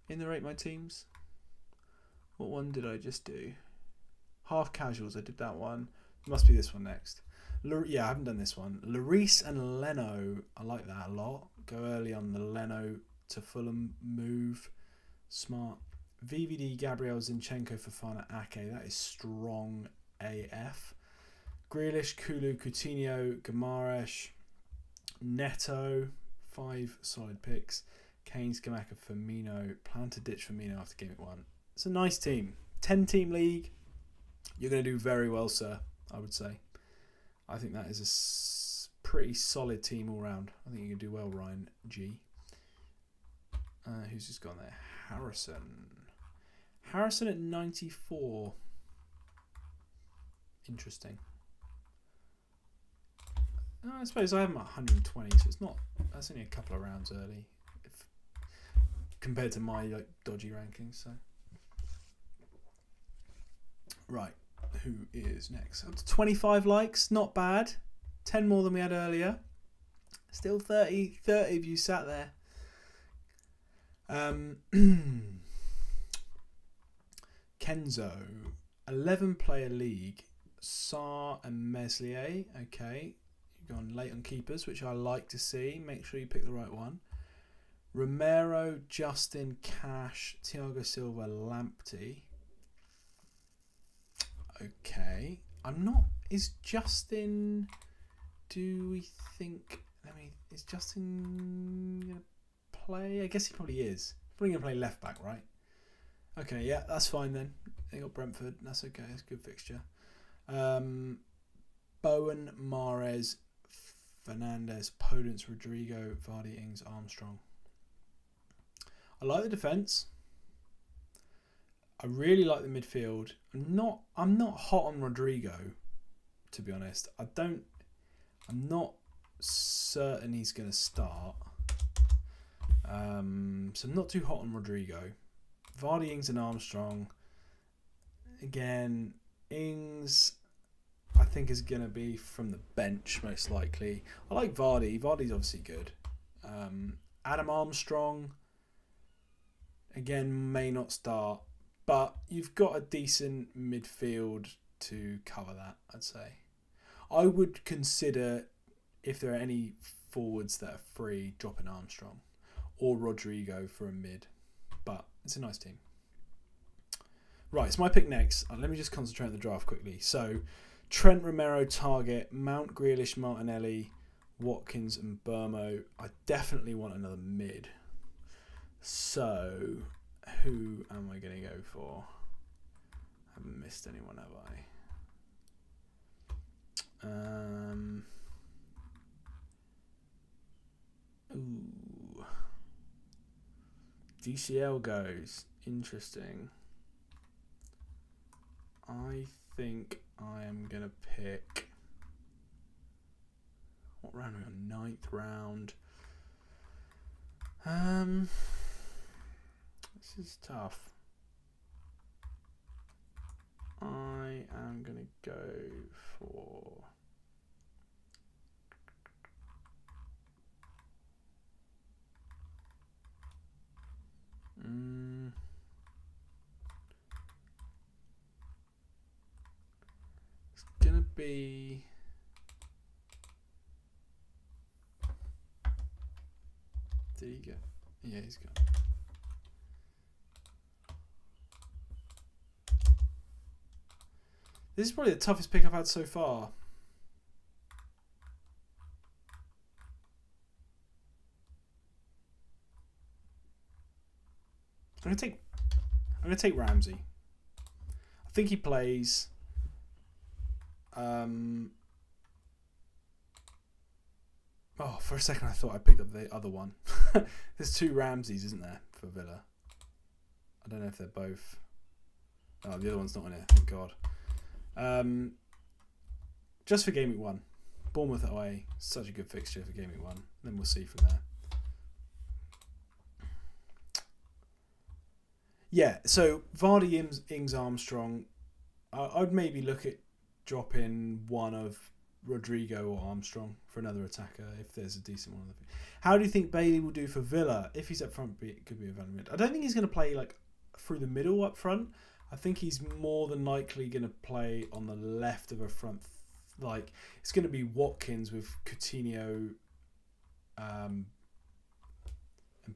in the rate my teams? What one did I just do? Half casuals, I did that one. Must be this one next. Yeah, I haven't done this one. Lloris and Leno, I like that a lot. Go early on the Leno to Fulham move. Smart. VVD, Gabriel, Zinchenko, Fofana, Ake. That is strong AF. Grealish, Kulu, Coutinho, Guimaraes, Neto. 5 solid picks. Kane, Skamaka, Firmino. Plan to ditch Firmino after game week 1. It's a nice team. 10-team league. You're going to do very well, sir, I would say. I think that is a pretty solid team all round. I think you can do well, Ryan G. Who's just gone there? Harrison at 94. Interesting. I suppose I have him at 120, so it's not. That's only a couple of rounds early, compared to my dodgy rankings. So, right, who is next? Up to 25 likes, not bad. 10 more than we had earlier. Still 30 of you sat there. Kenzo, 11-player league. Sarr and Meslier. Okay. You've gone late on keepers, which I like to see. Make sure you pick the right one. Romero, Justin, Cash, Thiago Silva, Lamptey. Okay. Is Justin... Do we think... is Justin going to play? I guess he probably is. Probably going to play left back, right? Okay, yeah, that's fine then. They got Brentford. That's okay. It's a good fixture. Bowen, Mahrez, Fernandes, Podence, Rodrigo, Vardy, Ings, Armstrong. I like the defence. I really like the midfield. I'm not hot on Rodrigo, to be honest. I'm not certain he's going to start. So I'm not too hot on Rodrigo. Vardy, Ings and Armstrong. Again, Ings I think is going to be from the bench most likely. I like Vardy. Vardy's obviously good. Adam Armstrong. Again, may not start, but you've got a decent midfield to cover that, I'd say. I would consider, if there are any forwards that are free, dropping Armstrong or Rodrigo for a mid, but it's a nice team. Right, it's my pick next. Let me just concentrate on the draft quickly. So, Trent, Romero, Target, Mount, Grealish, Martinelli, Watkins and Burmo. I definitely want another mid. So, who am I going to go for? I haven't missed anyone, have I? Ooh. DCL goes. Interesting. I think I am going to pick... What round are we on? 9th round. This is tough. I am going to go for... It's going to be... Did he go? Yeah, he's gone. This is probably the toughest pick I've had so far. I'm gonna take Ramsey. I think he plays. Oh, for a second I thought I picked up the other one. There's 2 Ramseys, isn't there, for Villa? I don't know if they're both. Oh, the other one's not in it. Thank God. Just for game week 1, Bournemouth away. Such a good fixture for game week 1. Then we'll see from there. Yeah, so Vardy, Ings, Armstrong. I'd maybe look at dropping one of Rodrigo or Armstrong for another attacker if there's a decent one. How do you think Bailey will do for Villa if he's up front? It could be a valid mid. I don't think he's going to play like through the middle up front. I think he's more than likely going to play on the left of a front. Like it's going to be Watkins with Coutinho and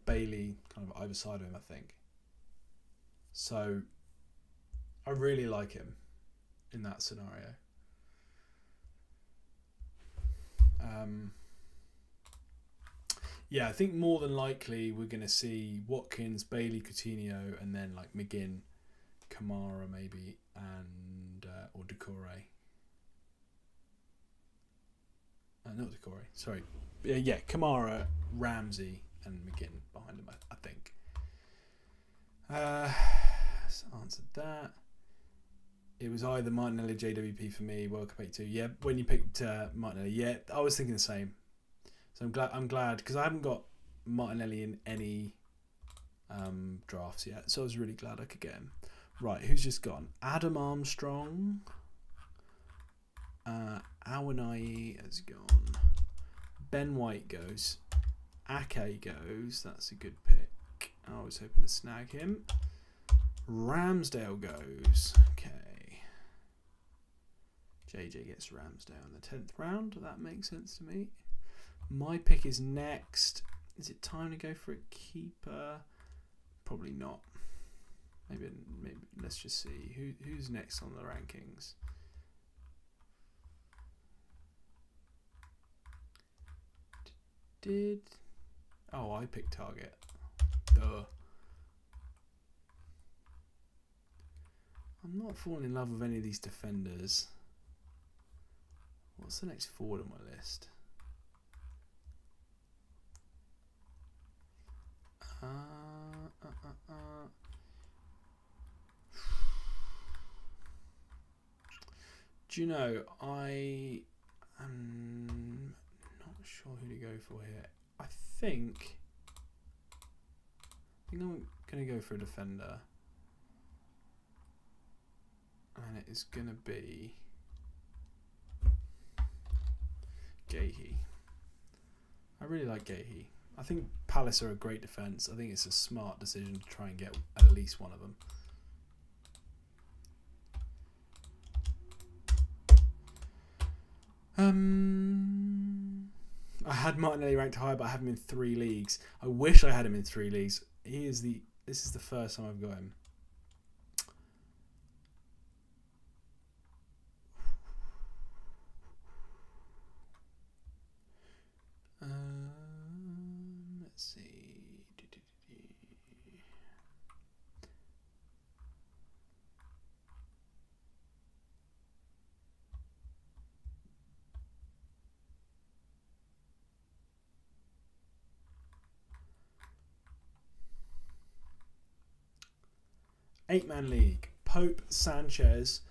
Bailey kind of either side of him, I think. So I really like him in that scenario. Yeah, I think more than likely we're going to see Watkins, Bailey, Coutinho, and then like McGinn, Kamara maybe, and or Decore. Not Decore. Sorry. Yeah, Kamara, Ramsey, and McGinn behind him. I think. So answered that. It was either Martinelli or JWP for me. World Cup 82. Yeah, when you picked Martinelli, yeah, I was thinking the same. So I'm glad because I haven't got Martinelli in any drafts yet. So I was really glad I could get him. Right, who's just gone? Adam Armstrong. Awanai has gone. Ben White goes. Ake goes. That's a good pick. I was hoping to snag him. Ramsdale goes. Okay. JJ gets Ramsdale in the 10th round. That makes sense to me. My pick is next. Is it time to go for a keeper? Probably not. Maybe let's just see. Who's next on the rankings? I picked Target. Duh. I'm not falling in love with any of these defenders. What's the next forward on my list? Do you know, I am not sure who to go for here. I think I'm going to go for a defender. And it is going to be Gahey. I really like Gahey. I think Palace are a great defence. I think it's a smart decision to try and get at least one of them. I had Martinelli ranked high, but I have him in 3 leagues. I wish I had him in 3 leagues. This is the first time I've got him. Let's see. 8-man league. Pope, Sanchez.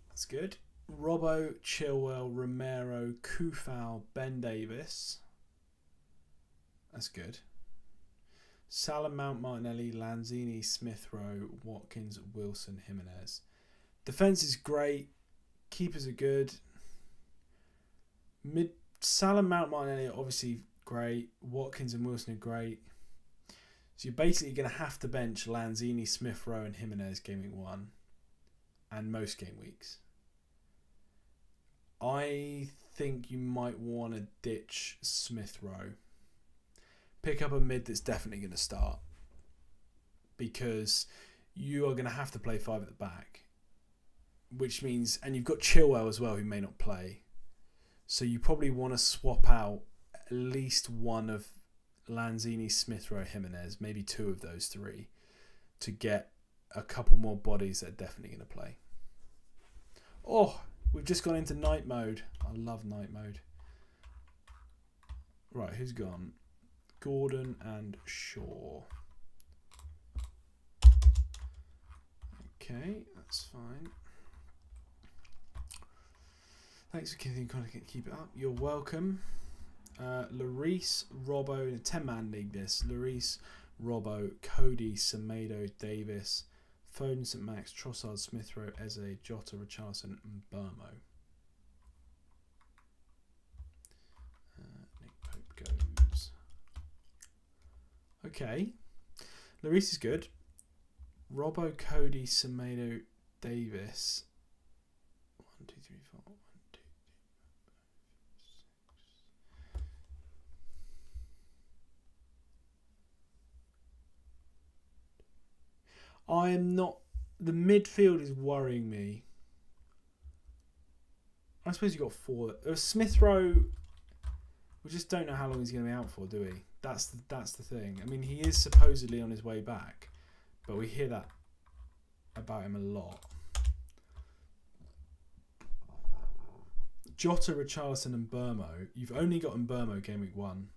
That's good. Robbo, Chilwell, Romero, Kufal, Ben Davis. That's good. Salah, Mount, Martinelli, Lanzini, Smith Rowe, Watkins, Wilson, Jimenez. Defense is great. Keepers are good. Salah, Mount, Martinelli are obviously great. Watkins and Wilson are great. So you're basically going to have to bench Lanzini, Smith Rowe, and Jimenez game week 1, and most game weeks. I think you might want to ditch Smith Rowe. Pick up a mid that's definitely going to start, because you are going to have to play 5 at the back, which means, and you've got Chilwell as well, who may not play. So you probably want to swap out at least one of Lanzini, Smith Rowe, Jimenez, maybe 2 of those 3, to get a couple more bodies that are definitely going to play. Oh, we've just gone into night mode. I love night mode. Right, who's gone? Gordon and Shaw. Okay, that's fine. Thanks for continuing to keep it up. You're welcome. Lloris, Robbo, in a 10-man league this. Lloris, Robbo, Cody, Semedo, Davis, Foden, St Max, Trossard, Smith Rowe, Eze, Jota, Richarlison, and Burmo. Nick Pope goes. Okay. Lloris is good. Robbo, Cody, Semedo, Davis. 1, 2, 3, 4. 1, 2, 3, 4, 5, 6. I am not. The midfield is worrying me. I suppose you got 4. Smith Rowe. We just don't know how long he's going to be out for, do we? That's the thing. I mean, he is supposedly on his way back, but we hear that about him a lot. Jota, Richarlison, and Burmo. You've only got Burmo game week 1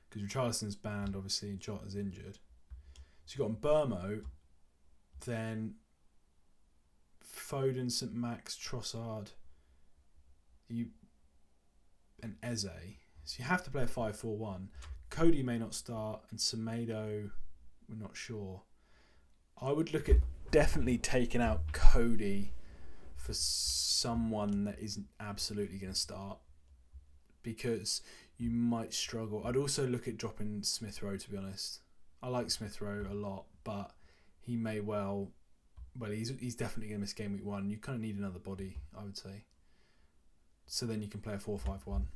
because Richarlison's banned, obviously, and Jota's injured. So you've got Burmo, then Foden, St Max, Trossard, and Eze. So you have to play a 5-4-1. Cody may not start, and Semedo, we're not sure. I would look at definitely taking out Cody for someone that isn't absolutely going to start, because you might struggle. I'd also look at dropping Smith Rowe, to be honest. I like Smith Rowe a lot, but he may he's definitely going to miss game week 1. You kind of need another body, I would say. So then you can play a 4-5-1.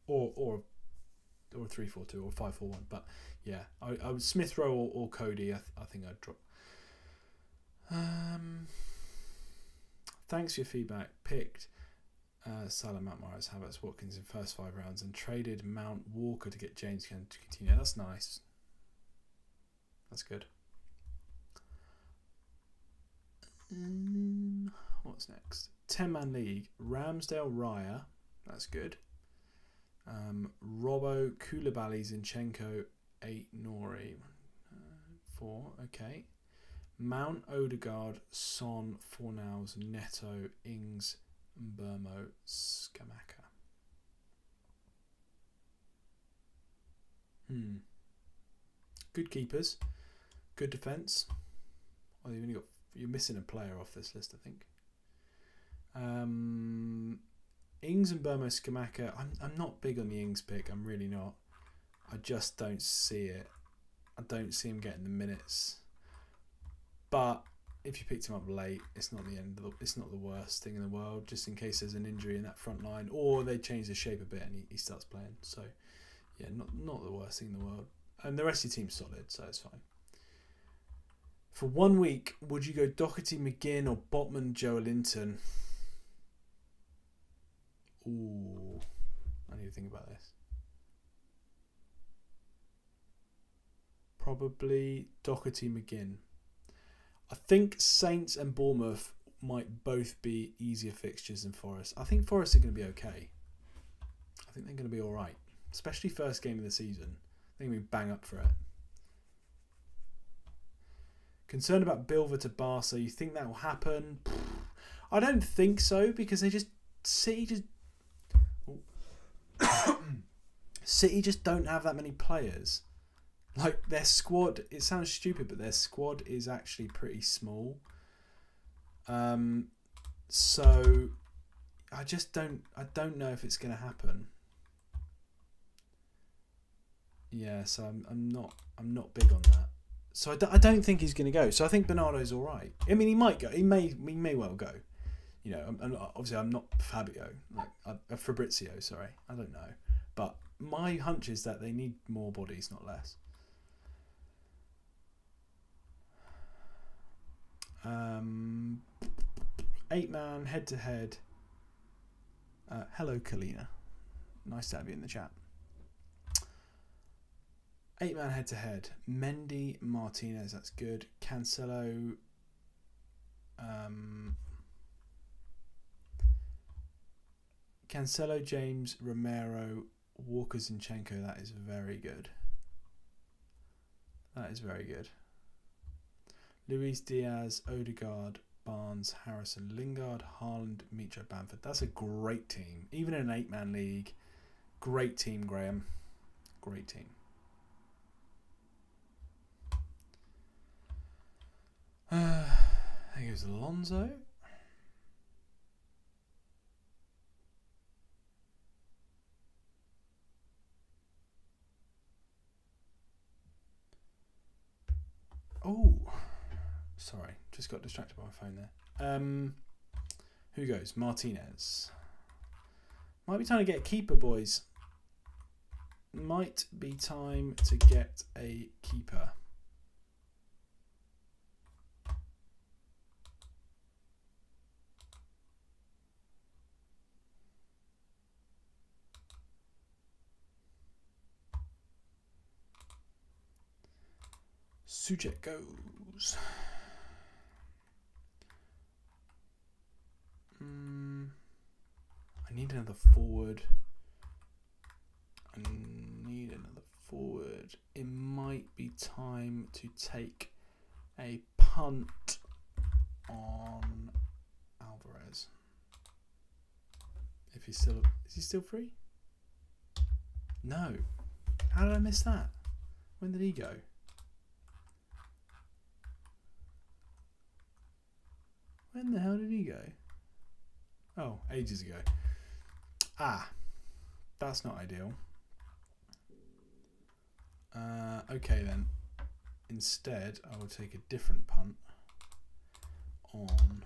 Or a 3-4-2 or 5-4-1. But yeah, I would Smith Rowe or Cody. I think I'd drop. Thanks for your feedback. Picked Salah, Matt Morris, Havertz, Watkins in first 5 rounds, and traded Mount Walker to get James Kent to continue. That's nice. That's good. What's next? 10-man league. Ramsdale, Raya. That's good. Robbo, Koulibaly, Zinchenko, 8 Nori, 4. Okay. Mount, Odegaard, Son, Fornals, Neto, Ings, Burmo, Skamaka. Good keepers. Good defence. Oh, you're missing a player off this list, I think. Ings and Burmo, Skamaka. I'm not big on the Ings pick. I'm really not. I just don't see it. I don't see him getting the minutes. But if you picked him up late, it's not the end. It's not the worst thing in the world. Just in case there's an injury in that front line, or they change the shape a bit and he starts playing. So yeah, not the worst thing in the world. And the rest of your team's solid, so it's fine. For 1 week, would you go Doherty, McGinn, or Botman, Joelinton? Ooh, I need to think about this. Probably Doherty, McGinn. I think Saints and Bournemouth might both be easier fixtures than Forest. I think Forest are going to be okay. I think they're going to be all right, especially first game of the season. They're going to be bang up for it. Concerned about Bilva to Barca. You think that will happen? I don't think so because City just don't have that many players. Like their squad, it sounds stupid, but their squad is actually pretty small. So I don't know if it's going to happen. Yeah, so I'm not big on that. So I don't think he's going to go. So I think Bernardo's all right. I mean, he might go. He may well go. You know, obviously I'm not Fabio, like Fabrizio. Sorry, I don't know. But my hunch is that they need more bodies, not less. 8-man head to head. Hello, Kalina. Nice to have you in the chat. 8-man head to head. Mendy, Martinez. That's good. Cancelo. Cancelo, James, Romero, Walker, Zinchenko. That is very good. That is very good. Luis Diaz, Odegaard, Barnes, Harrison, Lingard, Haaland, Mitro, Bamford. That's a great team. Even in an 8-man league. Great team, Graham. Great team. There goes Alonso. Oh, sorry, just got distracted by my phone there. Who goes? Martinez. Might be time to get a keeper, boys. Might be time to get a keeper. Sujet goes. I need another forward. It might be time to take a punt on Alvarez. If he's still, is he still free? No. How did I miss that? When did he go? When the hell did he go? Oh, ages ago. That's not ideal. Okay then. Instead, I will take a different punt on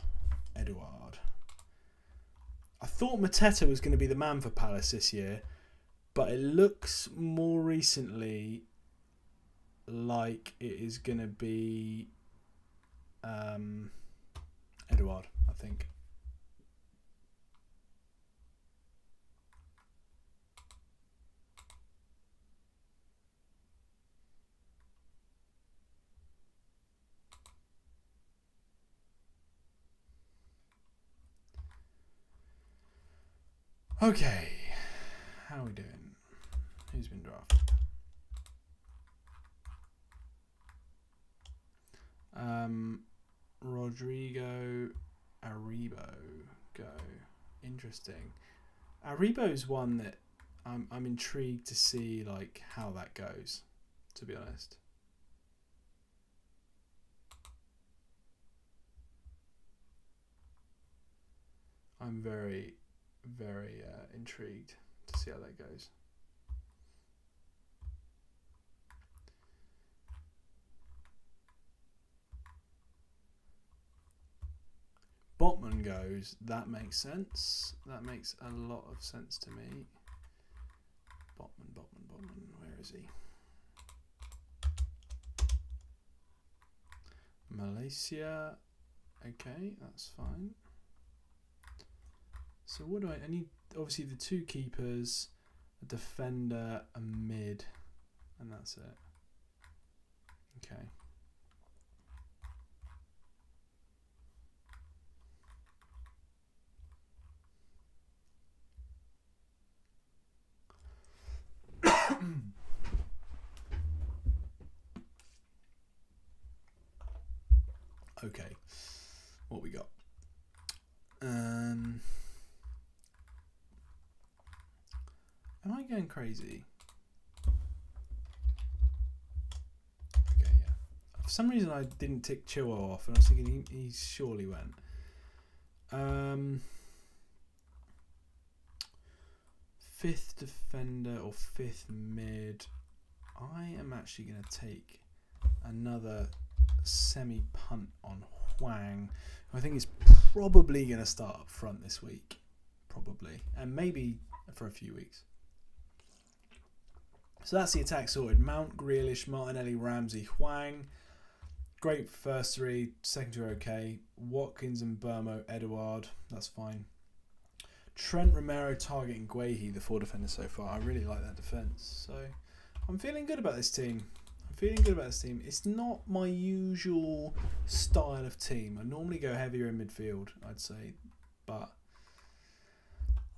Eduard. I thought Mateta was going to be the man for Palace this year, but it looks more recently like it is going to be Eduard, I think. Okay, how are we doing? Who's been drafted? Rodrigo Aribo go. Interesting. Aribo's one that I'm intrigued to see like how that goes, to be honest. I'm very, very intrigued to see how that goes. goes, that makes sense. That makes a lot of sense to me. Botman, where is he? Malaysia. Okay, that's fine. So what do I need? Obviously the 2 keepers, a defender, a mid, and that's it. Okay. Okay, what we got? Am I going crazy? Okay, yeah. For some reason I didn't tick Chilwell off, and I was thinking he surely went. 5th defender or 5th mid. I am actually going to take another semi-punt on Hwang. I think he's probably going to start up front this week. Probably. And maybe for a few weeks. So that's the attack sorted. Mount, Grealish, Martinelli, Ramsey, Hwang. Great first 3. Second 2 are okay. Watkins and Burmo, Edouard. That's fine. Trent, Romero, Target and Guehi, the 4 defenders so far. I really like that defence. So I'm feeling good about this team. It's not my usual style of team. I normally go heavier in midfield, I'd say. But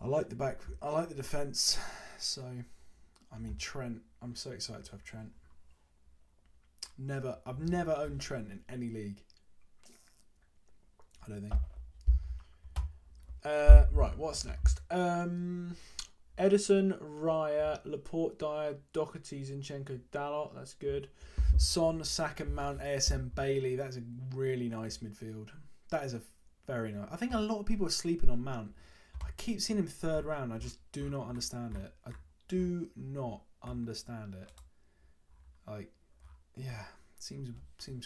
I like the back. I like the defence. So, I mean, Trent. I'm so excited to have Trent. I've never owned Trent in any league. I don't think. Right, what's next? Edison, Raya, Laporte, Dyer, Doherty, Zinchenko, Dalot. That's good. Son, Saka, Mount, ASM, Bailey. That's a really nice midfield. That is a very nice. I think a lot of people are sleeping on Mount. I keep seeing him 3rd round. I just do not understand it. Do not understand it. Like, yeah, seems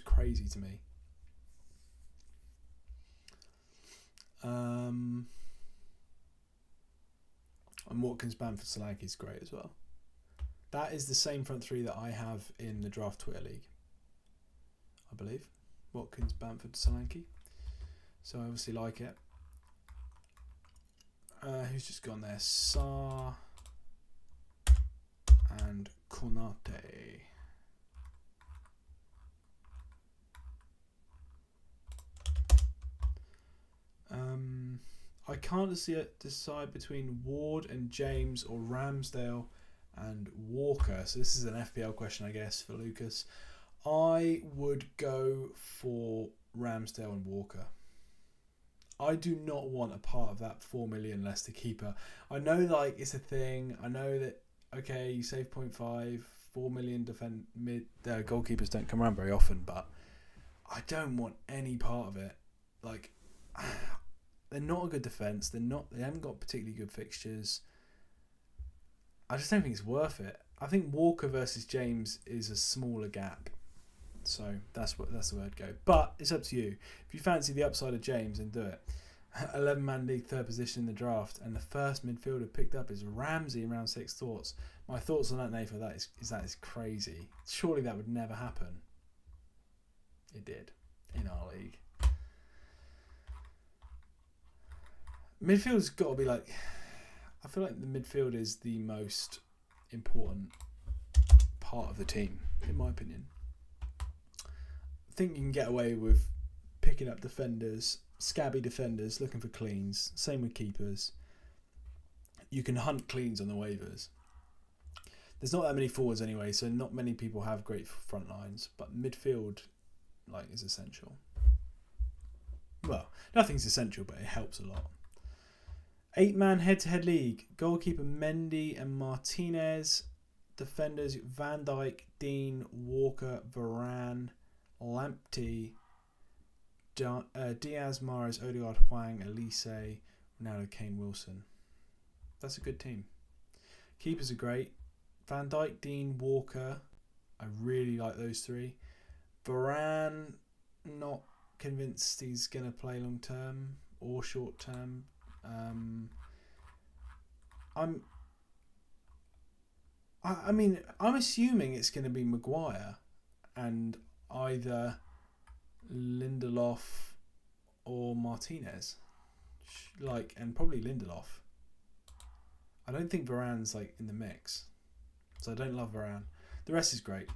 crazy to me. And Watkins, Bamford, Solanke is great as well. That is the same front 3 that I have in the Draft Twitter League, I believe. Watkins, Bamford, Solanke. So I obviously like it. Who's just gone there? Sarr and Konate. I can't decide between Ward and James or Ramsdale and Walker. So this is an FPL question, I guess, for Lucas. I would go for Ramsdale and Walker. I do not want a part of that 4 million Leicester keeper. I know, like, it's a thing. I know that, okay, you save 0.5, 4 million goalkeepers don't come around very often, but I don't want any part of it. Like, they're not a good defence. They haven't got particularly good fixtures. I just don't think it's worth it. I think Walker versus James is a smaller gap. So that's the way I'd go. But it's up to you. If you fancy the upside of James, then do it. 11-man league, 3rd position in the draft, and the first midfielder picked up is Ramsey in round 6. Thoughts? My thoughts on that, Nathan, that is crazy. Surely that would never happen. It did in our league. Midfield's got to be like... I feel like the midfield is the most important part of the team, in my opinion. I think you can get away with picking up defenders, scabby defenders, looking for cleans. Same with keepers. You can hunt cleans on the waivers. There's not that many forwards anyway, so not many people have great front lines. But midfield, like, is essential. Well, nothing's essential, but it helps a lot. 8-man head-to-head league. Goalkeeper Mendy and Martinez. Defenders Van Dijk, Dean, Walker, Varane, Lamptey, Diaz, Mahrez, Odegaard, Hwang, Elise, Ronaldo, Kane, Wilson. That's a good team. Keepers are great. Van Dijk, Dean, Walker. I really like those 3. Varane, not convinced he's going to play long term. or short term. I'm assuming it's going to be Maguire and either Lindelof or Martinez, and probably Lindelof. I don't think Varane's in the mix, so I don't love Varane. The rest is great.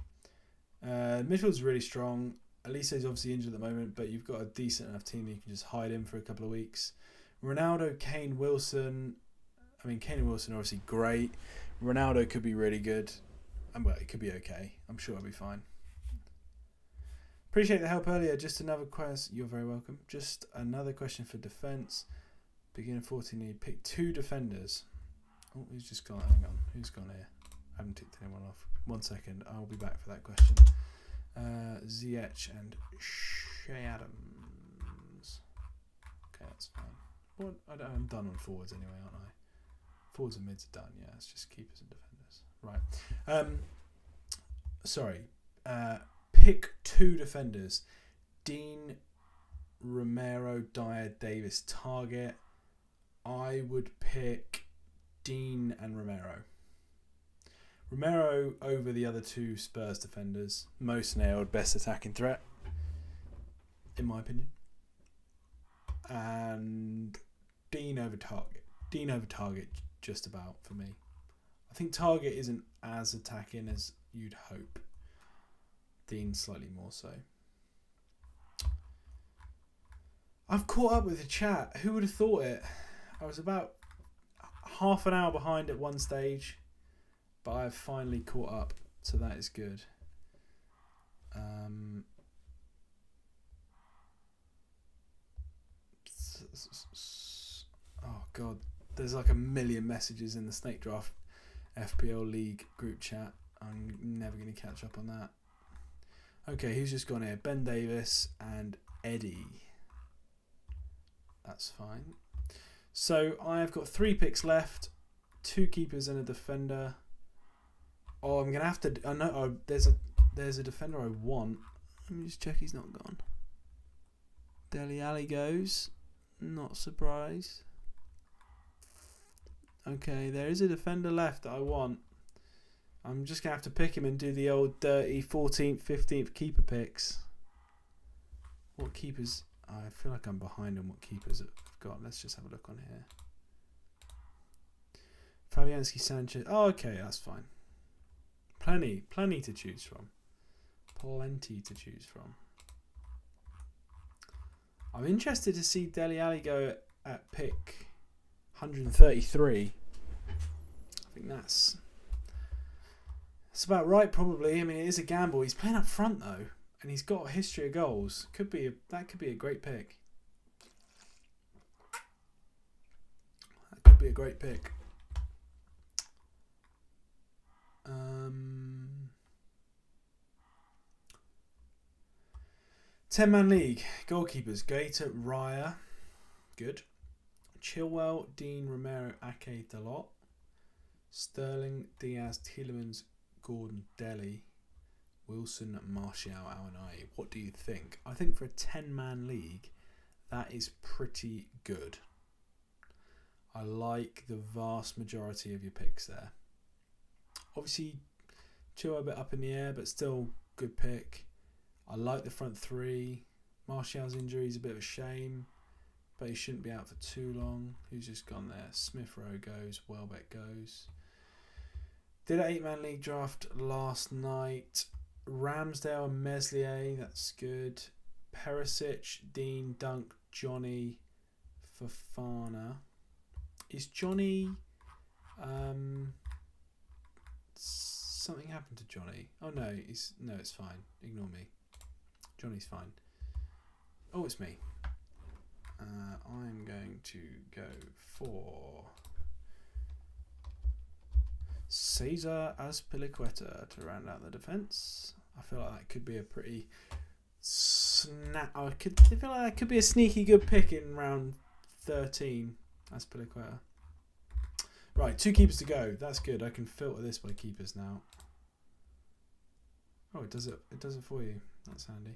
Midfield's really strong. Elise's obviously injured at the moment, but you've got a decent enough team that you can just hide him for a couple of weeks. Ronaldo, Kane, Wilson. Kane and Wilson are obviously great. Ronaldo could be really good. Well, it could be okay. I'm sure it'll be fine. Appreciate the help earlier. Just another question. You're very welcome. Just another question for defence. Beginner 14 need. Pick 2 defenders. Oh, who's just gone? Hang on. Who's gone here? I haven't ticked anyone off. 1 second. I'll be back for that question. Ziyech and Shea Adams. Okay, that's fine. What? I'm done on forwards anyway, aren't I? Forwards and mids are done. Yeah, it's just keepers and defenders. Right. Sorry. Pick 2 defenders. Dean, Romero, Dyer, Davis, Target. I would pick Dean and Romero. Romero over the other 2 Spurs defenders. Most nailed, best attacking threat, in my opinion. And Dean over Target. Dean over Target, just about, for me. I think Target isn't as attacking as you'd hope. Dean slightly more so. I've caught up with the chat. Who would have thought it? I was about half an hour behind at one stage, but I've finally caught up, so that is good. Oh god, there's like a million messages in the Snake Draft FPL League group chat. I'm never going to catch up on that. Okay, who's just gone here? Ben Davis and Eddie. That's fine. So I've got 3 picks left, 2 keepers and a defender. Oh, I'm gonna have to. I know. Oh, there's a defender I want. Let me just check he's not gone. Dele Alli goes. Not surprised. Okay, there is a defender left that I want. I'm just going to have to pick him and do the old dirty 14th, 15th keeper picks. What keepers? I feel like I'm behind on what keepers I've got. Let's just have a look on here. Fabianski, Sanchez. Oh, okay, that's fine. Plenty to choose from. Plenty to choose from. I'm interested to see Dele Alli go at pick 133. I think that's about right, probably. I mean, it is a gamble. He's playing up front though, and he's got a history of goals. That could be a great pick. That could be a great pick. 10-man league. Goalkeepers: Gator, Raya. Good. Chilwell, Dean, Romero, Ake, Dalot. Sterling, Diaz, Tielemans, Gordon, Dele, Wilson, Martial, Al-Anai. What do you think? I think for a 10-man league, that is pretty good. I like the vast majority of your picks there. Obviously, Chilwell a bit up in the air, but still good pick. I like the front 3. Martial's injury is a bit of a shame, but he shouldn't be out for too long. Who's just gone there? Smith Rowe goes. Welbeck goes. Did an 8-man league draft last night. Ramsdale and Meslier. That's good. Perisic, Dean, Dunk, Johnny, Fofana. Is Johnny... something happened to Johnny. Oh no, it's fine. Ignore me. Johnny's fine. Oh, it's me. I'm going to go for Cesar Azpilicueta to round out the defence. I feel like that could be a pretty I feel like that could be a sneaky good pick in round 13. Azpilicueta. Right, 2 keepers to go. That's good. I can filter this by keepers now. Oh, it does it. It does it for you. That's handy.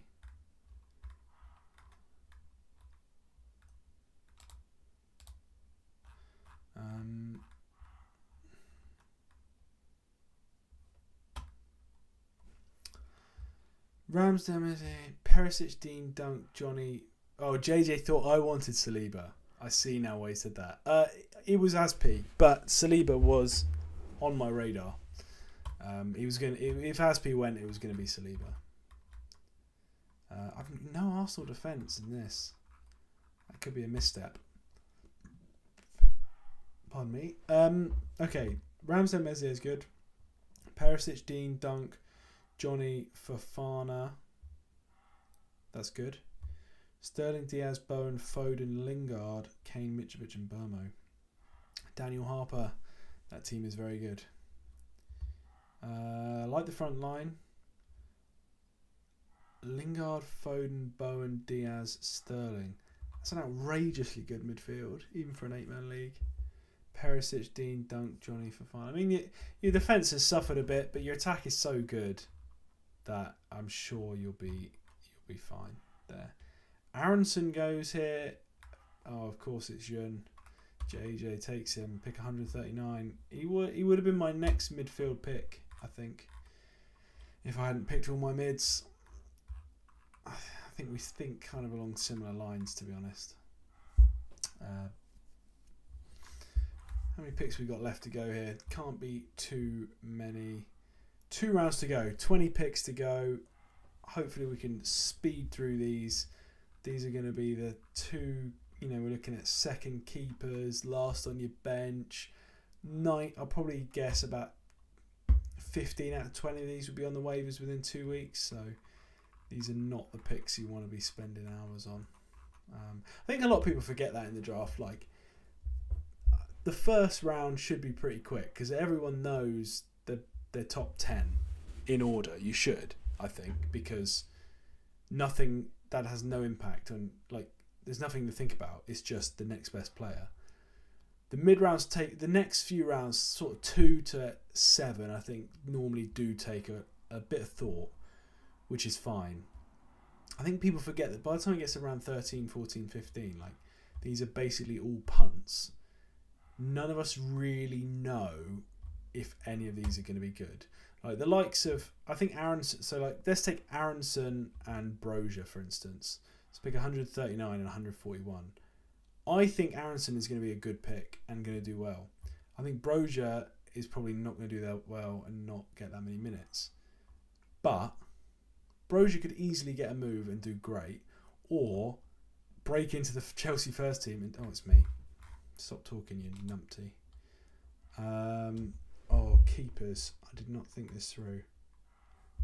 Ramsdale, Perisic, Dean, Dunk, Johnny. Oh, JJ thought I wanted Saliba. I see now why he said that. It was Aspi, but Saliba was on my radar. He was going. If Aspi went, it was going to be Saliba. I've no Arsenal defence in this. That could be a misstep. Pardon me. Okay, Ramsdale, Meslier is good. Perisic, Dean, Dunk, Johnny, Fofana. That's good. Sterling, Diaz, Bowen, Foden, Lingard, Kane, Mitrovic and Burmo. Daniel Harper. That team is very good. Like the front line. Lingard, Foden, Bowen, Diaz, Sterling. That's an outrageously good midfield, even for an 8-man league. Perisic, Dean, Dunk, Johnny, Fofana. I mean, your defence has suffered a bit, but your attack is so good that I'm sure you'll be fine there. Aronson goes here. Oh, of course it's Jun. JJ takes him. Pick 139. He would have been my next midfield pick, I think, if I hadn't picked all my mids. I think we think kind of along similar lines, to be honest. How many picks we got left to go here? Can't be too many. 2 rounds to go. 20 picks to go. Hopefully we can speed through these. These are going to be the 2. We're looking at second keepers, last on your bench. I'll probably guess about 15 out of 20 of these will be on the waivers within 2 weeks. So these are not the picks you want to be spending hours on. I think a lot of people forget that in the draft. Like, the first round should be pretty quick because everyone knows their top 10 in order. You should, I think, because nothing that has no impact on, like, there's nothing to think about. It's just the next best player. The mid rounds take the next few rounds, sort of 2 to 7, I think normally do take a bit of thought, which is fine. I think people forget that by the time it gets around 13, 14, 15, like, these are basically all punts. None of us really know if any of these are going to be good. Like the likes of, I think Aronson, so like let's take Aronson and Brozier for instance. Let's pick 139 and 141. I think Aronson is going to be a good pick and going to do well. I think Brozier is probably not going to do that well and not get that many minutes. But Brozier could easily get a move and do great, or break into the Chelsea first team and, oh, it's me. Stop talking, you numpty. Keepers. I did not think this through.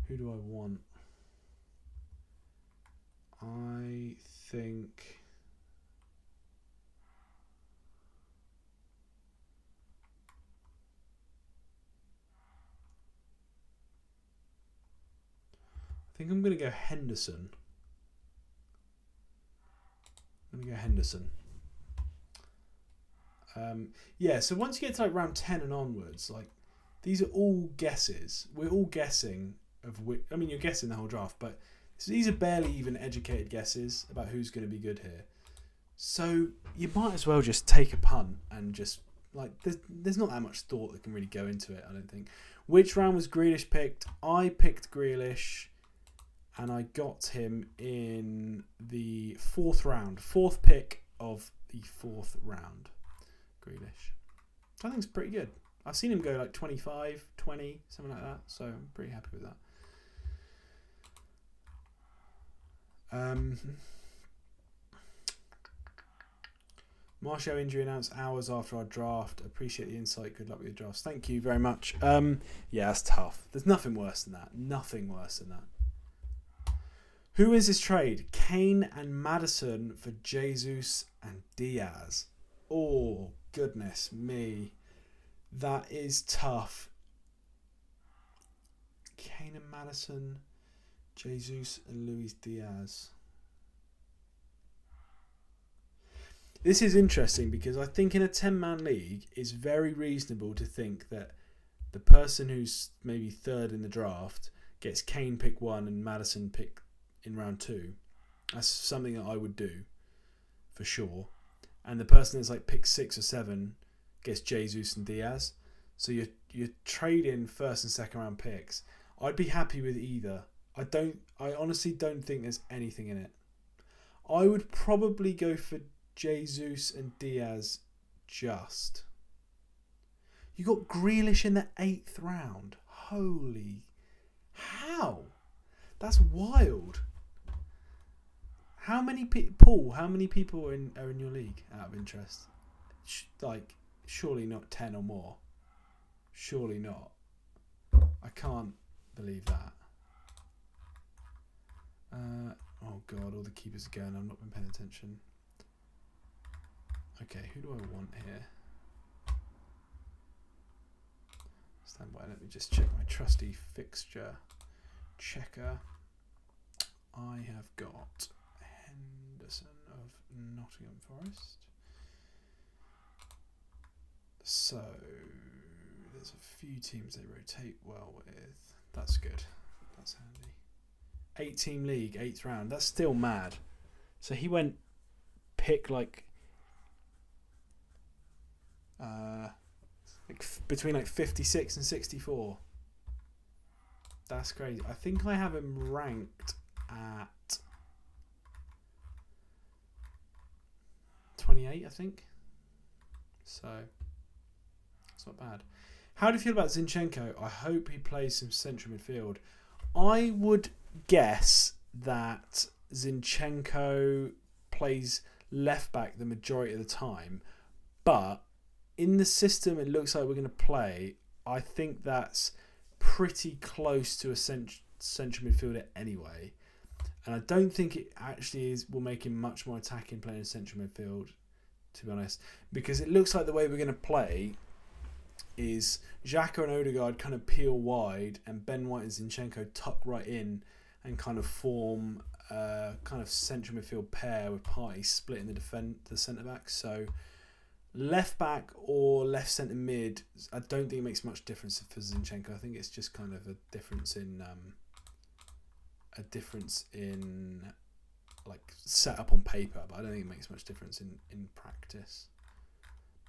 Who do I want? I think... I'm going to go Henderson. So once you get to like round 10 and onwards, like these are all guesses. We're all guessing you're guessing the whole draft, but these are barely even educated guesses about who's going to be good here. So you might as well just take a punt and just like there's not that much thought that can really go into it, I don't think. Which round was Grealish picked? I picked Grealish and I got him in the 4th round. 4th pick of the 4th round. Grealish. I think it's pretty good. I've seen him go like 25, 20, something like that. So I'm pretty happy with that. Martial injury announced hours after our draft. Appreciate the insight. Good luck with your drafts. Thank you very much. Yeah, that's tough. There's nothing worse than that. Who is this trade? Kane and Maddison for Jesus and Diaz. Oh, goodness me. That is tough. Kane and Maddison, Jesus and Luis Diaz. This is interesting because I think in a 10-man league, it's very reasonable to think that the person who's maybe 3rd in the draft gets Kane pick 1 and Maddison pick in round 2. That's something that I would do for sure. And the person that's like pick 6 or 7 gets Jesus and Diaz. So you're trading 1st and 2nd round picks. I'd be happy with either. I I honestly don't think there's anything in it. I would probably go for Jesus and Diaz just. You got Grealish in the 8th round. Holy. How? That's wild. How many Paul? How many people are in your league out of interest? Like, surely not 10 or more. Surely not. I can't believe that. Oh god, all the keepers again. I've not been paying attention. Okay, who do I want here? Stand by. Let me just check my trusty fixture checker. I have got Henderson of Nottingham Forest. So there's a few teams they rotate well with. That's good. That's handy. 8-team league, 8th round. That's still mad. So he went pick like between like 56 and 64. That's crazy. I think I have him ranked at 28, I think. So it's not bad. How do you feel about Zinchenko? I hope he plays some central midfield. I would guess that Zinchenko plays left back the majority of the time, but in the system it looks like we're going to play, I think that's pretty close to a central midfielder anyway, and I don't think it actually will make him much more attacking playing in central midfield, to be honest, because it looks like the way we're going to play is Xhaka and Odegaard kind of peel wide and Ben White and Zinchenko tuck right in and kind of form a kind of central midfield pair with Partey splitting the centre back. So left back or left centre mid, I don't think it makes much difference for Zinchenko. I think it's just kind of a difference in like set up on paper, but I don't think it makes much difference in practice.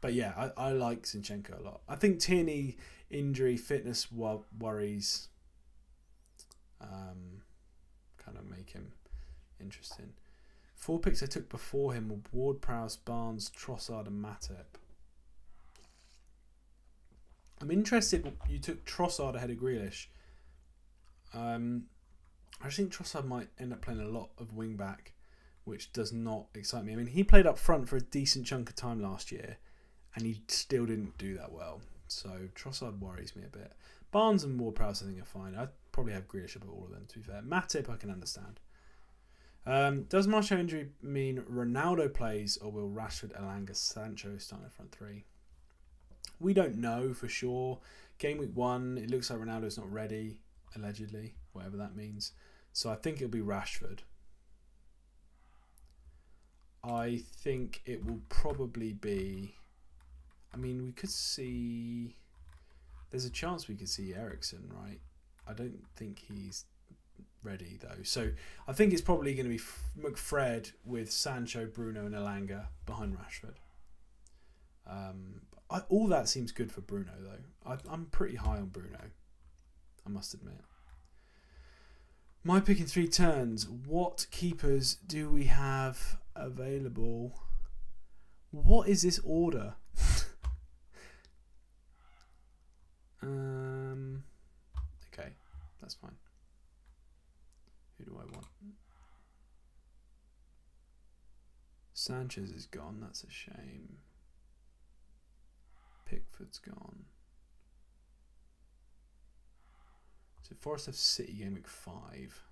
But yeah, I like Zinchenko a lot. I think Tierney injury fitness worries kind of make him interesting. 4 picks I took before him were Ward-Prowse, Barnes, Trossard and Matip. I'm interested you took Trossard ahead of Grealish. I just think Trossard might end up playing a lot of wing back, which does not excite me. I mean, he played up front for a decent chunk of time last year, and he still didn't do that well. So Trossard worries me a bit. Barnes and Ward-Prowse I think are fine. I'd probably have Grealish above all of them, to be fair. Matip I can understand. Does Martial injury mean Ronaldo plays, or will Rashford, Elanga, Sancho start in the front three? We don't know for sure. Game week 1, it looks like Ronaldo's not ready, allegedly, whatever that means. So I think it'll be Rashford. I think it will probably be... I mean, we could see... There's a chance we could see Eriksen, right? I don't think he's ready, though. So I think it's probably going to be McFred with Sancho, Bruno and Elanga behind Rashford. All that seems good for Bruno, though. I'm pretty high on Bruno, I must admit. My pick in 3 turns. What keepers do we have available? What is this order? Okay, that's fine. Who do I want? Sanchez is gone. That's a shame. Pickford's gone. So Forest have City game week 5.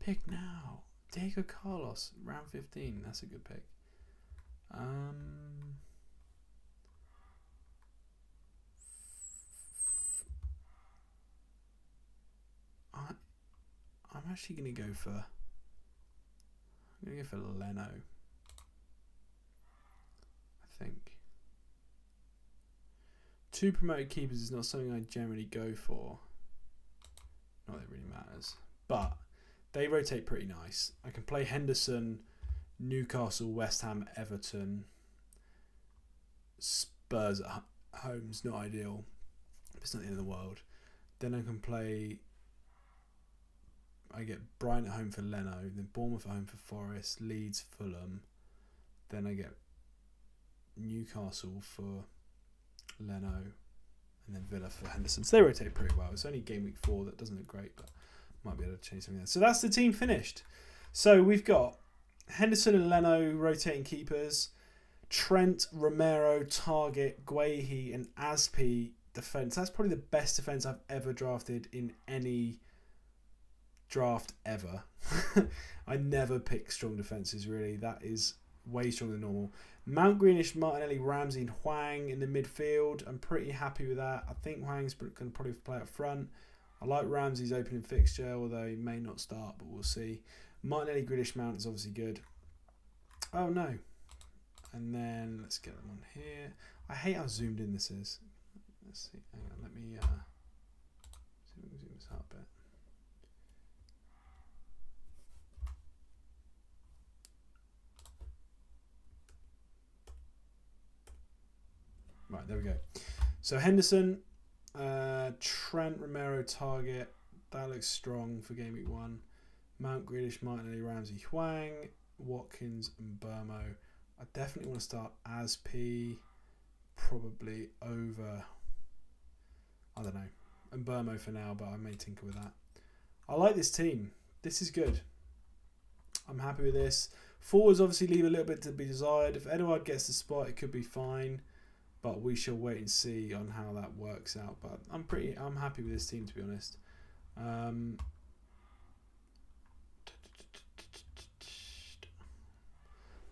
Pick now. Diego Carlos, round 15. That's a good pick. I'm actually going to go for... Leno. I think. 2 promoted keepers is not something I generally go for. Not that it really matters. But they rotate pretty nice. I can play Henderson, Newcastle, West Ham, Everton, Spurs at home's not ideal. It's not the end of the world. Then I can play... I get Brighton at home for Leno, then Bournemouth at home for Forest, Leeds, Fulham. Then I get Newcastle for Leno, and then Villa for Henderson. So they rotate pretty well. It's only game week 4 that doesn't look great, but might be able to change something there. So that's the team finished. So we've got Henderson and Leno rotating keepers, Trent, Romero, Target, Guehi, and Aspi defence. That's probably the best defence I've ever drafted in any draft ever. I never pick strong defences, really. That is way stronger than normal. Mount, Greenish, Martinelli, Ramsey, and Hwang in the midfield. I'm pretty happy with that. I think Hwang's going to probably play up front. I like Ramsey's opening fixture, although he may not start, but we'll see. Martinelli, Greenish, Mount is obviously good. Oh no. And then let's get them on here. I hate how zoomed in this is. Let's see. Hang on, let me see if we can zoom this out a bit. Right, there we go. So Henderson, Trent, Romero, Target. That looks strong for game week 1. Mount, Grealish, Martinelli, Ramsey, Hwang, Watkins, and Burmo. I definitely want to start Aspi, probably over, I don't know, and Burmo for now, but I may tinker with that. I like this team. This is good. I'm happy with this. Forwards obviously leave a little bit to be desired. If Edouard gets the spot, it could be fine, but we shall wait and see on how that works out. But I'm happy with this team, to be honest.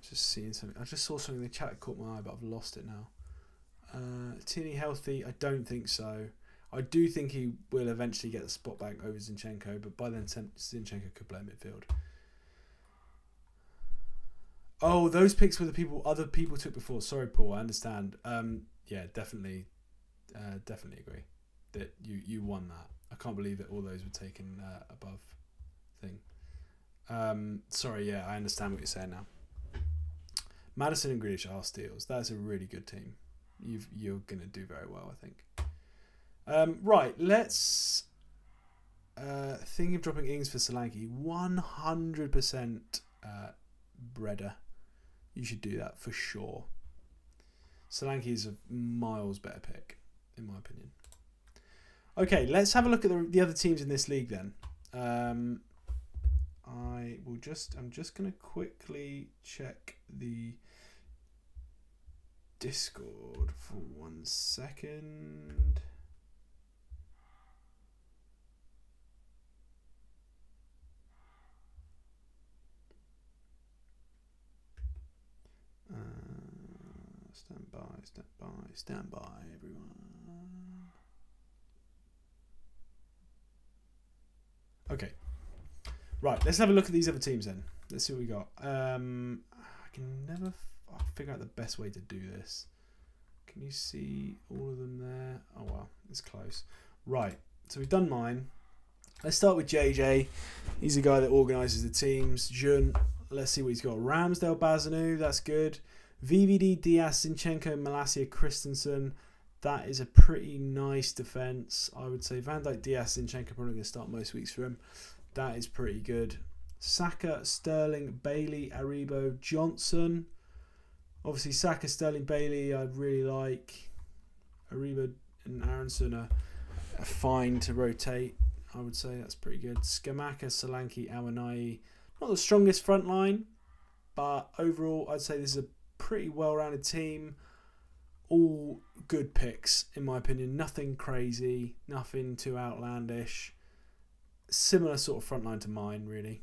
Just seeing something. I just saw something in the chat that caught my eye, but I've lost it now. Tierney healthy? I don't think so. I do think he will eventually get the spot back over Zinchenko, but by then Zinchenko could play midfield. Oh, those picks were the people other people took before. Sorry, Paul. I understand. Yeah, definitely agree that you won that. I can't believe that all those were taken above thing. Sorry, yeah, I understand what you're saying now. Maddison and Grealish are steals. That's a really good team. You're going to do very well, I think. Right, let's think of dropping Ings for Solanke. 100% Breda. You should do that for sure. Solanke is a miles better pick, in my opinion. Okay, let's have a look at the other teams in this league then. I'm just going to quickly check the Discord for 1 second. Stand by, everyone. Okay. Right, let's have a look at these other teams then. Let's see what we got. I can never figure out the best way to do this. Can you see all of them there? Oh, well, it's close. Right, so we've done mine. Let's start with JJ. He's the guy that organises the teams. Jun, let's see what he's got. Ramsdale, Bazanu, that's good. VVD, Diaz, Zinchenko, Malacia, Christensen. That is a pretty nice defence. I would say Van Dijk, Diaz, Zinchenko probably going to start most weeks for him. That is pretty good. Saka, Sterling, Bailey, Aribo, Johnson. Obviously, Saka, Sterling, Bailey, I really like. Aribo and Aronson are fine to rotate. I would say that's pretty good. Skamaka, Solanke, Awanai. Not the strongest front line, but overall, I'd say this is a pretty well-rounded team. All good picks, in my opinion. Nothing crazy, nothing too outlandish. Similar sort of front line to mine, really.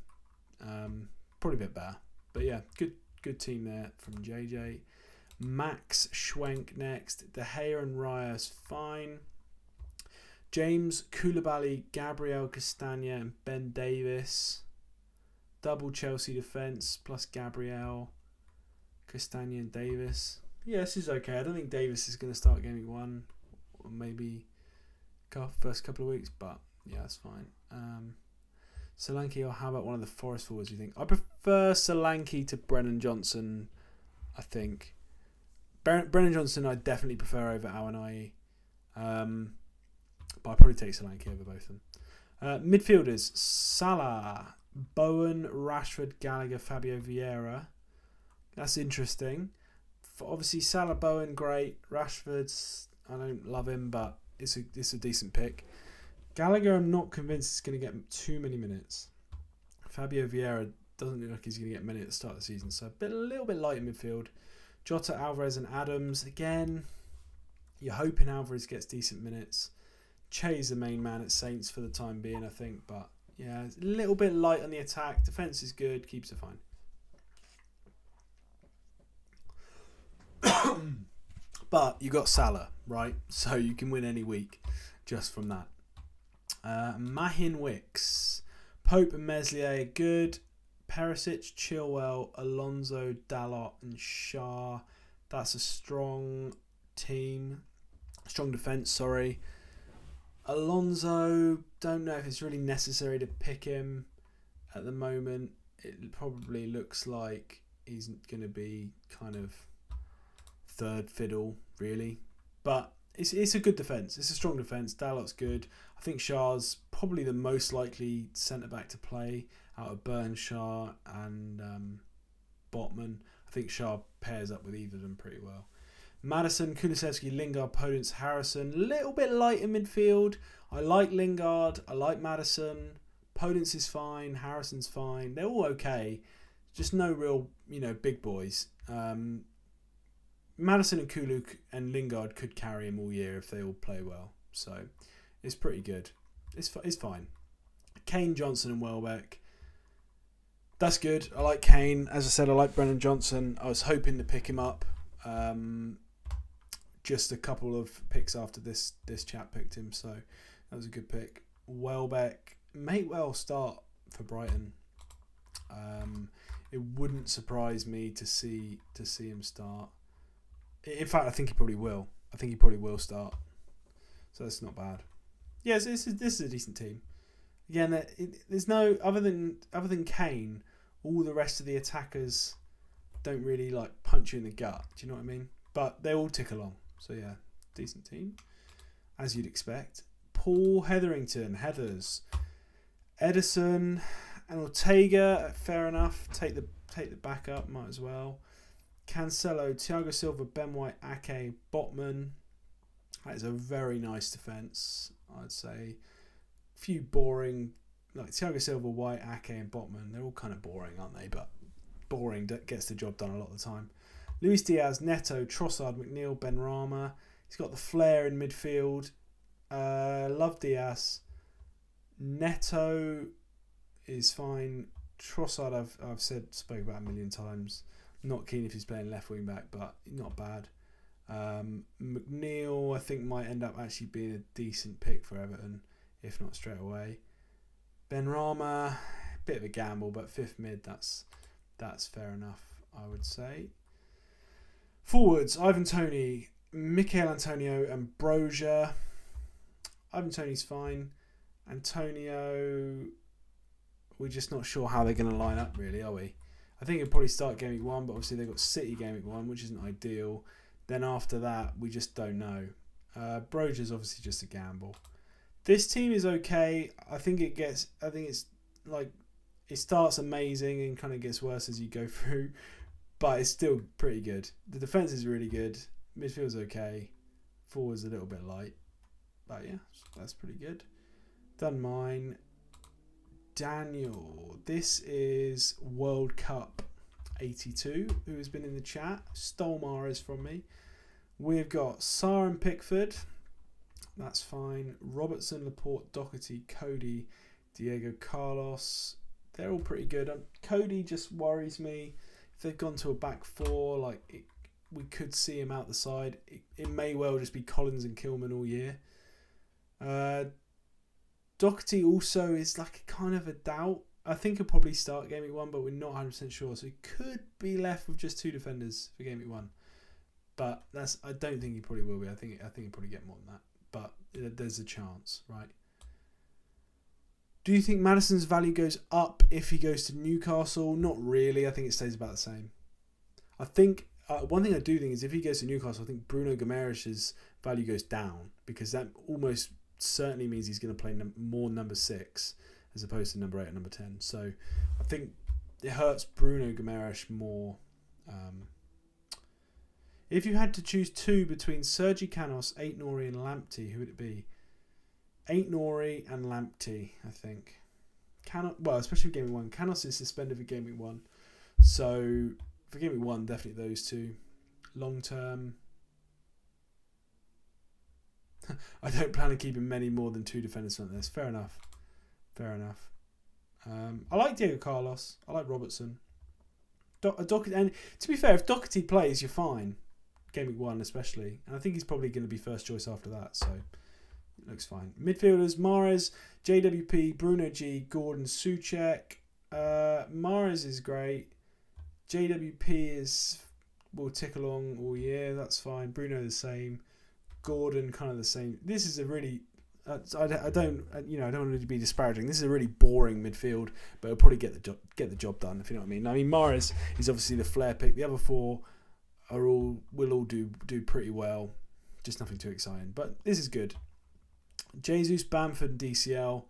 Probably a bit better. But yeah, good team there from JJ. Max Schwenk next. De Gea and Raya's fine. James, Koulibaly, Gabriel, Castagna, and Ben Davis. Double Chelsea defence plus Gabriel, Castagna, and Davis. Yeah, this is okay. I don't think Davis is going to start game week 1, or maybe first couple of weeks, but Yeah, that's fine. Solanke, or how about one of the Forest forwards, you think? I prefer Solanke to Brennan Johnson, I think. Brennan Johnson I definitely prefer over Awoniyi. But I'd probably take Solanke over both of them. Midfielders, Salah, Bowen, Rashford, Gallagher, Fabio Vieira. That's interesting. Obviously, Salah, Bowen, great. Rashford's, I don't love him, but it's a decent pick. Gallagher, I'm not convinced is going to get too many minutes. Fabio Vieira doesn't look like he's going to get many at the start of the season, so a little bit light in midfield. Jota, Alvarez, and Adams. Again, you're hoping Alvarez gets decent minutes. Che's the main man at Saints for the time being, I think, but yeah, it's a little bit light on the attack. Defense is good, keeps it fine. But you got Salah, right? So you can win any week just from that. Mahin Wicks, Pope and Meslier are good. Perisic, Chilwell, Alonso, Dalot and Shah. That's a strong team. Strong defence, sorry. Alonso, don't know if it's really necessary to pick him at the moment. It probably looks like he's going to be kind of third fiddle, really. But it's a good defence. It's a strong defence. Dalot's good. I think Shah's probably the most likely centre-back to play out of Burns, Shah and Botman. I think Shah pairs up with either of them pretty well. Maddison, Kulusevski, Lingard, Podence, Harrison. A little bit light in midfield. I like Lingard. I like Maddison. Podence is fine. Harrison's fine. They're all okay. Just no real, big boys. Maddison and Kulu and Lingard could carry him all year if they all play well. So it's pretty good. It's fine. Kane, Johnson and Welbeck. That's good. I like Kane. As I said, I like Brennan Johnson. I was hoping to pick him up. Just a couple of picks after this chap picked him, so that was a good pick. Welbeck may well start for Brighton. It wouldn't surprise me to see him start. In fact, I think he probably will. I think he probably will start. So that's not bad. Yes, this is a decent team. Again, there's no other than Kane. All the rest of the attackers don't really punch you in the gut. Do you know what I mean? But they all tick along. So yeah, decent team, as you'd expect. Paul Hetherington, Heathers, Edison and Ortega. Fair enough. Take the backup. Might as well. Cancelo, Thiago Silva, Ben White, Ake, Botman. That is a very nice defence, I'd say. A few boring, like Thiago Silva, White, Ake and Botman. They're all kind of boring, aren't they? But boring gets the job done a lot of the time. Luis Diaz, Neto, Trossard, McNeil, Benrahma. He's got the flair in midfield. Love Diaz. Neto is fine. Trossard, I've spoke about a million times. Not keen if he's playing left wing back, but not bad. McNeil, I think, might end up actually being a decent pick for Everton, if not straight away. Benrahma, bit of a gamble, but fifth mid, that's fair enough, I would say. Forwards, Ivan Toney, Mikel Antonio and Broja. Ivan Toney's fine. Antonio, we're just not sure how they're going to line up, really, are we? I think he'll probably start game week 1, but obviously they've got City game week 1, which isn't ideal. Then after that, we just don't know. Broja's obviously just a gamble. This team is okay. I think it's like it starts amazing and kind of gets worse as you go through, but it's still pretty good. The defense is really good. Midfield's okay. Forward's a little bit light, but yeah, that's pretty good. Done mine. Daniel, this is World Cup 82, who has been in the chat, stole Mahrez from me. We've got Sarr and Pickford, that's fine. Robertson, Laporte, Doherty, Cody, Diego Carlos, they're all pretty good. Cody just worries me. If they've gone to a back four, we could see him out the side. It may well just be Collins and Kilman all year. Doherty also is kind of a doubt. I think he'll probably start game week 1, but we're not 100% sure. So he could be left with just 2 defenders for game week 1. But I don't think he probably will be. I think he'll probably get more than that. But there's a chance, right? Do you think Maddison's value goes up if he goes to Newcastle? Not really. I think it stays about the same. I think one thing I do think is if he goes to Newcastle, I think Bruno Guimarães' value goes down because that almost certainly means he's going to play more number 6 as opposed to number 8 and number 10. So I think it hurts Bruno Guimarães more. If you had to choose 2 between Sergi Canos, Aït-Nouri and Lamptey, who would it be? Aït-Nouri and Lamptey, I think. Especially for Game Week 1. Canos is suspended for Game Week 1. So for Game Week 1, definitely those 2. Long term, I don't plan on keeping many more than 2 defenders on this. Fair enough. I like Diego Carlos. I like Robertson. And to be fair, if Doherty plays, you're fine. Game Week 1 especially. And I think he's probably going to be first choice after that. So it looks fine. Midfielders, Mahrez, JWP, Bruno G, Gordon, Souček. Mahrez is great. JWP will tick along all year. That's fine. Bruno the same. Gordon kind of the same. This is a really... I don't want to be disparaging. This is a really boring midfield, but it'll probably get the job done, if you know what I mean. I mean, Mahrez is obviously the flair pick. The other 4 will all do pretty well. Just nothing too exciting, but this is good. Jesus, Bamford, and DCL.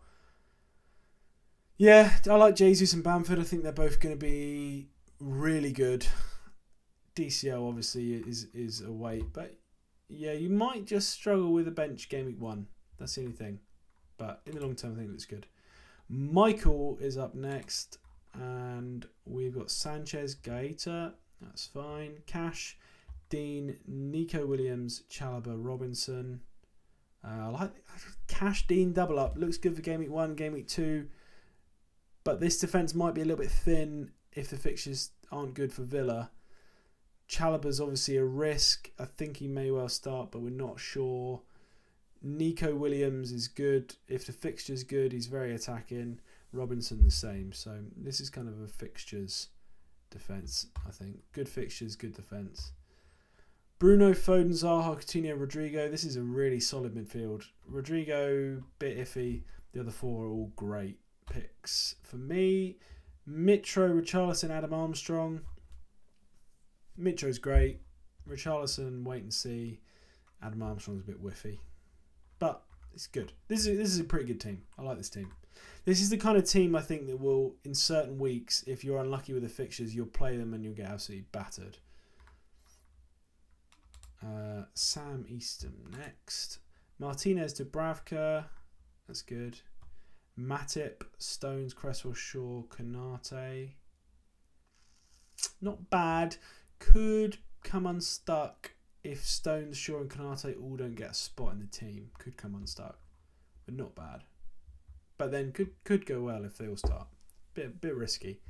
Yeah, I like Jesus and Bamford. I think they're both going to be really good. DCL obviously is a weight, but yeah, you might just struggle with a bench Game Week 1. That's the only thing. But in the long term, I think it looks good. Michael is up next. And we've got Sanchez, Gaeta. That's fine. Cash, Dean, Nico Williams, Chalobah, Robinson. I like Cash, Dean, double up. Looks good for Game Week 1, Game Week 2. But this defence might be a little bit thin if the fixtures aren't good for Villa. Chalobah's obviously a risk. I think he may well start, but we're not sure. Nico Williams is good. If the fixture's good, he's very attacking. Robinson the same. So this is kind of a fixtures defence, I think. Good fixtures, good defence. Bruno, Foden, Zaha, Coutinho, Rodrigo. This is a really solid midfield. Rodrigo, bit iffy. The other 4 are all great picks. For me, Mitro, Richarlison, Adam Armstrong. Mitro's great. Richarlison, wait and see. Adam Armstrong's a bit whiffy. But it's good. This is a pretty good team. I like this team. This is the kind of team I think that will, in certain weeks, if you're unlucky with the fixtures, you'll play them and you'll get absolutely battered. Sam Easton next. Martinez, Dubravka. That's good. Matip, Stones, Cresswell, Shaw, Konate. Not bad. Could come unstuck if Stones, Shaw and Konate all don't get a spot in the team. Could come unstuck. But not bad. But then could go well if they all start. Bit risky.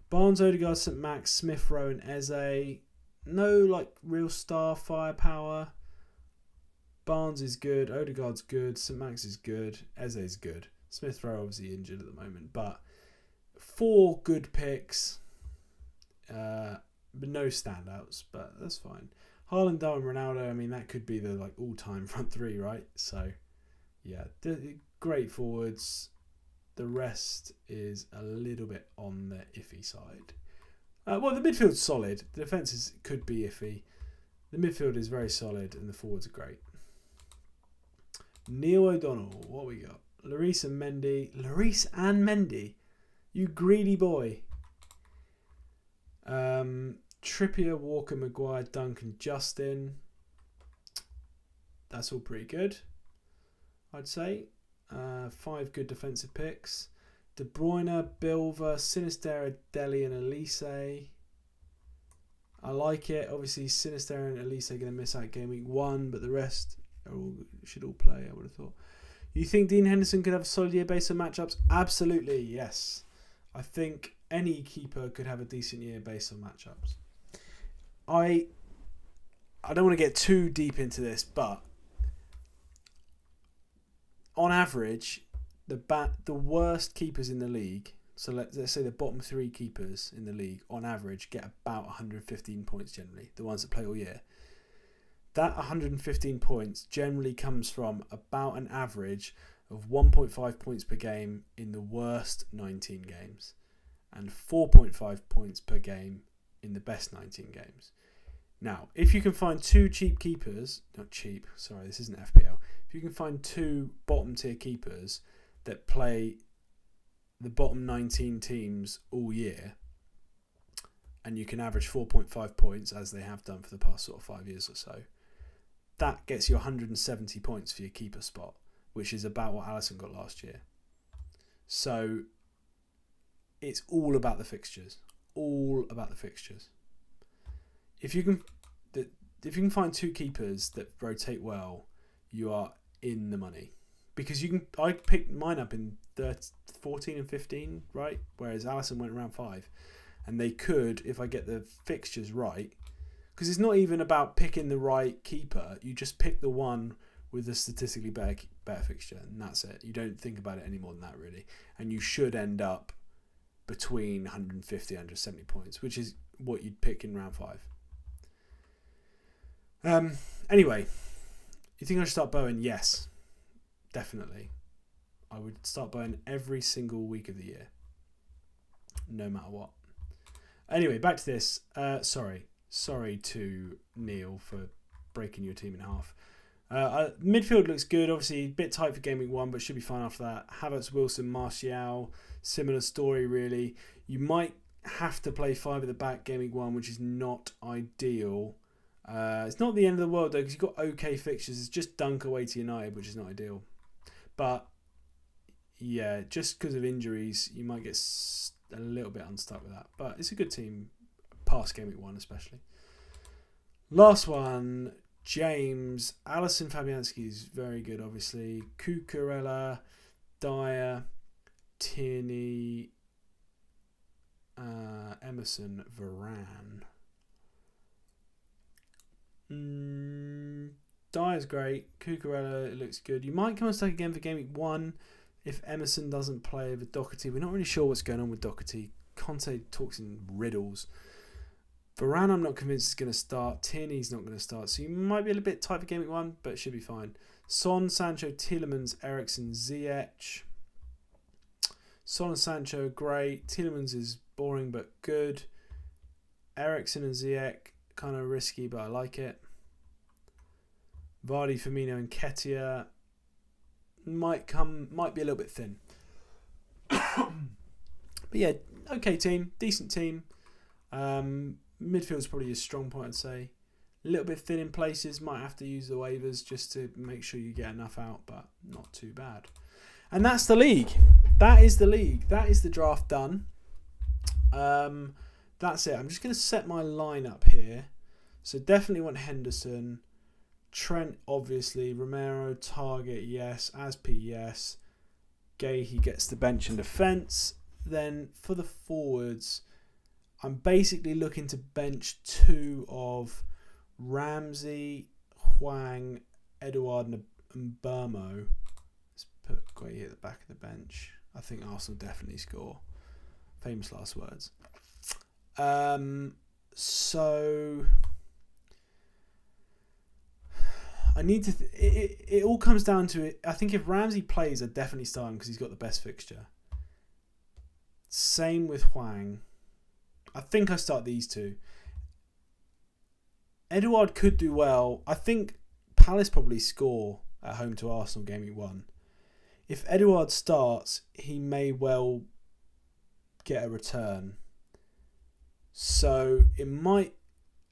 Barnes, Odegaard, St Max, Smith Rowe and Eze. No real star firepower. Barnes is good. Odegaard's good. St Max is good. Eze's good. Smith Rowe obviously injured at the moment. But 4 good picks. But no standouts. But that's fine. Haaland, Darwin, Ronaldo. I mean, that could be the all-time front 3, right? So, yeah, great forwards. The rest is a little bit on the iffy side. Well, the midfield's solid. The defence could be iffy. The midfield is very solid, and the forwards are great. Neil O'Donnell, what we got? Lloris and Mendy. Lloris and Mendy? You greedy boy. Trippier, Walker, Maguire, Duncan, Justin. That's all pretty good, I'd say. 5 good defensive picks. De Bruyne, Bilva, Sinisterra, Dele and Elise. I like it. Obviously, Sinisterra and Elise are going to miss out Game Week 1, but the rest should all play, I would have thought. You think Dean Henderson could have a solid year based on matchups? Absolutely, yes. I think any keeper could have a decent year based on matchups. I don't want to get too deep into this, but on average, the worst keepers in the league, so let's say the bottom 3 keepers in the league, on average, get about 115 points generally, the ones that play all year. That 115 points generally comes from about an average of 1.5 points per game in the worst 19 games and 4.5 points per game in the best 19 games. Now, if you can find two cheap keepers, not cheap, sorry, this isn't FPL. If you can find two bottom tier keepers that play the bottom 19 teams all year, and you can average 4.5 points as they have done for the past sort of 5 years or so, that gets you 170 points for your keeper spot, which is about what Alisson got last year. So it's all about the fixtures. All about the fixtures. If you can find two keepers that rotate well, you are in the money. Because I picked mine up in 14 and 15, right? Whereas Alisson went around 5. And they could, if I get the fixtures right, because it's not even about picking the right keeper. You just pick the one with a statistically better fixture, and that's it. You don't think about it any more than that, really. And you should end up between 150 and 170 points, which is what you'd pick in round 5. Anyway, you think I should start Bowen? Yes, definitely. I would start Bowen every single week of the year, no matter what. Anyway, back to this. Sorry to Neil for breaking your team in half. Midfield looks good. Obviously, a bit tight for game week 1, but should be fine after that. Havertz, Wilson, Martial, similar story really. You might have to play 5 at the back game week 1, which is not ideal. It's not the end of the world though, because you've got okay fixtures. It's just dunk away to United, which is not ideal. But yeah, just because of injuries, you might get a little bit unstuck with that. But it's a good team, past game week 1 especially. Last one, James. Alisson Fabianski is very good, obviously. Cucurella, Dyer, Tierney, Emerson, Varane. Dyer's great. Cucurella, it looks good. You might come unstuck again for game week 1 if Emerson doesn't play with Doherty. We're not really sure what's going on with Doherty. Conte talks in riddles. Varane, I'm not convinced is going to start. Tierney's not going to start. So you might be a little bit tight for game week 1, but it should be fine. Son, Sancho, Tielemans, Eriksen, Ziyech. Son and Sancho, great. Tielemans is boring but good. Eriksen and Ziyech, kind of risky, but I like it. Vardy, Firmino, and Nketiah might be a little bit thin. But yeah, okay team, decent team. Midfield's probably a strong point, I'd say. A little bit thin in places, might have to use the waivers just to make sure you get enough out, but not too bad. And that's the league. That is the league. That is the draft done. That's it. I'm just going to set my lineup here. So definitely want Henderson. Trent, obviously. Romero, Target, yes. Aspi, yes. Gay, he gets the bench and defence. Then for the forwards, I'm basically looking to bench 2 of Ramsey, Hwang, Edouard, and Burmo. Let's put Gueye at the back of the bench. I think Arsenal definitely score. Famous last words. So I need to. It all comes down to it. I think if Ramsey plays, I definitely start him because he's got the best fixture. Same with Hwang. I think I start these 2. Edouard could do well. I think Palace probably score at home to Arsenal game week 1. If Edouard starts, he may well get a return. So it might,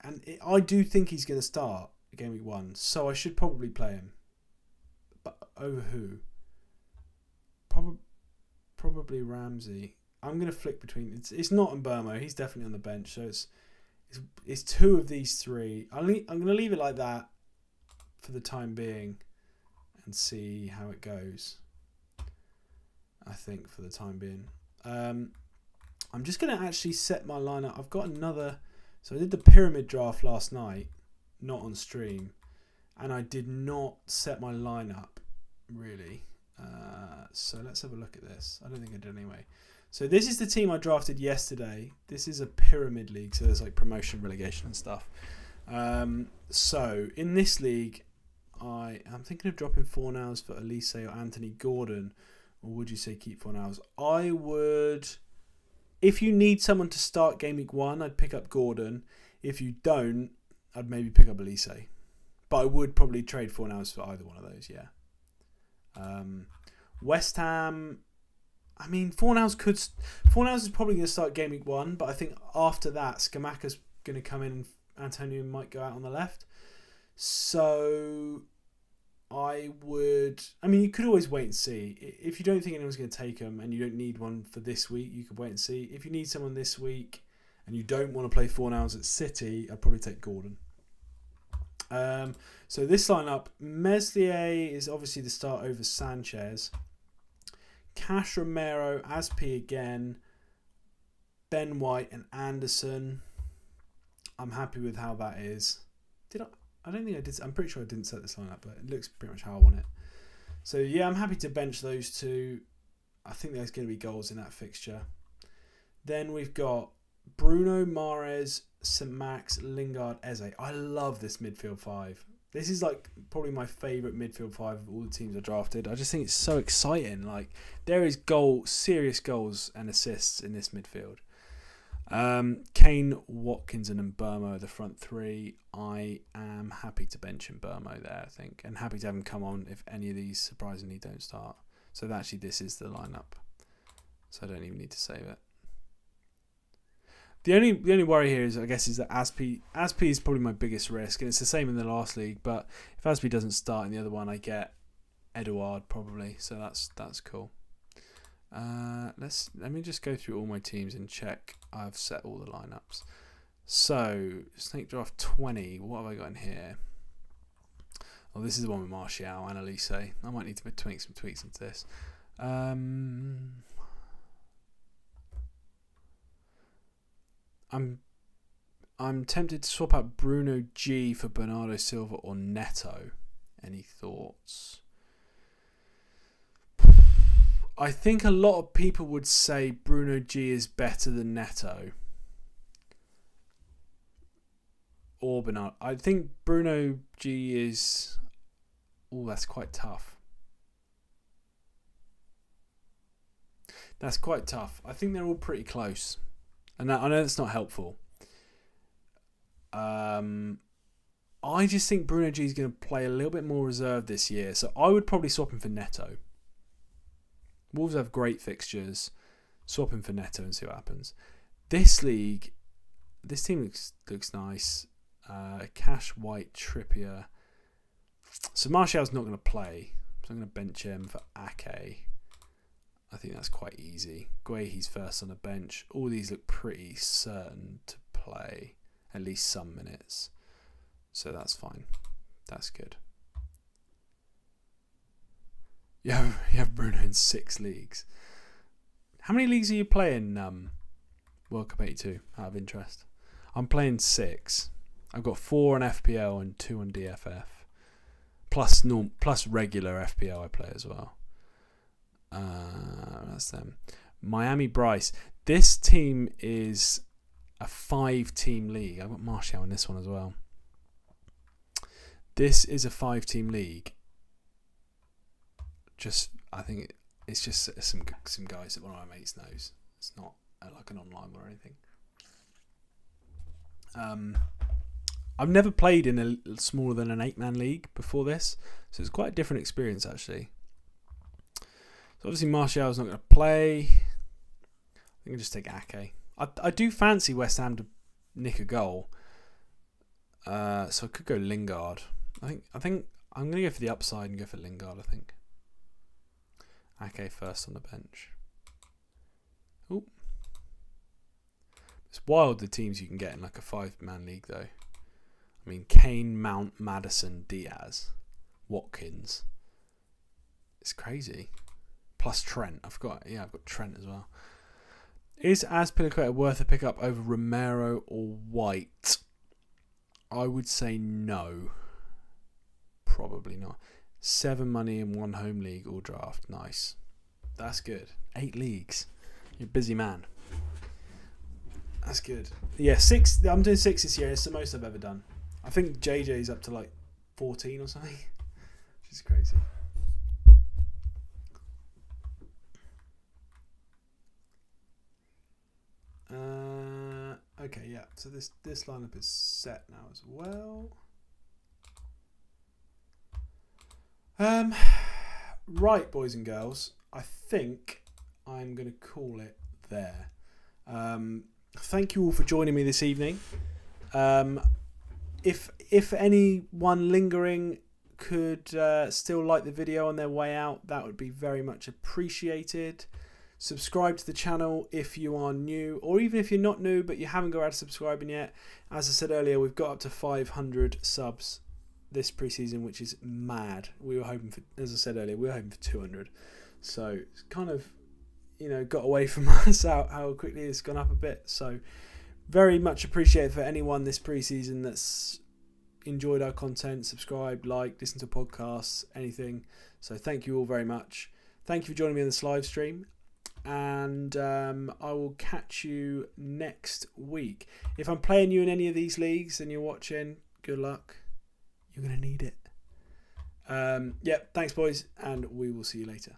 and I do think he's going to start game week 1. So I should probably play him. But over who? Probably Ramsey. I'm going to flick between. It's not Mbermo. He's definitely on the bench. So it's 2 of these 3. I'm going to leave it like that for the time being and see how it goes. I think for the time being. I'm just going to actually set my lineup. I've got another. So I did the pyramid draft last night, not on stream, and I did not set my lineup really. So let's have a look at this. I don't think I did anyway. So this is the team I drafted yesterday. This is a pyramid league, so there's like promotion, relegation and stuff. So in this league, I'm thinking of dropping Fornals for Elise or Anthony Gordon, or would you say keep Fornals? I would. If you need someone to start game week 1, I'd pick up Gordon. If you don't, I'd maybe pick up Elise. But I would probably trade Fornals for either one of those, yeah. West Ham, I mean, Fornals is probably going to start game week 1, but I think after that, Skamaka's going to come in and Antonio might go out on the left. So you could always wait and see. If you don't think anyone's going to take them and you don't need one for this week, you could wait and see. If you need someone this week and you don't want to play Fornals at City, I'd probably take Gordon. So this lineup, Meslier is obviously the start over Sanchez. Cash, Romero, Aspi again, Ben White and Anderson. I'm happy with how that is. I don't think I did. I'm pretty sure I didn't set this lineup, but it looks pretty much how I want it. So yeah, I'm happy to bench those two. I think there's going to be goals in that fixture. Then we've got Bruno, Mahrez, St. Max, Lingard, Eze. I love this midfield 5. This is like probably my favourite midfield 5 of all the teams I drafted. I just think it's so exciting. Like there is serious goals and assists in this midfield. Kane, Watkins and Mbeumo are the front 3. I am happy to bench Mbeumo there, I think, and happy to have him come on if any of these surprisingly don't start. So actually this is the lineup, so I don't even need to save it. The only worry here is, I guess, is that Aspi is probably my biggest risk, and it's the same in the last league. But if Aspi doesn't start in the other one, I get Edouard probably, so that's cool. Let me just go through all my teams and check I've set all the lineups. So Snake Draft 20. What have I got in here? Oh, this is the one with Martial and Elise. I might need to make some tweaks into this. I'm tempted to swap out Bruno G for Bernardo Silva or Neto. Any thoughts? I think a lot of people would say Bruno G is better than Neto. Or Bernardo. I think Bruno G is... Oh, that's quite tough. That's quite tough. I think they're all pretty close. And I know that's not helpful. I just think Bruno G is going to play a little bit more reserved this year. So I would probably swap him for Neto. Wolves have great fixtures. Swap him for Neto and see what happens. This league, this team looks nice. Cash, White, Trippier. So Martial's not going to play. So I'm going to bench him for Ake. I think that's quite easy. Guehi's first on the bench. All these look pretty certain to play at least some minutes. So that's fine. That's good. You have Bruno in 6 leagues. How many leagues are you playing World Cup 82 out of interest? I'm playing 6. I've got 4 on FPL and 2 on DFF. Plus regular FPL I play as well. That's them. Miami Bryce. This team is a 5-team league. I've got Martial in this one as well. This is a 5-team league. I think it's just some guys that one of my mates knows. It's not like an online one or anything. I've never played in a smaller than an 8-man league before this, so it's quite a different experience actually. So obviously Martial's not going to play. I think I'll just take Ake. I do fancy West Ham to nick a goal, so I could go Lingard. I think I'm going to go for the upside and go for Lingard. I think Ake first on the bench. Ooh. It's wild the teams you can get in like a 5-man league though. I mean, Kane, Mount, Maddison, Diaz, Watkins. It's crazy. Plus Trent. I've got Trent as well. Is Azpilicueta worth a pickup over Romero or White? I would say no. Probably not. 7 money in 1 home league or draft. Nice. That's good. 8 leagues. You're a busy man. That's good. Yeah, 6. I'm doing 6 this year. It's the most I've ever done. I think JJ's up to like 14 or something. which is crazy. Okay, yeah. So this lineup is set now as well. Right, boys and girls. I think I'm going to call it there. Thank you all for joining me this evening. If anyone lingering could still like the video on their way out, that would be very much appreciated. Subscribe to the channel if you are new, or even if you're not new but you haven't got around to subscribing yet. As I said earlier, we've got up to 500 subs this preseason, which is mad. We were hoping for, as I said earlier, we were hoping for 200. So it's kind of, got away from us how quickly it's gone up a bit. So very much appreciated for anyone this preseason that's enjoyed our content, subscribed, liked, listened to podcasts, anything. So thank you all very much. Thank you for joining me on this live stream. And I will catch you next week. If I'm playing you in any of these leagues and you're watching, good luck. You're going to need it. Thanks, boys, and we will see you later.